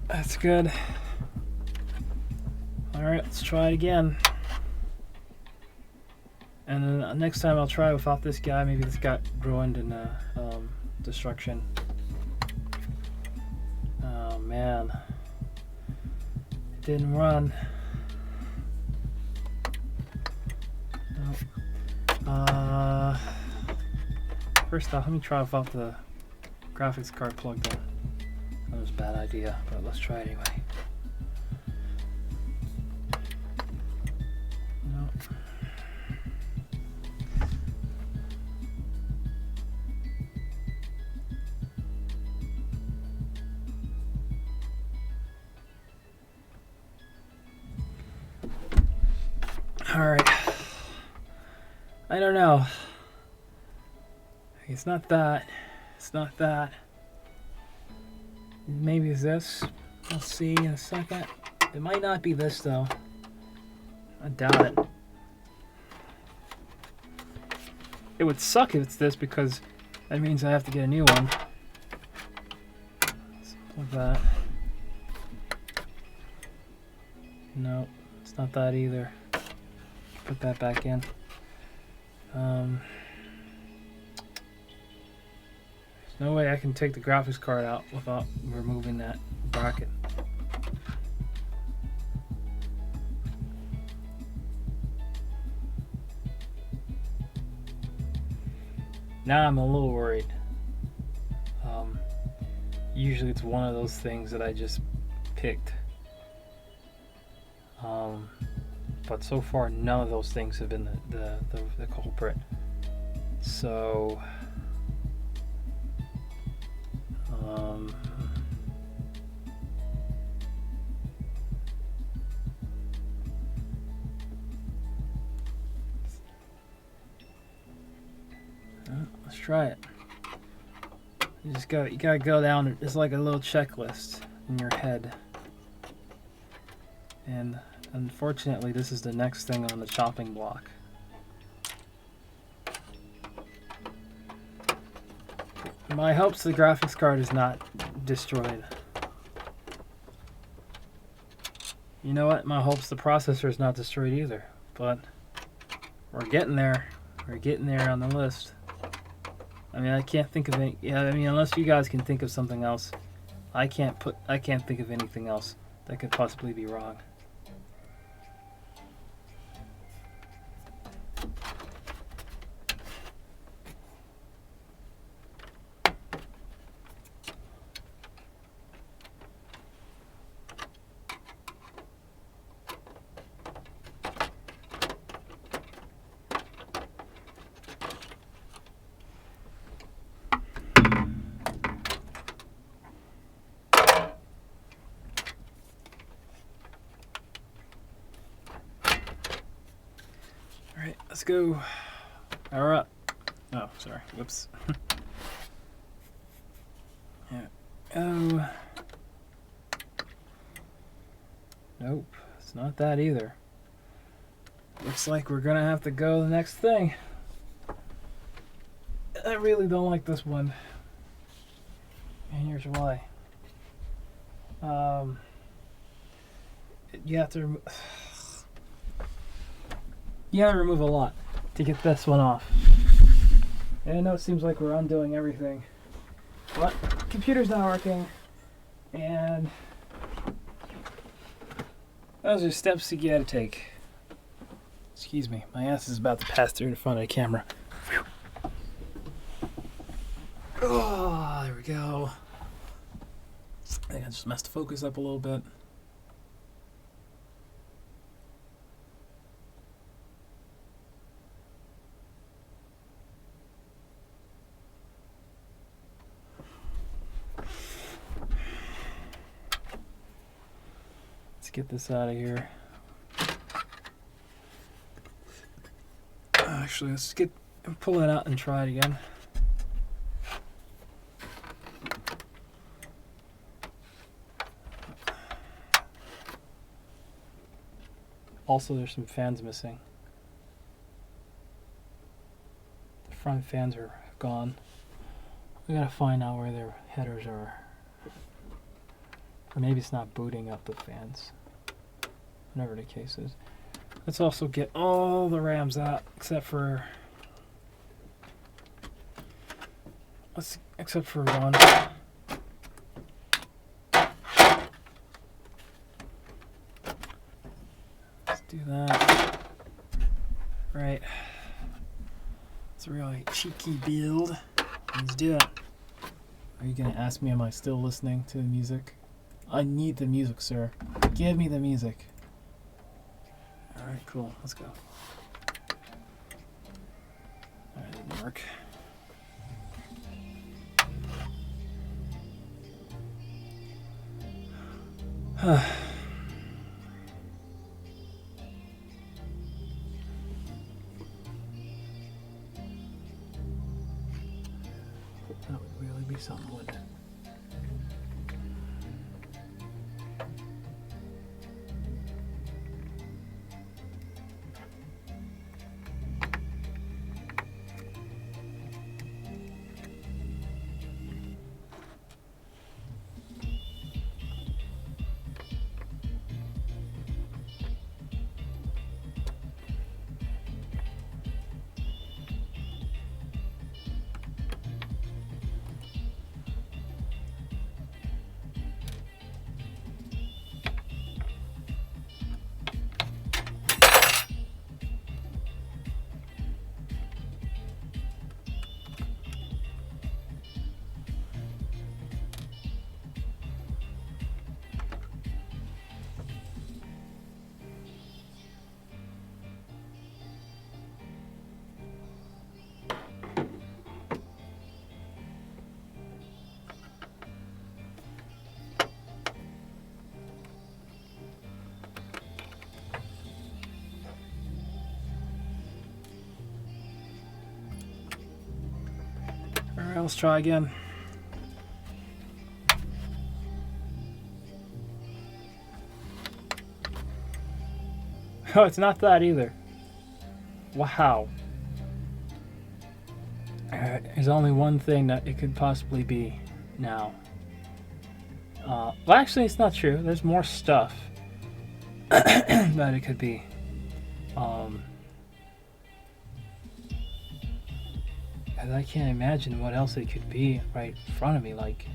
That's good. Alright, let's try it again. And then next time I'll try without this guy. Maybe this got ruined in destruction. Oh man. It didn't run. Nope. First off, let me try without the graphics card plugged in. That was a bad idea, but let's try it anyway. Alright, I don't know, it's not that, it's not that, maybe it's this, I'll see in a second. It might not be this though, I doubt it. It would suck if it's this because that means I have to get a new one. Something like that. No, it's not that either. Put that back in. There's no way I can take the graphics card out without removing that bracket. Now I'm a little worried. Usually it's one of those things that I just picked. But so far none of those things have been the culprit. So try it. You gotta go down. It's like a little checklist in your head. And unfortunately, this is the next thing on the chopping block. My hopes the graphics card is not destroyed. You know what? My hopes the processor is not destroyed either. But we're getting there. We're getting there on the list. I mean, I can't think of any. Yeah, I mean, unless you guys can think of something else, I can't think of anything else that could possibly be wrong. Let's go. All right. Oh, sorry. Whoops. Yeah. Oh. Nope. It's not that either. Looks like we're gonna have to go to the next thing. I really don't like this one. And here's why. You have to remove a lot to get this one off. And I know it seems like we're undoing everything, but computer's not working, and those are steps you gotta take. Excuse me, my ass is about to pass through the front of the camera. Whew. Oh, there we go. I think I just messed the focus up a little bit. Get this out of here. Actually, let's pull it out and try it again. Also, there's some fans missing. The front fans are gone. We gotta find out where their headers are. Or maybe it's not booting up the fans. Whatever the case is. Let's also get all the RAMs out except for one. Let's do that. Right. It's a really cheeky build. Let's do it. Are you gonna ask me, am I still listening to the music? I need the music, sir. Give me the music. Alright, cool. Let's go. That didn't work. That would really be something, wouldn't it? let's try again. Oh, it's not that either. Wow. There's only one thing that it could possibly be now. Well, actually, it's not true. There's more stuff that it could be. And I can't imagine what else it could be right in front of me. Like,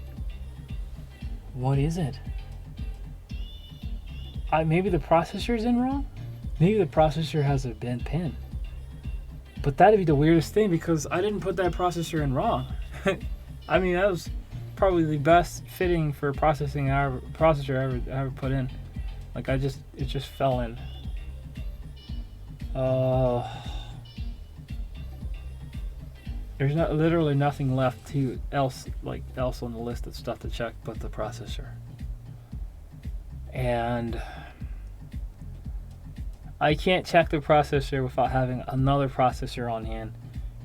what is it? Maybe the processor's in wrong? Maybe the processor has a bent pin. But that'd be the weirdest thing because I didn't put that processor in wrong. I mean, that was probably the best fitting for processor I ever put in. Like it just fell in. There's literally nothing left else on the list of stuff to check but the processor. And I can't check the processor without having another processor on hand.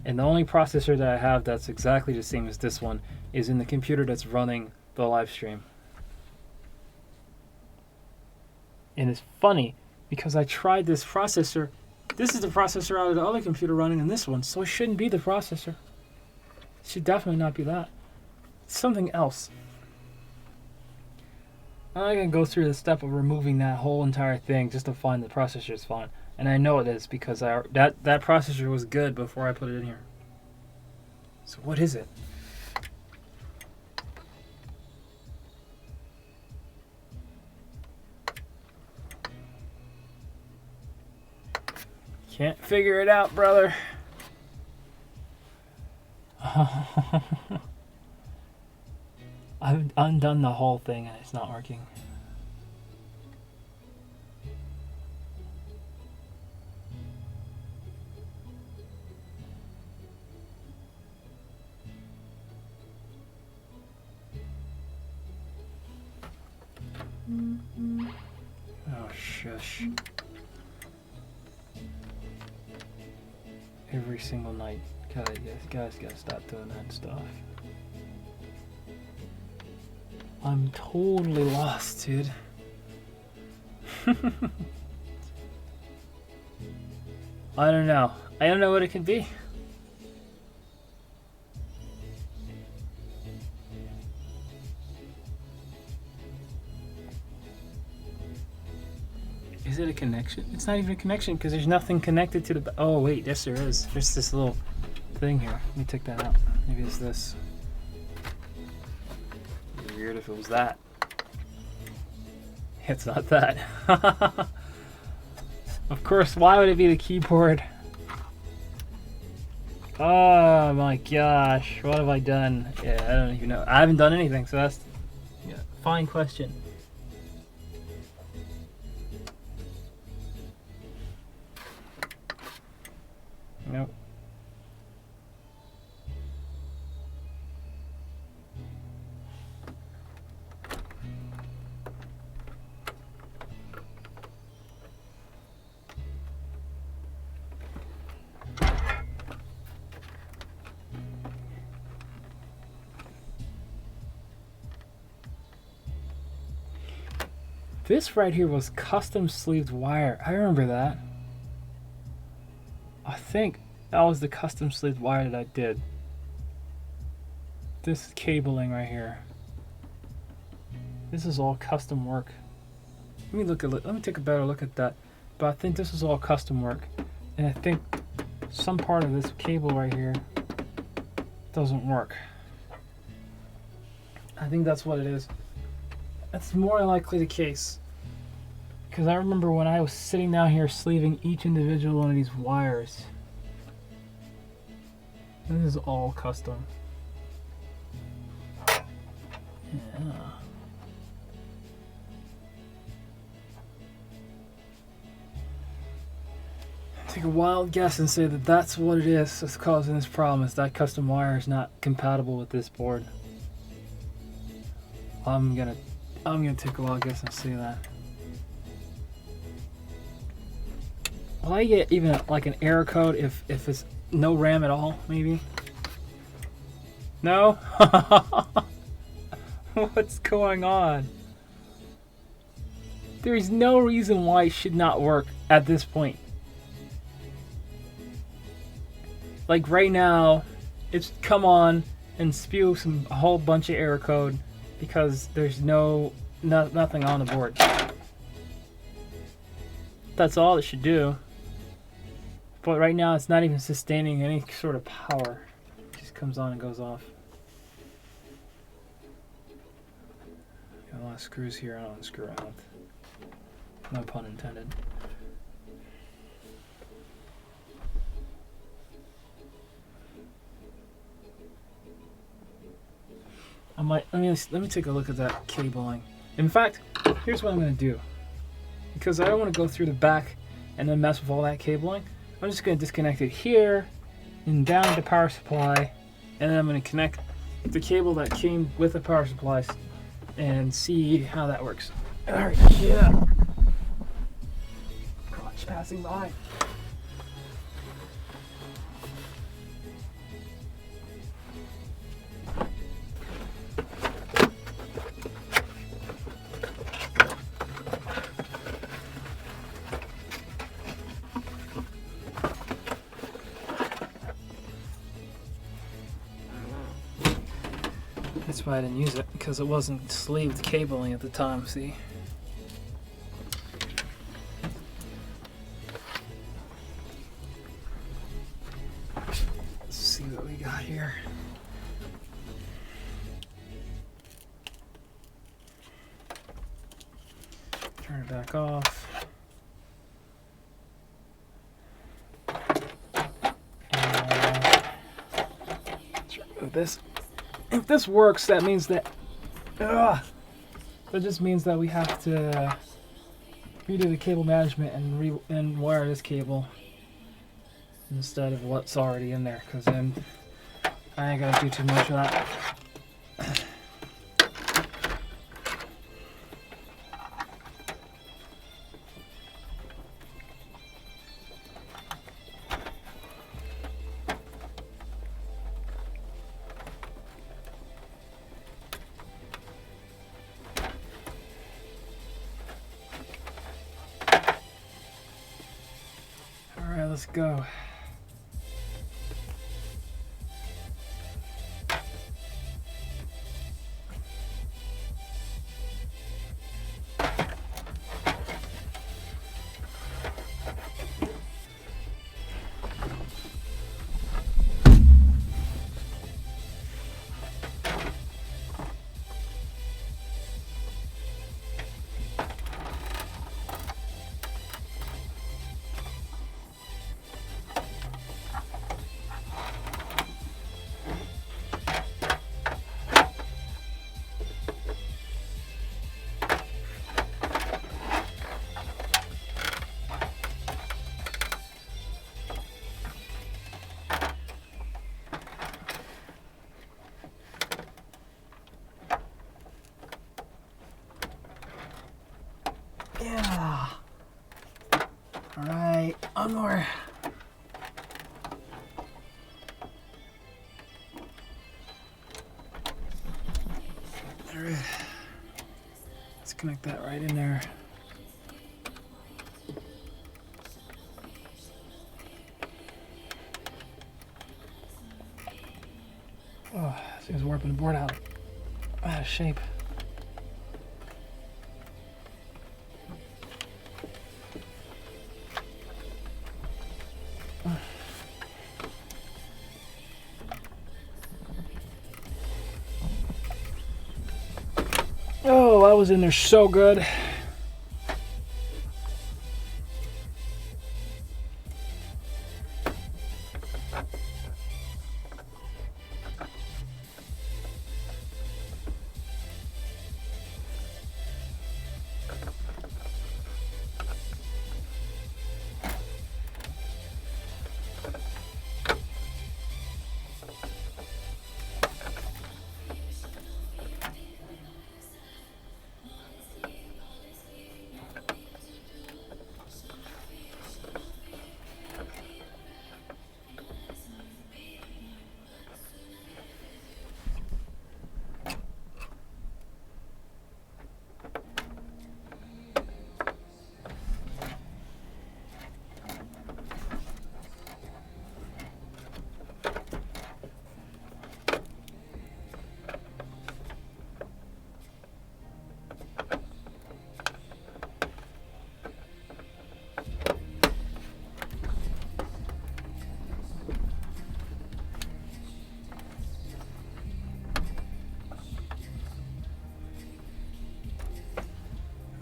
And the only processor that I have that's exactly the same as this one is in the computer that's running the live stream. And it's funny because I tried this processor. This is the processor out of the other computer running in this one, so it shouldn't be the processor. It should definitely not be that. It's something else. I'm not going to go through the step of removing that whole entire thing just to find the processor is fine. And I know it is because that processor was good before I put it in here. So what is it? Can't figure it out, brother. I've undone the whole thing and it's not working. Oh, shush. Every single night. God, you guys gotta stop doing that stuff. I'm totally lost, dude. I don't know. I don't know what it could be. Is it a connection? It's not even a connection because there's nothing connected to the... Oh, wait. Yes, there is. There's this little thing here. Let me take that out. Maybe it's this. It'd be weird if it was that. It's not that. Of course, why would it be the keyboard? Oh my gosh. What have I done? Yeah, I don't even know. I haven't done anything, so that's... Yeah, fine question. Nope. This right here was custom sleeved wire. I remember that. I think that was the custom sleeved wire that I did. This cabling right here. This is all custom work. Let me take a better look at that. But I think this is all custom work. And I think some part of this cable right here doesn't work. I think that's what it is. That's more likely the case. Because I remember when I was sitting down here sleeving each individual one of these wires. This is all custom. Yeah. Take a wild guess and say that that's what it is that's causing this problem. Is that custom wire is not compatible with this board. I'm gonna take a wild guess and say that. Will I get even like an error code if it's no RAM at all? Maybe. No? What's going on? There is no reason why it should not work at this point. Like right now, it's come on and spew a whole bunch of error code because there's nothing on the board. That's all it should do. But right now it's not even sustaining any sort of power. It just comes on and goes off. Got a lot of screws here I don't want to screw around with. No pun intended. Let me take a look at that cabling. In fact, here's what I'm going to do. Because I don't want to go through the back and then mess with all that cabling. I'm just going to disconnect it here and down to the power supply, and then I'm going to connect the cable that came with the power supply and see how that works. Alright, yeah. Crotch passing by. That's why I didn't use it, because it wasn't sleeved cabling at the time, see? Let's see what we got here. Turn it back off. Let's remove this. If this works, that means that that just means that we have to redo the cable management and wire this cable instead of what's already in there, because then I ain't gonna do too much of that. Let's go. Yeah. All right, one more. All right. Let's connect that right in there. Oh, this thing's warping the board out of shape. Oh, that was in there so good.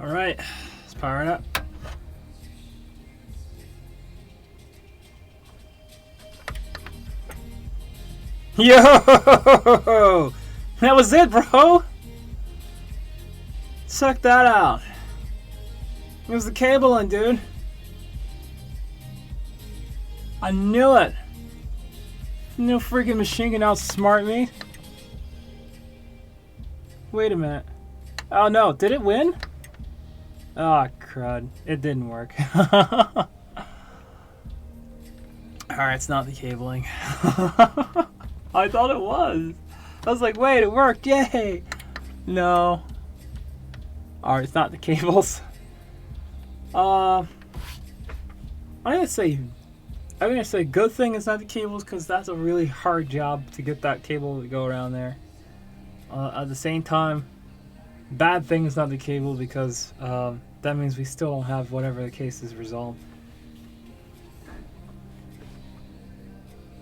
All right, let's power it up. Yo! That was it, bro! Check that out. It was the cabling, dude. I knew it. No freaking machine can outsmart me. Wait a minute. Oh no, did it win? Oh crud, it didn't work. Alright, it's not the cabling. I thought it was. I was like, wait, it worked, yay! No. Alright, it's not the cables. I'm gonna say good thing it's not the cables, because that's a really hard job to get that cable to go around there. At the same time, bad thing is not the cable, because that means we still don't have whatever the case is resolved.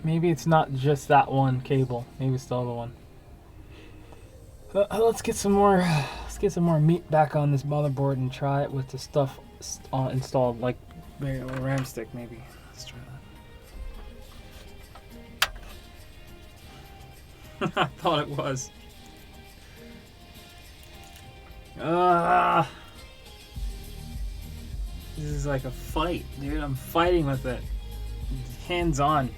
Maybe it's not just that one cable. Maybe it's the other one. Let's get some more. Let's get some more meat back on this motherboard and try it with the stuff installed, like maybe a RAM stick. Maybe. Let's try that. I thought it was. This is like a fight, dude. I'm fighting with it. Hands on.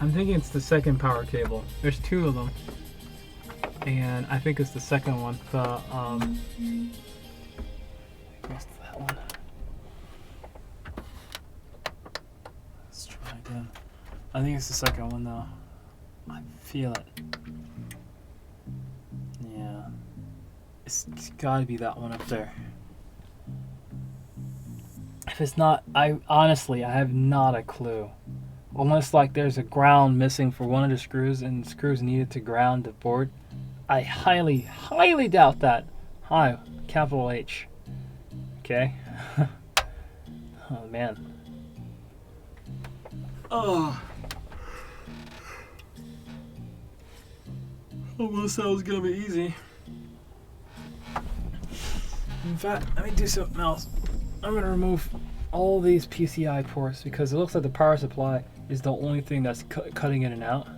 I'm thinking it's the second power cable. There's two of them, and I think it's the second one. The what's that one? Let's try again. I think it's the second one though. I feel it. Yeah, it's got to be that one up there. If it's not, I have not a clue. Unless like there's a ground missing for one of the screws and screws needed to ground the board. I highly, highly doubt that. Hi, capital H. Okay. Oh man. Oh. Almost thought it was gonna be easy. In fact, let me do something else. I'm gonna remove all these PCI ports because it looks like the power supply is the only thing that's cutting in and out.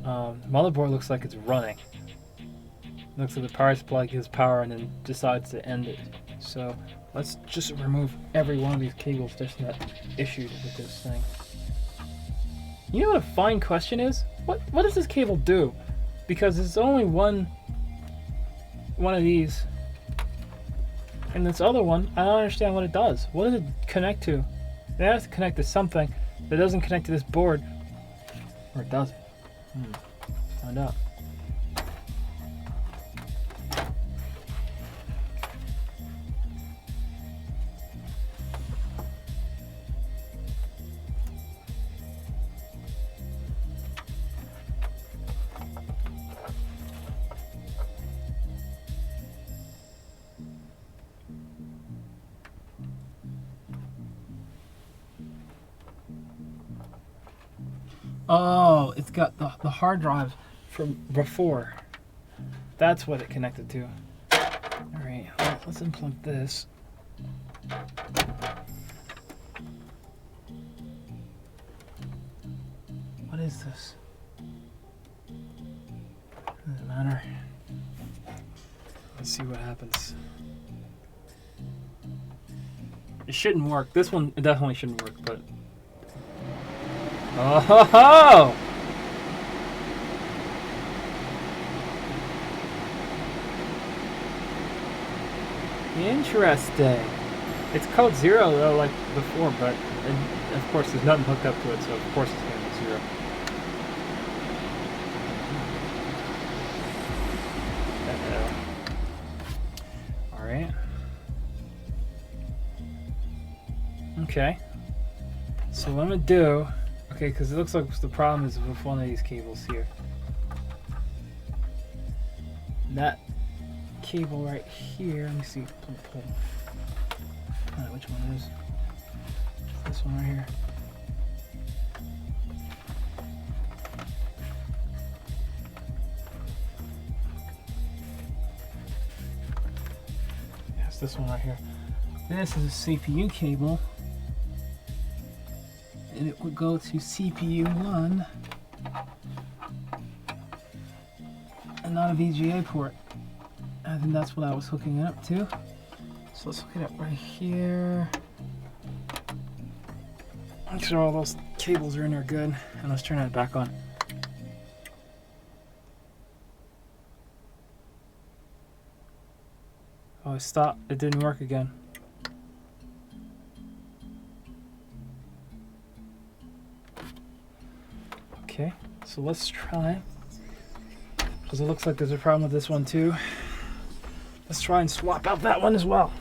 Motherboard looks like it's running. Looks like the power supply gives power and then decides to end it. So let's just remove every one of these cables that's not issued with this thing. You know what a fine question is? What does this cable do? Because there's only one of these. And this other one, I don't understand what it does. What does it connect to? It has to connect to something that doesn't connect to this board. Or it doesn't. Find out. Oh, it's got the hard drive from before. That's what it connected to. Alright, let's unplug this. What is this? Doesn't matter. Let's see what happens. It shouldn't work. This one definitely shouldn't work, but... Oh ho ho! Interesting. It's code 0 though, like before, but of course there's nothing hooked up to it, so of course it's going to be 0. Alright. Okay. So what I'm going to do... Okay, Okay, because it looks like the problem is with one of these cables here. That cable right here, let me see, pull. I don't know which one it is. This one right here. Yes, this one right here. This is a CPU cable, and it would go to CPU 1 and not a VGA port. I think that's what I was hooking it up to. So let's hook it up right here. Make sure all those cables are in there good, and let's turn that back on. Oh, it stopped. It didn't work again. Okay, so let's try, because it looks like there's a problem with this one too. Let's try and swap out that one as well.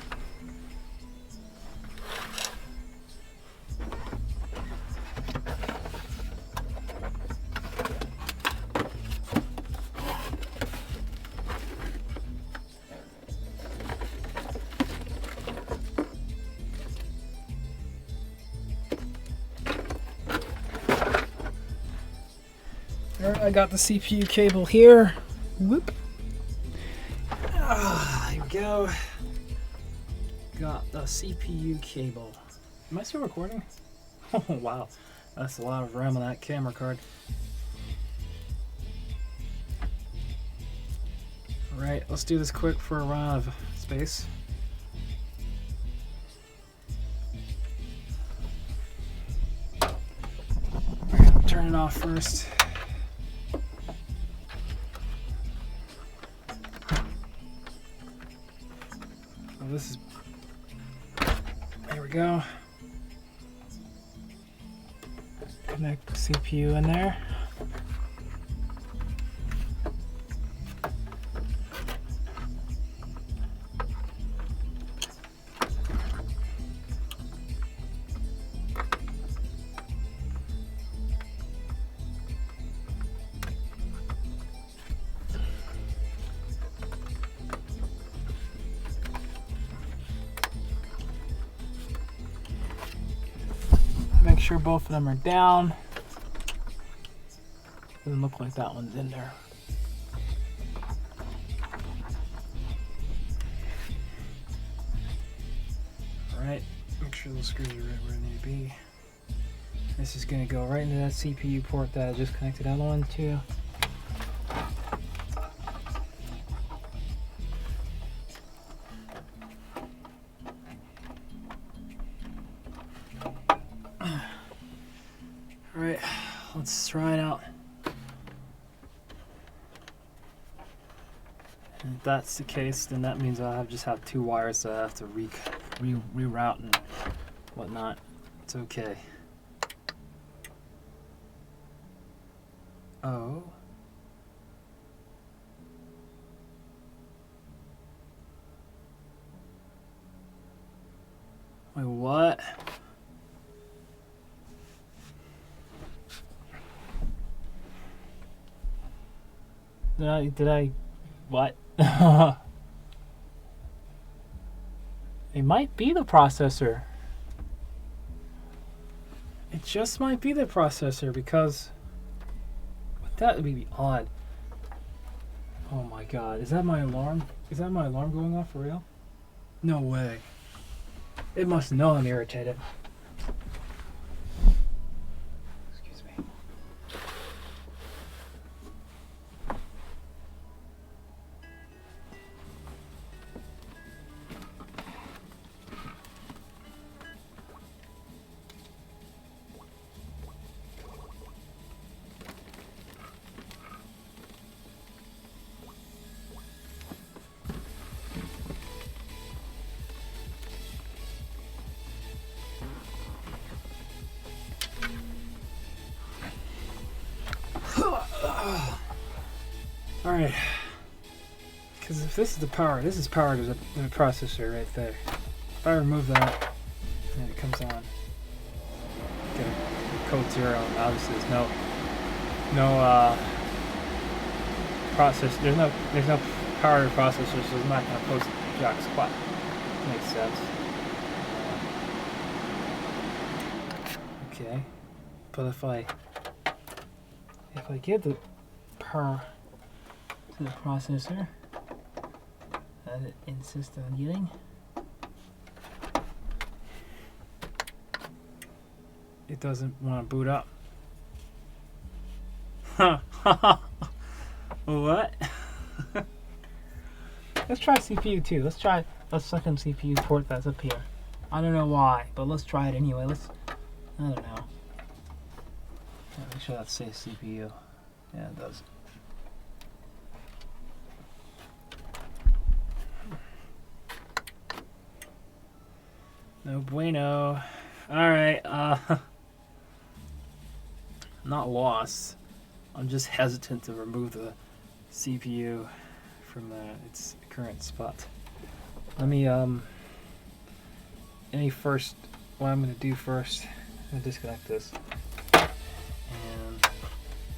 Alright, I got the CPU cable here. Whoop. There we go. Got the CPU cable. Am I still recording? Oh wow, that's a lot of RAM on that camera card. Alright, let's do this quick for a run out of space. Alright, turn it off first. This is, there we go. Connect the CPU in there. Make sure both of them are down. Doesn't look like that one's in there. Alright, make sure those screws are right where they need to be. This is going to go right into that CPU port that I just connected that one to. Alright, let's try it out. And if that's the case, then that means I just have two wires that I have to reroute and whatnot. It's okay. Oh. Wait, what? Did I, what? It might be the processor. It just might be the processor, because that would be odd. Oh my god, is that my alarm? Is that my alarm going off for real? No way. It must know I'm irritated. Excuse me. Alright, because if this is the power, this is power to the processor right there. If I remove that, then it comes on. Get a code 0. Obviously, there's no process. There's no power to the processor, so it's not going to post jack squat. Makes sense. Okay, but if I give the power to the processor that it insists on getting, it doesn't want to boot up. What? Let's try CPU too. Let's try a second CPU port that's up here. I don't know why, but let's try it anyway. I don't know. Make sure that says CPU. Yeah, it does. No bueno. Alright, not lost. I'm just hesitant to remove the CPU from its current spot. Let me first, what I'm going to do first, I'm going to disconnect this and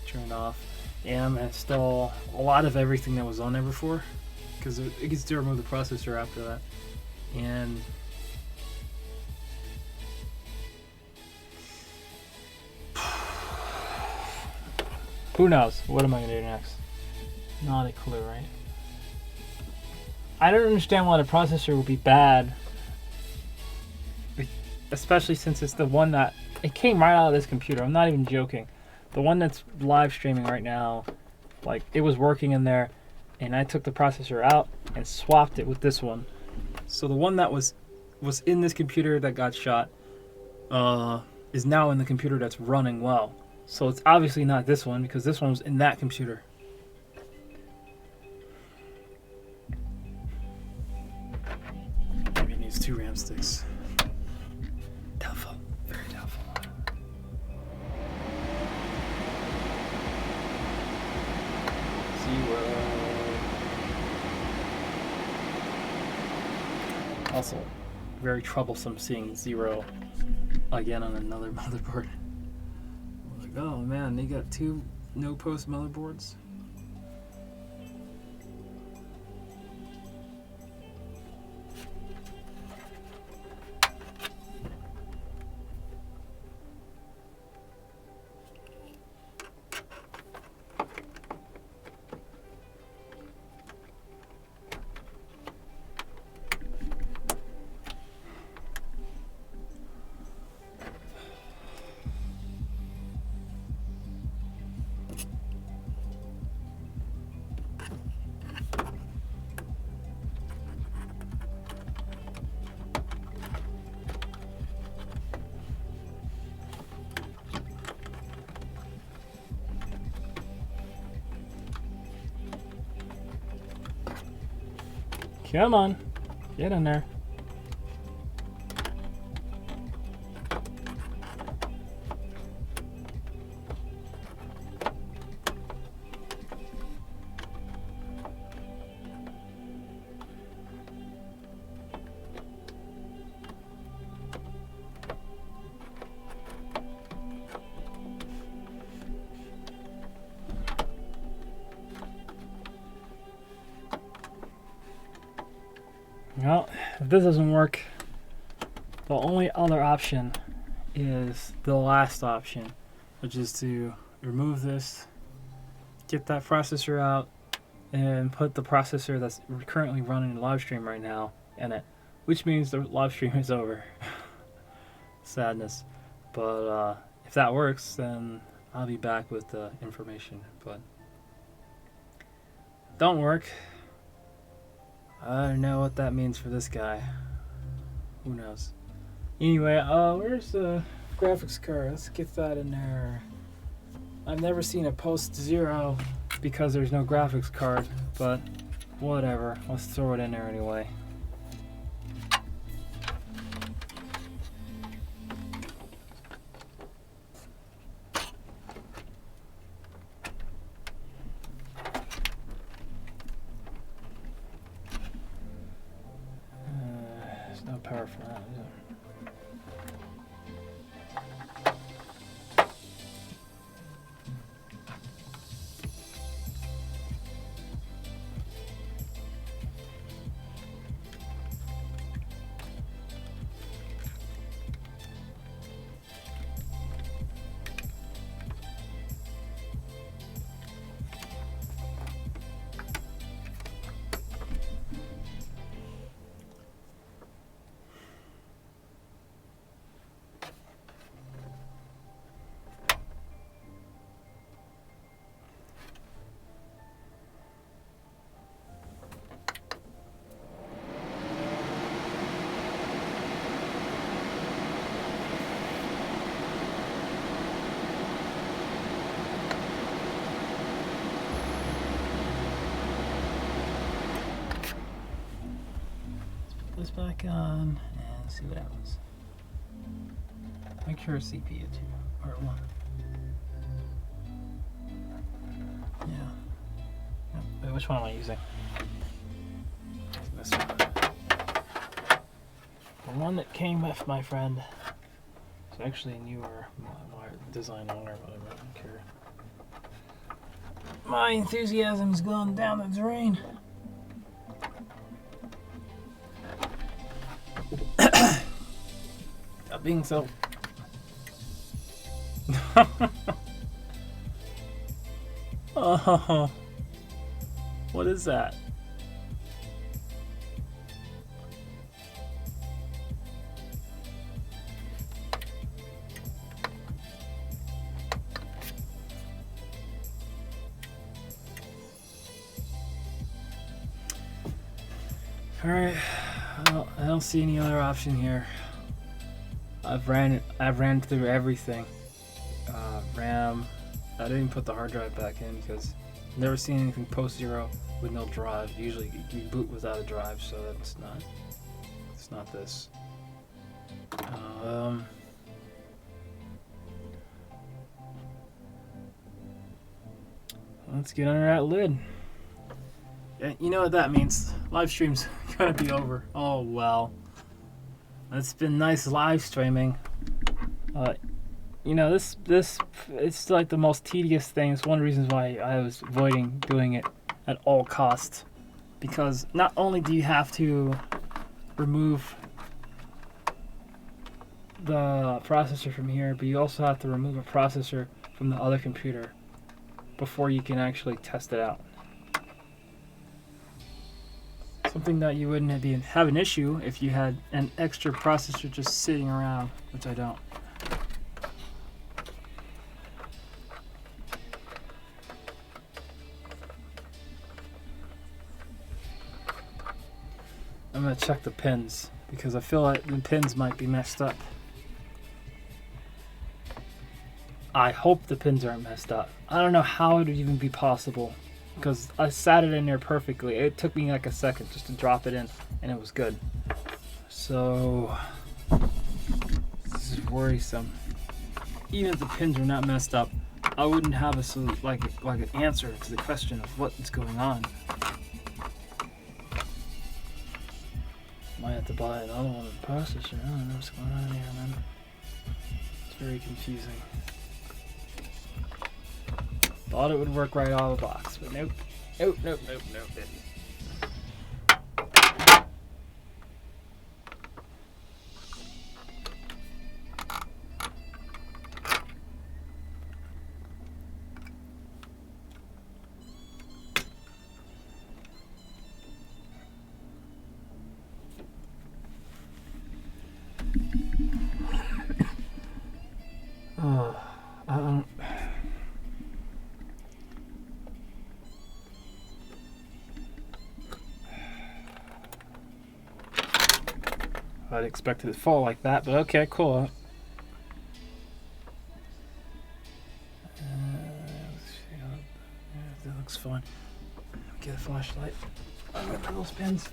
turn it off. And I'm going to install a lot of everything that was on there before, because it gets to remove the processor after that. And who knows? What am I going to do next? Not a clue, right? I don't understand why the processor would be bad, especially since it's the one that it came right out of this computer. I'm not even joking. The one that's live streaming right now, like, it was working in there, and I took the processor out and swapped it with this one. So the one that was in this computer that got shot is now in the computer that's running well. So it's obviously not this one, because this one was in that computer. Maybe it needs 2 RAM sticks. Doubtful. Very doubtful. Also, very troublesome seeing 0 again on another motherboard. Like, oh man, they got 2 no-post motherboards. Come on, get in there. Well, if this doesn't work, the only other option is the last option, which is to remove this, get that processor out, and put the processor that's currently running the live stream right now in it, which means the live stream is over. Sadness. But if that works, then I'll be back with the information. But don't work. I don't know what that means for this guy. Who knows? Anyway, where's the graphics card? Let's get that in there. I've never seen a post 0 because there's no graphics card, but whatever. Let's throw it in there anyway. There's no power for that, is there? this back on and see what happens. Make sure it's CPU 2 or 1. Yeah. Yep. Wait, which one am I using? This one. The one that came with my friend. It's actually a newer design wire, whatever. I don't care. My enthusiasm's gone down the drain. That being so. Oh, what is that? All right, well, I don't see any other option here. I've ran through everything. RAM. I didn't put the hard drive back in because I've never seen anything post 0 with no drive. Usually you boot without a drive, so it's not this. Let's get under that lid. Yeah, you know what that means. Live stream's gonna be over. Oh well. It's been nice live streaming. You know, this it's like the most tedious thing. It's one of the reasons why I was avoiding doing it at all costs. Because not only do you have to remove the processor from here, but you also have to remove a processor from the other computer before you can actually test it out. Something that you wouldn't have an issue if you had an extra processor just sitting around, which I don't. I'm gonna check the pins because I feel like the pins might be messed up. I hope the pins aren't messed up. I don't know how it would even be possible because I sat it in there perfectly. It took me like a second just to drop it in and it was good. So this is worrisome. Even if the pins are not messed up, I wouldn't have like an answer to the question of what is going on. Might have to buy another one with processor. I don't know what's going on here, man. It's very confusing. Thought it would work right out of the box, but nope. Nope, nope, nope, nope, didn't. I'd expect it to fall like that, but okay, cool. That looks fine. Get a flashlight. I'm gonna put those pins.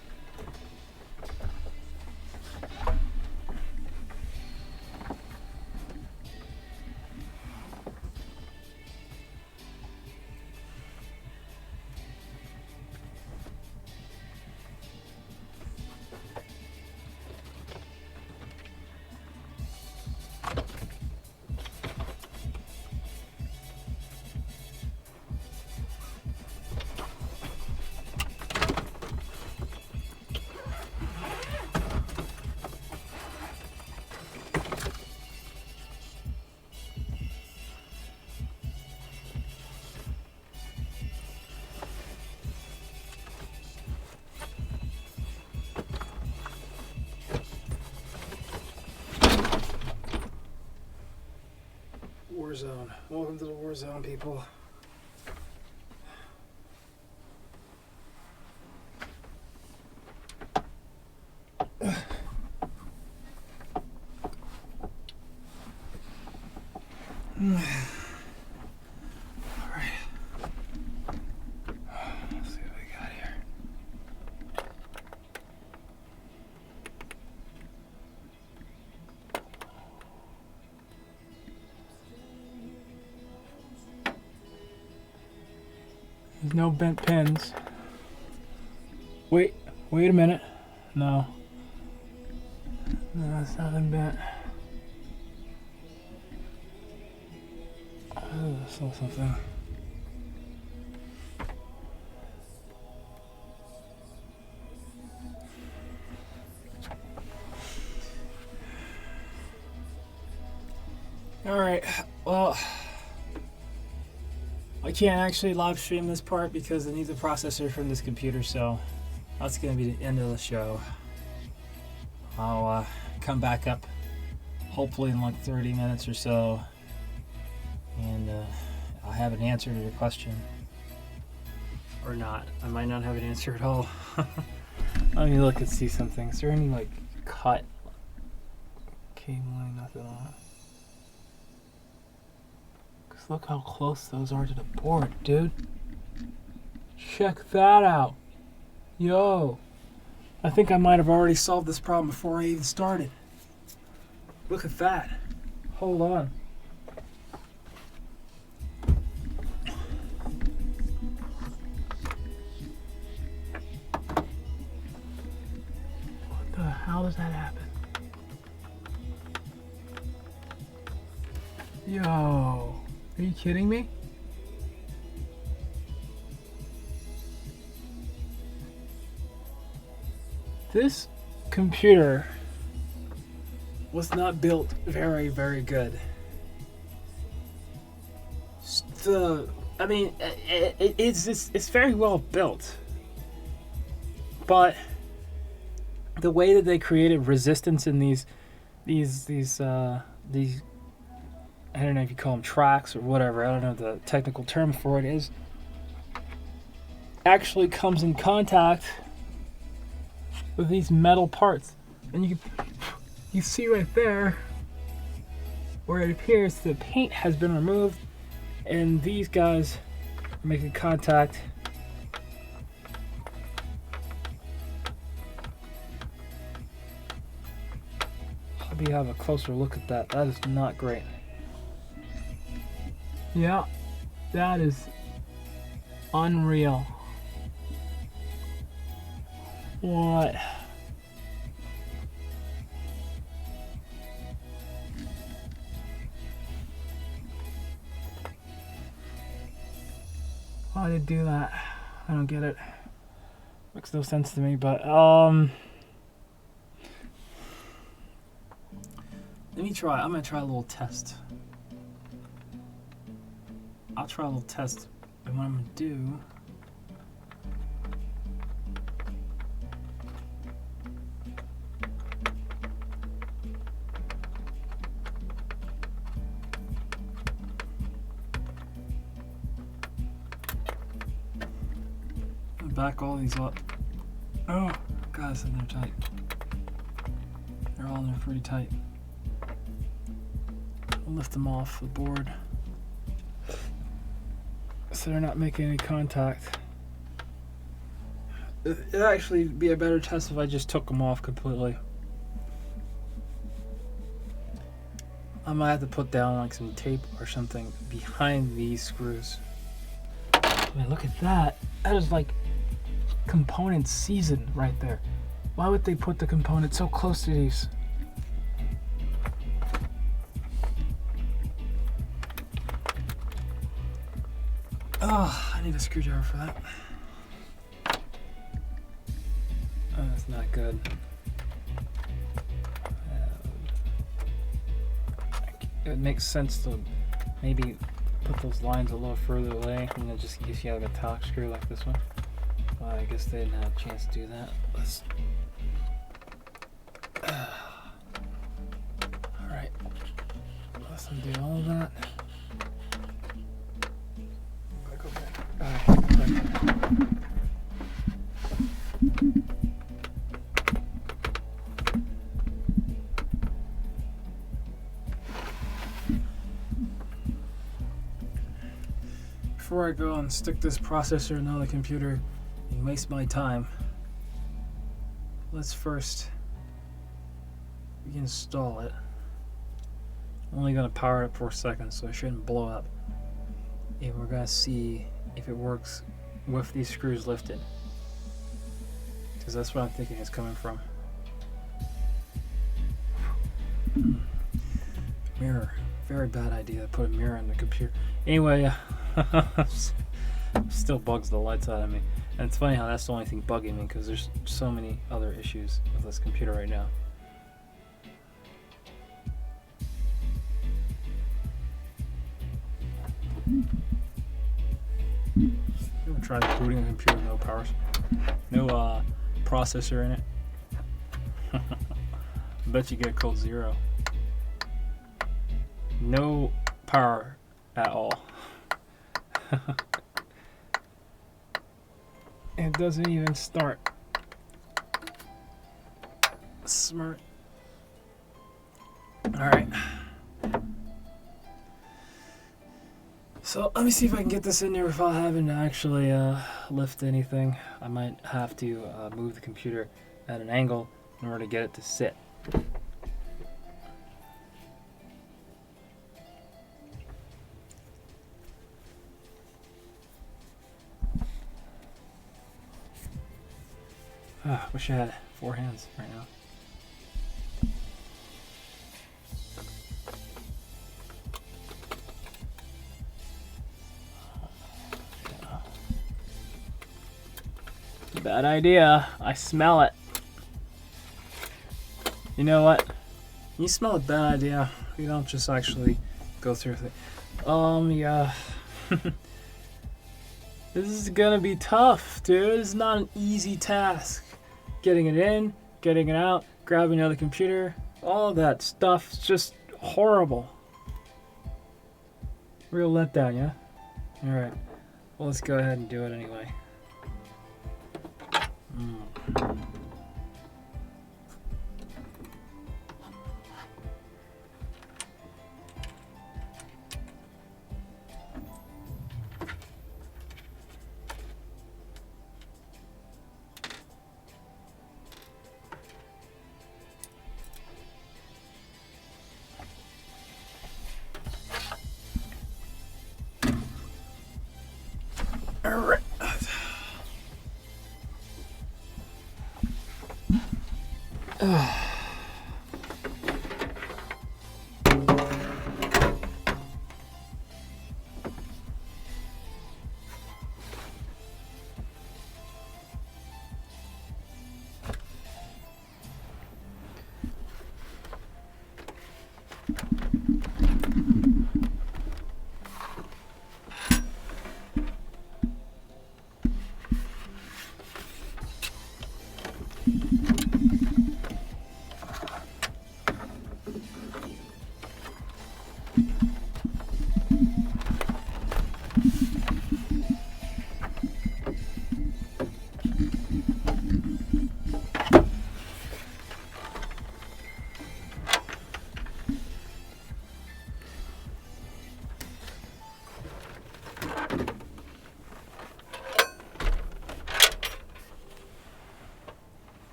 War zone. Welcome to the war zone, people. There's no bent pins. Wait a minute. No. No, that's nothing bent. Oh, I saw something. Alright, well, I can't actually live stream this part because it needs a processor from this computer, so that's going to be the end of the show. I'll come back up hopefully in like 30 minutes or so, and I'll have an answer to your question. Or not. I might not have an answer at all. Let me look and see something. Is there any like cut cabling? Nothing on it. Look how close those are to the board, dude. Check that out. Yo. I think I might have already solved this problem before I even started. Look at that. Hold on. What the hell does that happen? Yo. Are you kidding me? This computer was not built very, very good. I mean, it's very well built, but the way that they created resistance in these I don't know if you call them tracks or whatever, I don't know the technical term for it is, actually comes in contact with these metal parts. And you see right there where it appears the paint has been removed and these guys are making contact. Let me have a closer look at that. That is not great. Yeah, that is unreal. What? Why did it do that? I don't get it. Makes no sense to me, but let me try. I'm gonna try a little test. I'll try a little test, and what I'm gonna do. Back all these up. Oh, guys, they're tight. They're all in there pretty tight. I'll lift them off the board so they're not making any contact. It'd actually be a better test if I just took them off completely. I might have to put down like some tape or something behind these screws. I mean, look at that. That is like component seasoned right there. Why would they put the component so close to these? Oh, I need a screwdriver for that. Oh, that's not good. It makes sense to maybe put those lines a little further away, and then just gives you a metallic screw like this one. Well, I guess they didn't have a chance to do that. Let's. Alright. Let's undo all of that. Go back. Alright. Before I go and stick this processor in another computer and waste my time, let's first install it. I'm only going to power it for a second, so it shouldn't blow up. And we're going to see if it works with these screws lifted, because that's what I'm thinking it's coming from. Mirror, very bad idea to put a mirror in the computer. Anyway, still bugs the lights out of me. And it's funny how that's the only thing bugging me, because there's so many other issues with this computer right now. You ever tried booting a computer with no power, no processor in it? I bet you get code 0. No power at all. It doesn't even start. Smart. Alright. So let me see if I can get this in there without having to actually lift anything. I might have to move the computer at an angle in order to get it to sit. Wish I had 4 hands right now. Bad idea. I smell it. You know what? You smell a bad idea. You don't just actually go through it. Yeah. This is gonna be tough, dude. It's not an easy task. Getting it in, getting it out, grabbing another computer, all of that stuff is just horrible. Real letdown, yeah? Alright. Well, let's go ahead and do it anyway. Alright.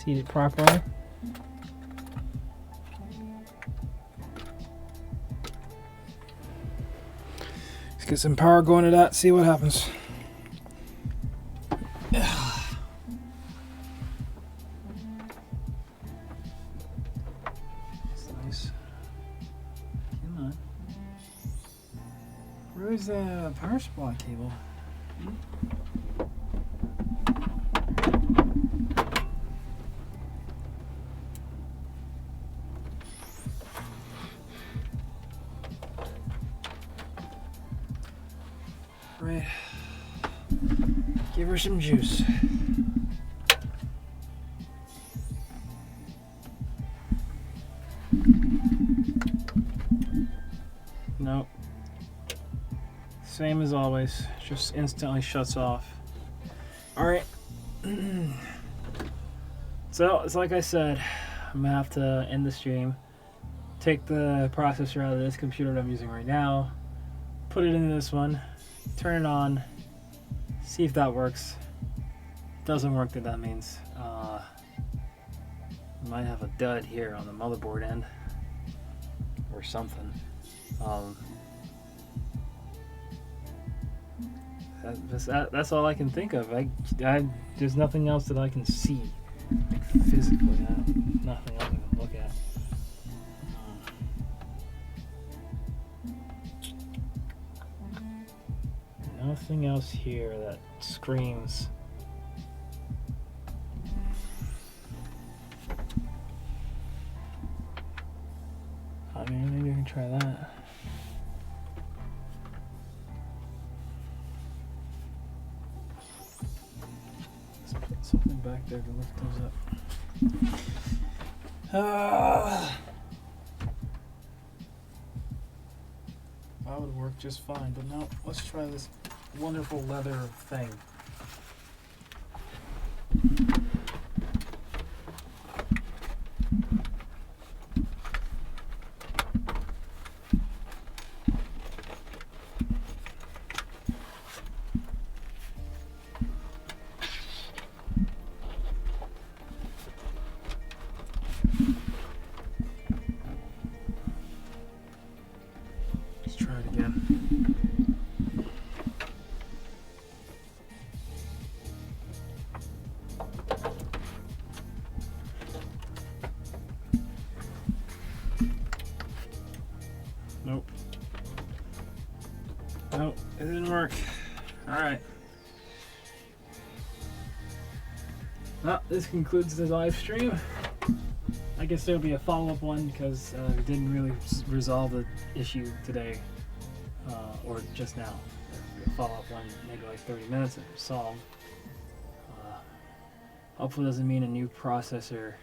Seated properly. Let's get some power going to that, see what happens. Nice. Come on. Where's the power supply cable? her some juice. Nope. Same as always, just instantly shuts off. Alright. So, it's like I said, I'm gonna have to end the stream, take the processor out of this computer that I'm using right now, put it into this one, turn it on, see if that works. Doesn't work, then that means might have a dud here on the motherboard end or something. That's all I can think of. There's nothing else that I can see, like physically. Nothing I can look at. Nothing else here that screams. I mean, maybe I can try that. Let's put something back there to lift those up. That would work just fine, but no, let's try this wonderful leather thing. Let's try it again. Nope. Nope, it didn't work. Alright. Well, this concludes the live stream. I guess there'll be a follow-up one because we didn't really resolve the issue today, or just now. A follow-up one, maybe like 30 minutes if it's solved. Hopefully it doesn't mean a new processor,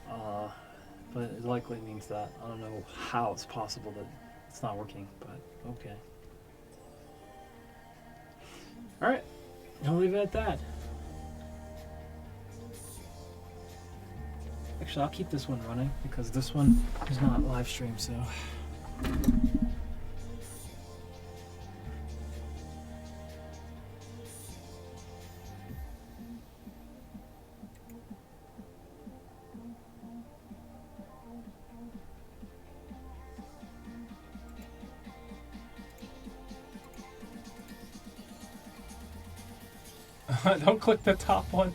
but it likely means that. I don't know how it's possible that it's not working, but okay. Alright, I'll leave it at that. Actually, I'll keep this one running because this one is not live stream, so. Don't click the top one.